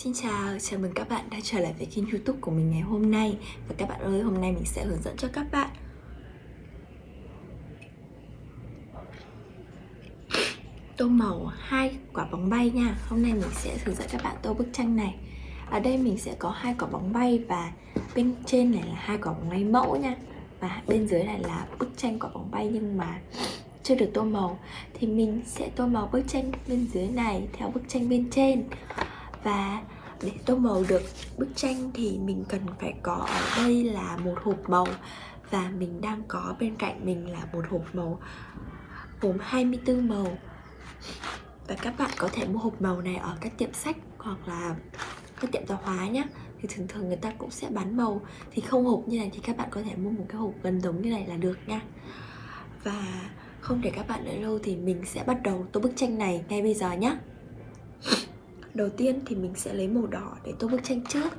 Xin chào, chào mừng các bạn đã trở lại với kênh YouTube của mình ngày hôm nay. Và các bạn ơi, hôm nay mình sẽ hướng dẫn cho các bạn tô màu 2 quả bóng bay nha. Hôm nay mình sẽ hướng dẫn các bạn tô bức tranh này. Ở đây mình sẽ có 2 quả bóng bay và bên trên này là 2 quả bóng bay mẫu nha. Và bên dưới này là bức tranh quả bóng bay nhưng mà chưa được tô màu. Thì mình sẽ tô màu bức tranh bên dưới này theo bức tranh bên trên. Và để tô màu được bức tranh thì mình cần phải có ở đây là một hộp màu. Và mình đang có bên cạnh mình là một hộp màu gồm 24 màu. Và các bạn có thể mua hộp màu này ở các tiệm sách hoặc là các tiệm tạp hóa nhé. Thì thường thường người ta cũng sẽ bán màu. Thì không hộp như này thì các bạn có thể mua một cái hộp gần giống như này là được nha. Và không để các bạn đợi lâu thì mình sẽ bắt đầu tô bức tranh này ngay bây giờ nhé. Đầu tiên thì mình sẽ lấy màu đỏ để tô bức tranh trước.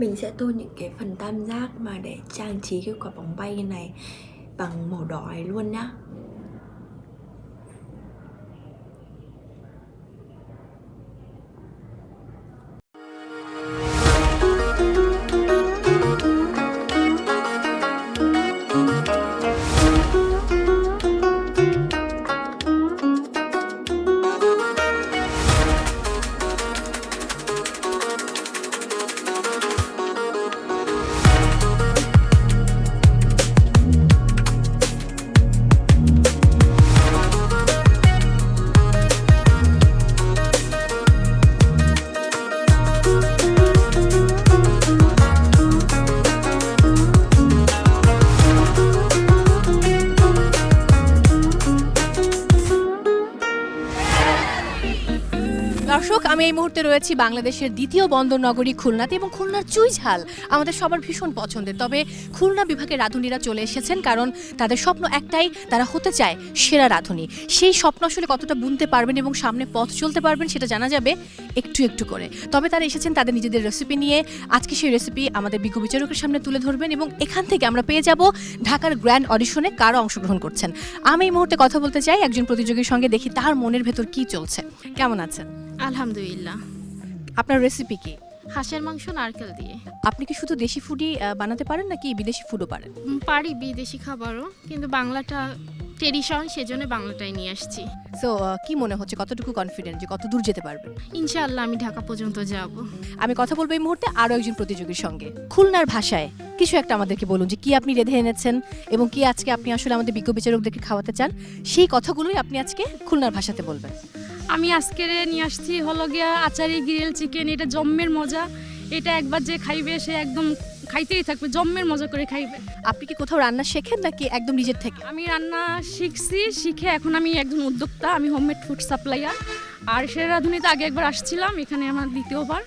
Mình sẽ tô những cái phần tam giác mà để trang trí cái quả bóng bay này bằng màu đỏ này luôn nhá. দর্শক, আমি এই মুহূর্তে রয়েছি বাংলাদেশের দ্বিতীয় বন্দর নগরী খুলনাতে, এবং খুলনার চুইঝাল আমাদের সবার ভীষণ পছন্দের। তবে খুলনা বিভাগের রাঁধুনিরা চলে এসেছেন, কারণ তাদের স্বপ্ন একটাই, তারা হতে চায় সেরা রাঁধুনি। সেই স্বপ্ন আসলে কতটা বুনতে পারবেন এবং সামনে পথ চলতে পারবেন সেটা জানা যাবে একটু একটু করে। তবে তারা এসেছেন তাদের নিজেদের রেসিপি নিয়ে। আজকে সেই রেসিপি আমাদের বিজ্ঞ বিচারকের সামনে তুলে ধরবেন, এবং এখান থেকে আমরা পেয়ে যাব ঢাকার গ্র্যান্ড অডিশনে কারা অংশগ্রহণ করছেন। আমি এই মুহূর্তে কথা বলতে চাই একজন প্রতিযোগীর সঙ্গে, দেখি তার মনের ভেতর কি চলছে। কেমন আছেন? আলহামদুলিল্লাহ। আপনার রেসিপি কি? হাঁসের মাংস নারকেল দিয়ে। আপনি কি শুধু দেশি ফুডই বানাতে পারেন নাকি বিদেশি ফুডও পারেন? পারি বিদেশি খাবারও, কিন্তু বাংলাটা ট্রেডিশন, সেজন্য বাংলাটাই নিয়ে আসছি। সো কি মনে হচ্ছে, কতটুকু কনফিডেন্ট যে কত দূর যেতে পারবেন? ইনশাআল্লাহ আমি ঢাকা পর্যন্ত যাব। আমি কথা বলবো এই মুহূর্তে আরও একজন প্রতিযোগীর সঙ্গে। খুলনার ভাষায় কিছু একটা আমাদেরকে বলুন যে কি আপনি রেঁধে এনেছেন এবং কি আজকে আপনি আসলে আমাদের বিজ্ঞ বিচারকদেরকে খাওয়াতে চান, সেই কথাগুলোই আপনি আজকে খুলনার ভাষাতে বলবেন। আমি আজকে নিয়ে আসছি হলো গিয়া আচারি গ্রিল চিকেন। এটা জম্মের মজা, এটা একবার যে খাইবে সে একদম খাইতেই থাকবে, জম্মের মজা করে খাইবে। আপনি কি কোথাও রান্না শেখেন নাকি একদম নিজের থেকে? আমি রান্না শিখছি, শিখে এখন আমি একজন উদ্যোক্তা, আমি হোমমেড ফুড সাপ্লাইয়ার। আর সেরা রাঁধুনিতে আগে একবার আসছিলাম, এখানে আমার দ্বিতীয়বার।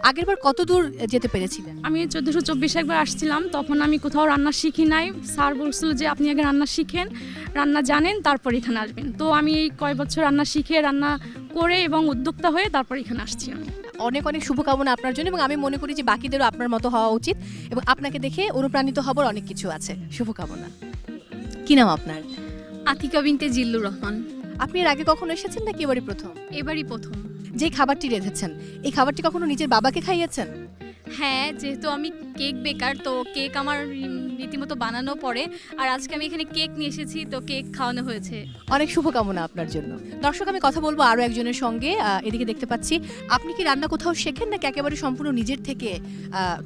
আগেরবার কত দূর যেতে পেরেছিলেন? আমি 1424 একবার আসছিলাম, তখন আমি কোথাও রান্না শিখি নাই। স্যার বলছিল যে আপনি আগে রান্না শিখেন, রান্না জানেন, তারপর এখানে আসবেন। তো আমি এই কয় বছর রান্না শিখে, রান্না করে এবং উদ্যোক্তা হয়ে তারপর এখানে আসছি আমি। অনেক অনেক শুভকামনা আপনার জন্য, এবং আমি মনে করি যে বাকিদেরও আপনার মতো হওয়া উচিত, এবং আপনাকে দেখে অনুপ্রাণিত হবার অনেক কিছু আছে। শুভকামনা। কি নাম আপনার? আতিকা বিনতে জিল্লুর রহমান। আপনি এর আগে কখনো এসেছেন নাকি এবারই প্রথম? এবারই প্রথম। যে খাবারটি রেঁধেছেন, এই খাবারটি কখনো নিজের বাবাকে খাইয়েছেন? হ্যাঁ, যেহেতু আমি কেক বেকার, তো কেক আমার রীতিমতো বানানো পড়ে। আর আজকে আমি এখানে কেক নিয়ে এসেছি, তো কেক খাওয়ানো হয়েছে। অনেক শুভকামনা আপনার জন্য। দর্শক, আমি কথা বলবো আরও একজনের সঙ্গে। এদিকে দেখতে পাচ্ছি, আপনি কি রান্না কোথাও শেখেন নাকি একেবারে সম্পূর্ণ নিজের থেকে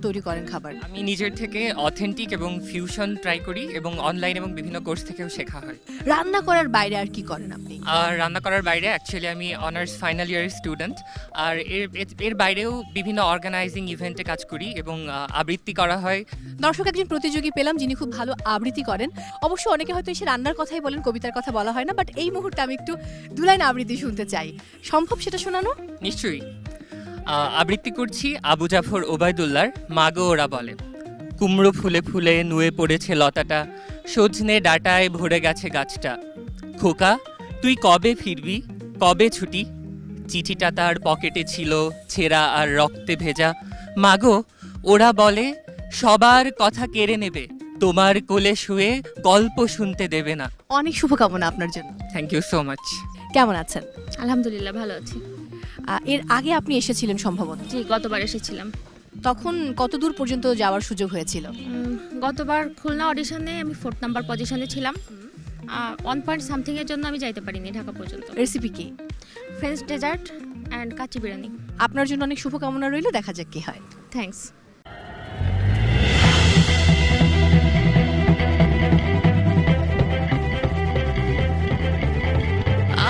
তৈরি করেন খাবার? আমি নিজের থেকে অথেন্টিক এবং ফিউশন ট্রাই করি, এবং অনলাইন এবং বিভিন্ন কোর্স থেকেও শেখা হয়। রান্না করার বাইরে আর কি করেন আপনি? আর রান্না করার বাইরে অ্যাকচুয়ালি আমি অনার্স ফাইনাল ইয়ারের স্টুডেন্ট, আর এর বাইরেও বিভিন্ন অর্গানাইজিং ইভেন্টে কাজ করি এবং আবৃত্তি করা হয়। দর্শক, একজন প্রতিযোগী পেলাম যিনি খুব ভালো আবৃত্তি করেন। অবশ্য অনেকে হয়তো এসে রান্নার কথাই বলেন, কবিতার কথা বলা হয় না, বাট এই মুহূর্তে আমি একটু দুলাইন আবৃত্তি শুনতে চাই। সম্ভব সেটা শোনানো? নিশ্চয়ই। আবৃত্তি করছি আবু জাফর ওবায়দুল্লাহর মাগো ওরা বলে। কুমড়ো ফুলে ফুলে নুয়ে পড়েছে লতাটা, সজনে ডাটায় ভরে গেছে গাছটা। খোকা তুই কবে ফিরবি, কবে ছুটি? চিঠিটা তার পকেটে ছিল ছেঁড়া আর রক্তে ভেজা। মাগো ওরা বলে সবার কথা কেড়ে নেবে, তোমার কোলে শুয়ে গল্প শুনতে দেবে না। অনেক শুভকামনা আপনার জন্য। Thank you so much. কেমন আছেন? আলহামদুলিল্লাহ, ভালো আছি। এর আগে আপনি এসেছিলেন সম্ভবত? জি, গতবার এসেছিলাম। তখন কত দূর পর্যন্ত যাওয়ার সুযোগ হয়েছিল? গতবার খুলনা অডিশনে আমি 4 নাম্বার পজিশনে ছিলাম। 1 পয়েন্ট সামথিং এর জন্য আমি যাইতে পারিনি ঢাকা পর্যন্ত। রেসিপি কি? French dessert and kacchi biryani. আপনার জন্য অনেক শুভকামনা রইল, দেখা যাক কি হয়। থ্যাঙ্কস।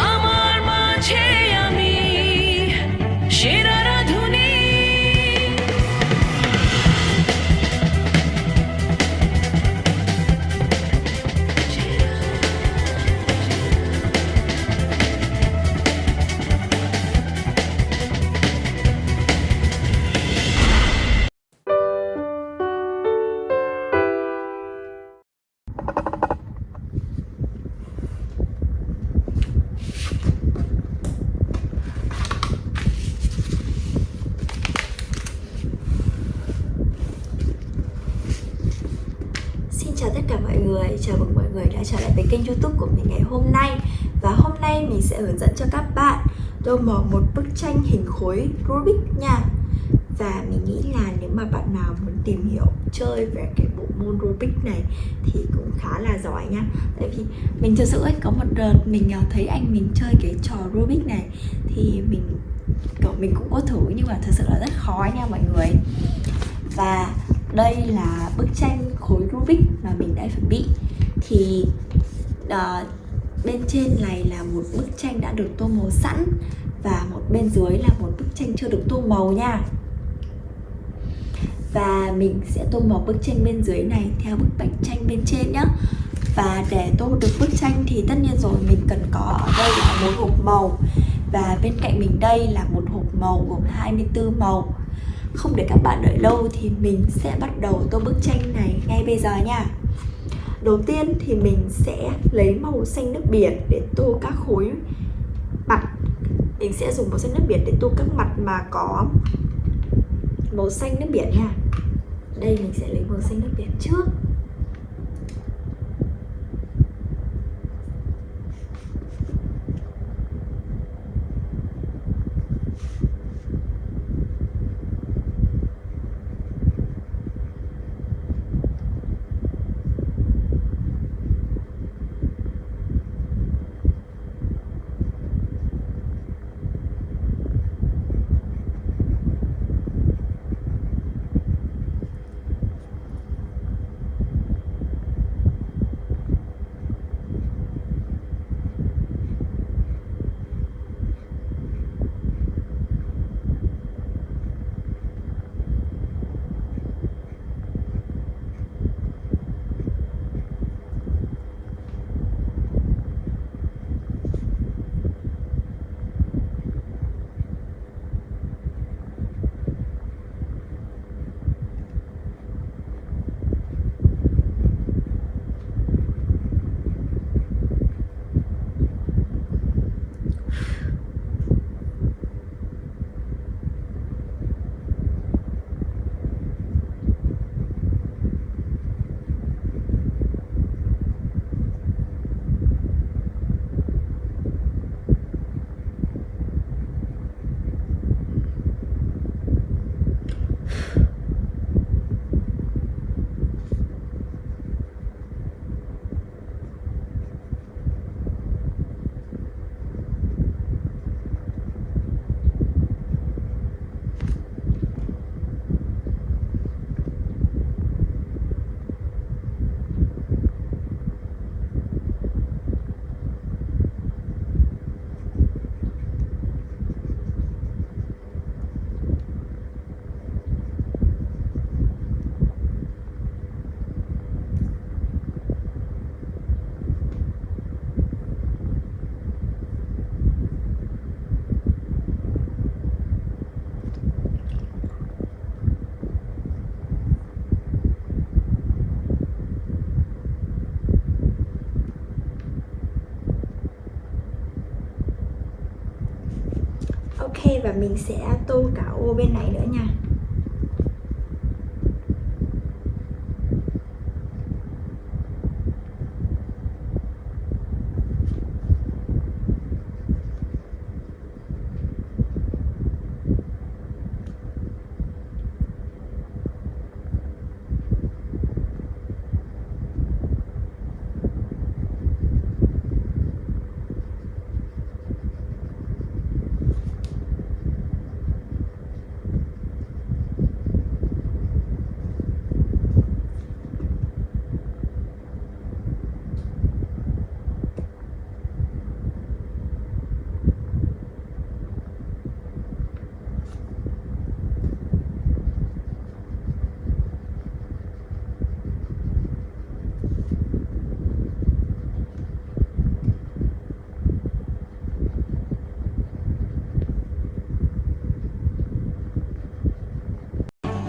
আমার মাঝে আমি সেরা রাঁধুনি। chào tất cả mọi người, chào mừng mọi người đã trở lại với kênh YouTube của mình ngày hôm nay. Và hôm nay mình sẽ hướng dẫn cho các bạn tô màu một bức tranh hình khối Rubik nha. Và mình nghĩ là nếu mà bạn nào muốn tìm hiểu chơi về cái bộ môn Rubik này thì cũng khá là giỏi nha. Tại vì mình thực sự ấy, có một đợt mình thấy anh mình chơi cái trò Rubik này thì mình cũng có thử, nhưng mà thực sự là rất khó nha mọi người. Và đây là bức tranh khối Rubik mà mình đã chuẩn bị. Thì bên trên này là một bức tranh đã được tô màu sẵn, và một bên dưới là một bức tranh chưa được tô màu nha. Và mình sẽ tô màu bức tranh bên dưới này theo bức bánh tranh bên trên nhé. Và để tô được bức tranh thì tất nhiên rồi mình cần có ở đây là một hộp màu, và bên cạnh mình đây là một hộp màu gồm 24 màu. Không để các bạn đợi lâu thì mình sẽ bắt đầu tô bức tranh này ngay bây giờ nha. Đầu tiên thì mình sẽ lấy màu xanh nước biển để tô các khối mặt. Mình sẽ dùng màu xanh nước biển để tô các mặt mà có màu xanh nước biển nha. Đây mình sẽ lấy màu xanh nước biển trước. Ok, và mình sẽ tô cả ô bên này nữa nha.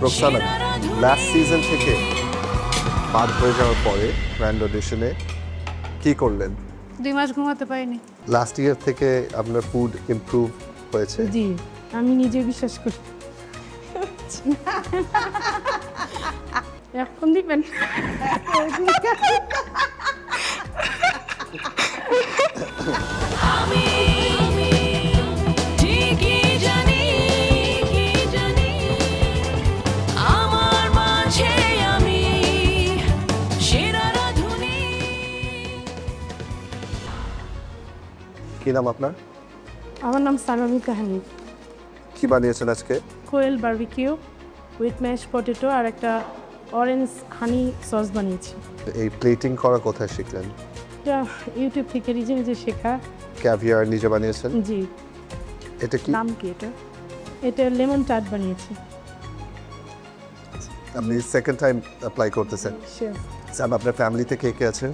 Roksana last season থেকে বাদ হয়ে যাওয়ার পরে grand অডিশনে কি করলেন? 2 মাস ঘুমাতে পারিনি। Last year থেকে আপনার ফুড ইমপ্রুভ হয়েছে? জি, আমি নিজে বিশ্বাস করি। এখন দিবেন আমি ঠিকই জানি কি জানি আমার মাঝে আমি সেরা রাধুনী। কি নাম আপনার? আমার নাম সানামি কাহানি। কি বানিয়েছেন আজকে? কোয়েল বারবিকিউ উইথ ম্যাশ পটেটো আর একটা অরেঞ্জ হানি সস বানিয়েছি। এই প্লেটিং করা কোথায় শিখলেন? এটা ইউটিউব থেকে নিজে নিজে শেখা। ক্যাভিয়ার নিজে বানিয়েছেন? জি। এটা কি? নাম কি এটা? এটা লেমন টার্ট বানিয়েছি। আপনি সেকেন্ড টাইম অ্যাপ্লাই করতেছেন? শেফ। স্যার, আপনার ফ্যামিলিতে কে কে আছে?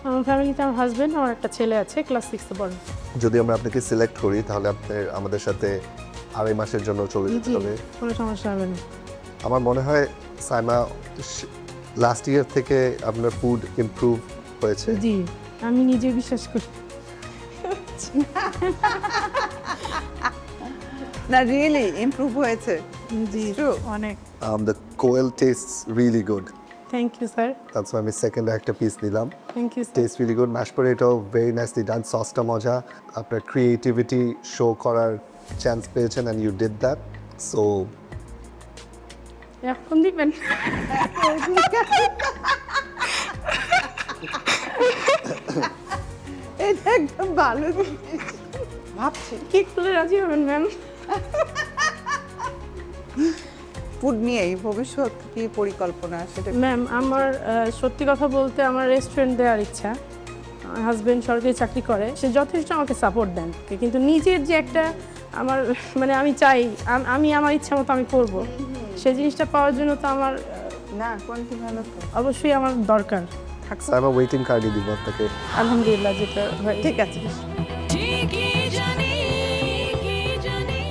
আমার ফ্যামিলিতে আমার হাজবেন্ড, আমার একটা ছেলে আছে, ক্লাস 6 পড়ে। যদি আমরা আপনাকে সিলেক্ট করি তাহলে আপনার আমাদের সাথে 2.5 মাসের জন্য চলে যেতে হবে। কোনো সমস্যা হবে না। আমার মনে হয় সাইমা লাস্ট ইয়ার থেকে আপনার ফুড ইমপ্রুভ হয়েছে। জি, আমি নিজে বিশ্বাস করি। না, রিয়েলি ইমপ্রুভ হয়েছে। জি, অনেক। The Koel tastes really good. Thank you sir. That's why আমি সেকেন্ড একটা পিস নিলাম। Thank you sir. Taste really good. Mash potato very nicely done. সসটা মজা। আপনার ক্রিয়েটিভিটি শো করার চান্স পেয়েছেন and you did that. So এখন দিবেন এটা একদম ভালো জিনিস। ভাবছি কি করলে রাজি হবেন ম্যাম? ফুড নিয়ে ভবিষ্যৎ কি পরিকল্পনা সেটা? ম্যাম, আমার সত্যি কথা বলতে আমার রেস্টুরেন্ট দেওয়ার ইচ্ছা। আমার হাজব্যান্ড সরকারি চাকরি করে, সে যথেষ্ট আমাকে সাপোর্ট দেন, কিন্তু নিজের যে একটা আমার মানে আমি চাই আমি আমার ইচ্ছা মতো আমি করব, সেই জিনিসটা পাওয়ার জন্য তো আমার না কোয়ালিটি ভালো তো অবশ্যই আমার দরকার থাকছে। সাইমা ওয়েটিং কার্ডই দিব আপনাকে। আলহামদুলিল্লাহ, যেটা হয় ঠিক আছে। ঠিকই জানি কি জানি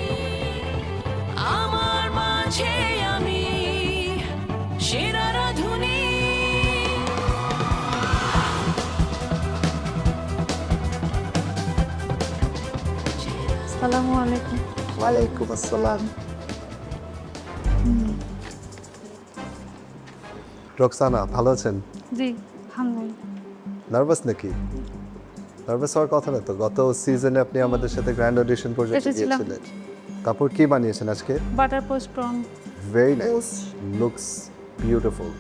আমার মাঝে আমি সেরা রাধুনী। আসসালামু আলাইকুম। ওয়ালাইকুম আসসালাম। রোকসানা, ভালো আছেন? জি, আলহামদুলিল্লাহ। নার্ভাস নাকি? নার্ভাস হওয়ার কথা না তো। গত সিজনে আপনি আমাদের সাথে গ্র্যান্ড অডিশন পর্যন্ত এসেছিলাম। গিয়েছিলেন। তারপর কি বানিয়েছেন আজকে? Butter posto prawn. Very nice, looks beautiful.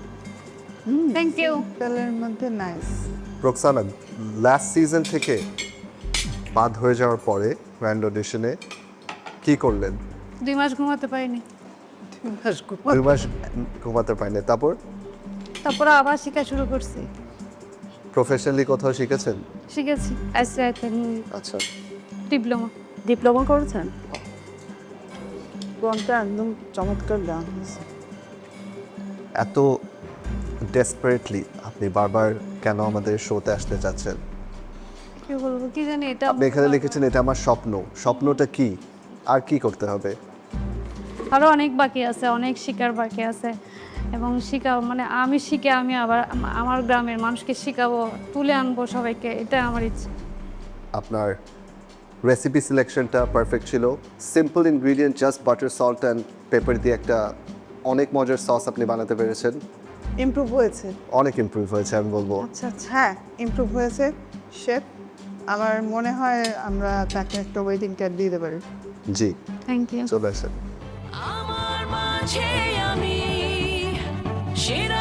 Thank you. তেলের মধ্যে নাইস। রোকসানা, লাস্ট সিজন থেকে বাদ হয়ে যাওয়ার পরে গ্র্যান্ড অডিশনে কি করলেন? 2 মাস ঘুমাতে পারিনি। 2 মাস ঘুমাতে পারেনি। তারপর আবার শেখা শুরু করছি। প্রফেশনালি কোথাও শিখেছেন? শিখেছি আইসিআইতে। আচ্ছা, ডিপ্লোমা করেছেন? কোনটা একদম চমৎকার গান হয়েছে। এত ডেসপারেটলি আপনি বারবার কেন আমাদের শোতে আসতে চাচ্ছেন? কি বলবো কি জানি, এটা আপনি এখানে লিখেছেন এটা আমার স্বপ্ন। স্বপ্নটা কি? আর কি করতে হবে? আরো অনেক বাকি আছে, অনেক শিকার বাকি আছে, এবং শিখাও মানে আমি শিখে আমি আবার আমার গ্রামের মানুষকে শিখাবো, তুলে আনবো সবাইকে, এটা আমার ইচ্ছে। আপনার রেসিপি সিলেকশনটা পারফেক্ট ছিল। Simple ingredient, just butter, salt and paper দিয়ে একটা অনেক মজার সস আপনি বানাতে পেরেছেন। ইমপ্রুভ হয়েছে, অনেক ইমপ্রুভ হয়েছে আমি বলবো। আচ্ছা আচ্ছা, হ্যাঁ ইমপ্রুভ হয়েছে শেফ। আমার মনে হয় আমরা তাকে একটা ওয়েটিং কার্ড দিতে পারি। জি, থ্যাংক ইউ। চলে আসেন। আমার মাঝে আমি সেরা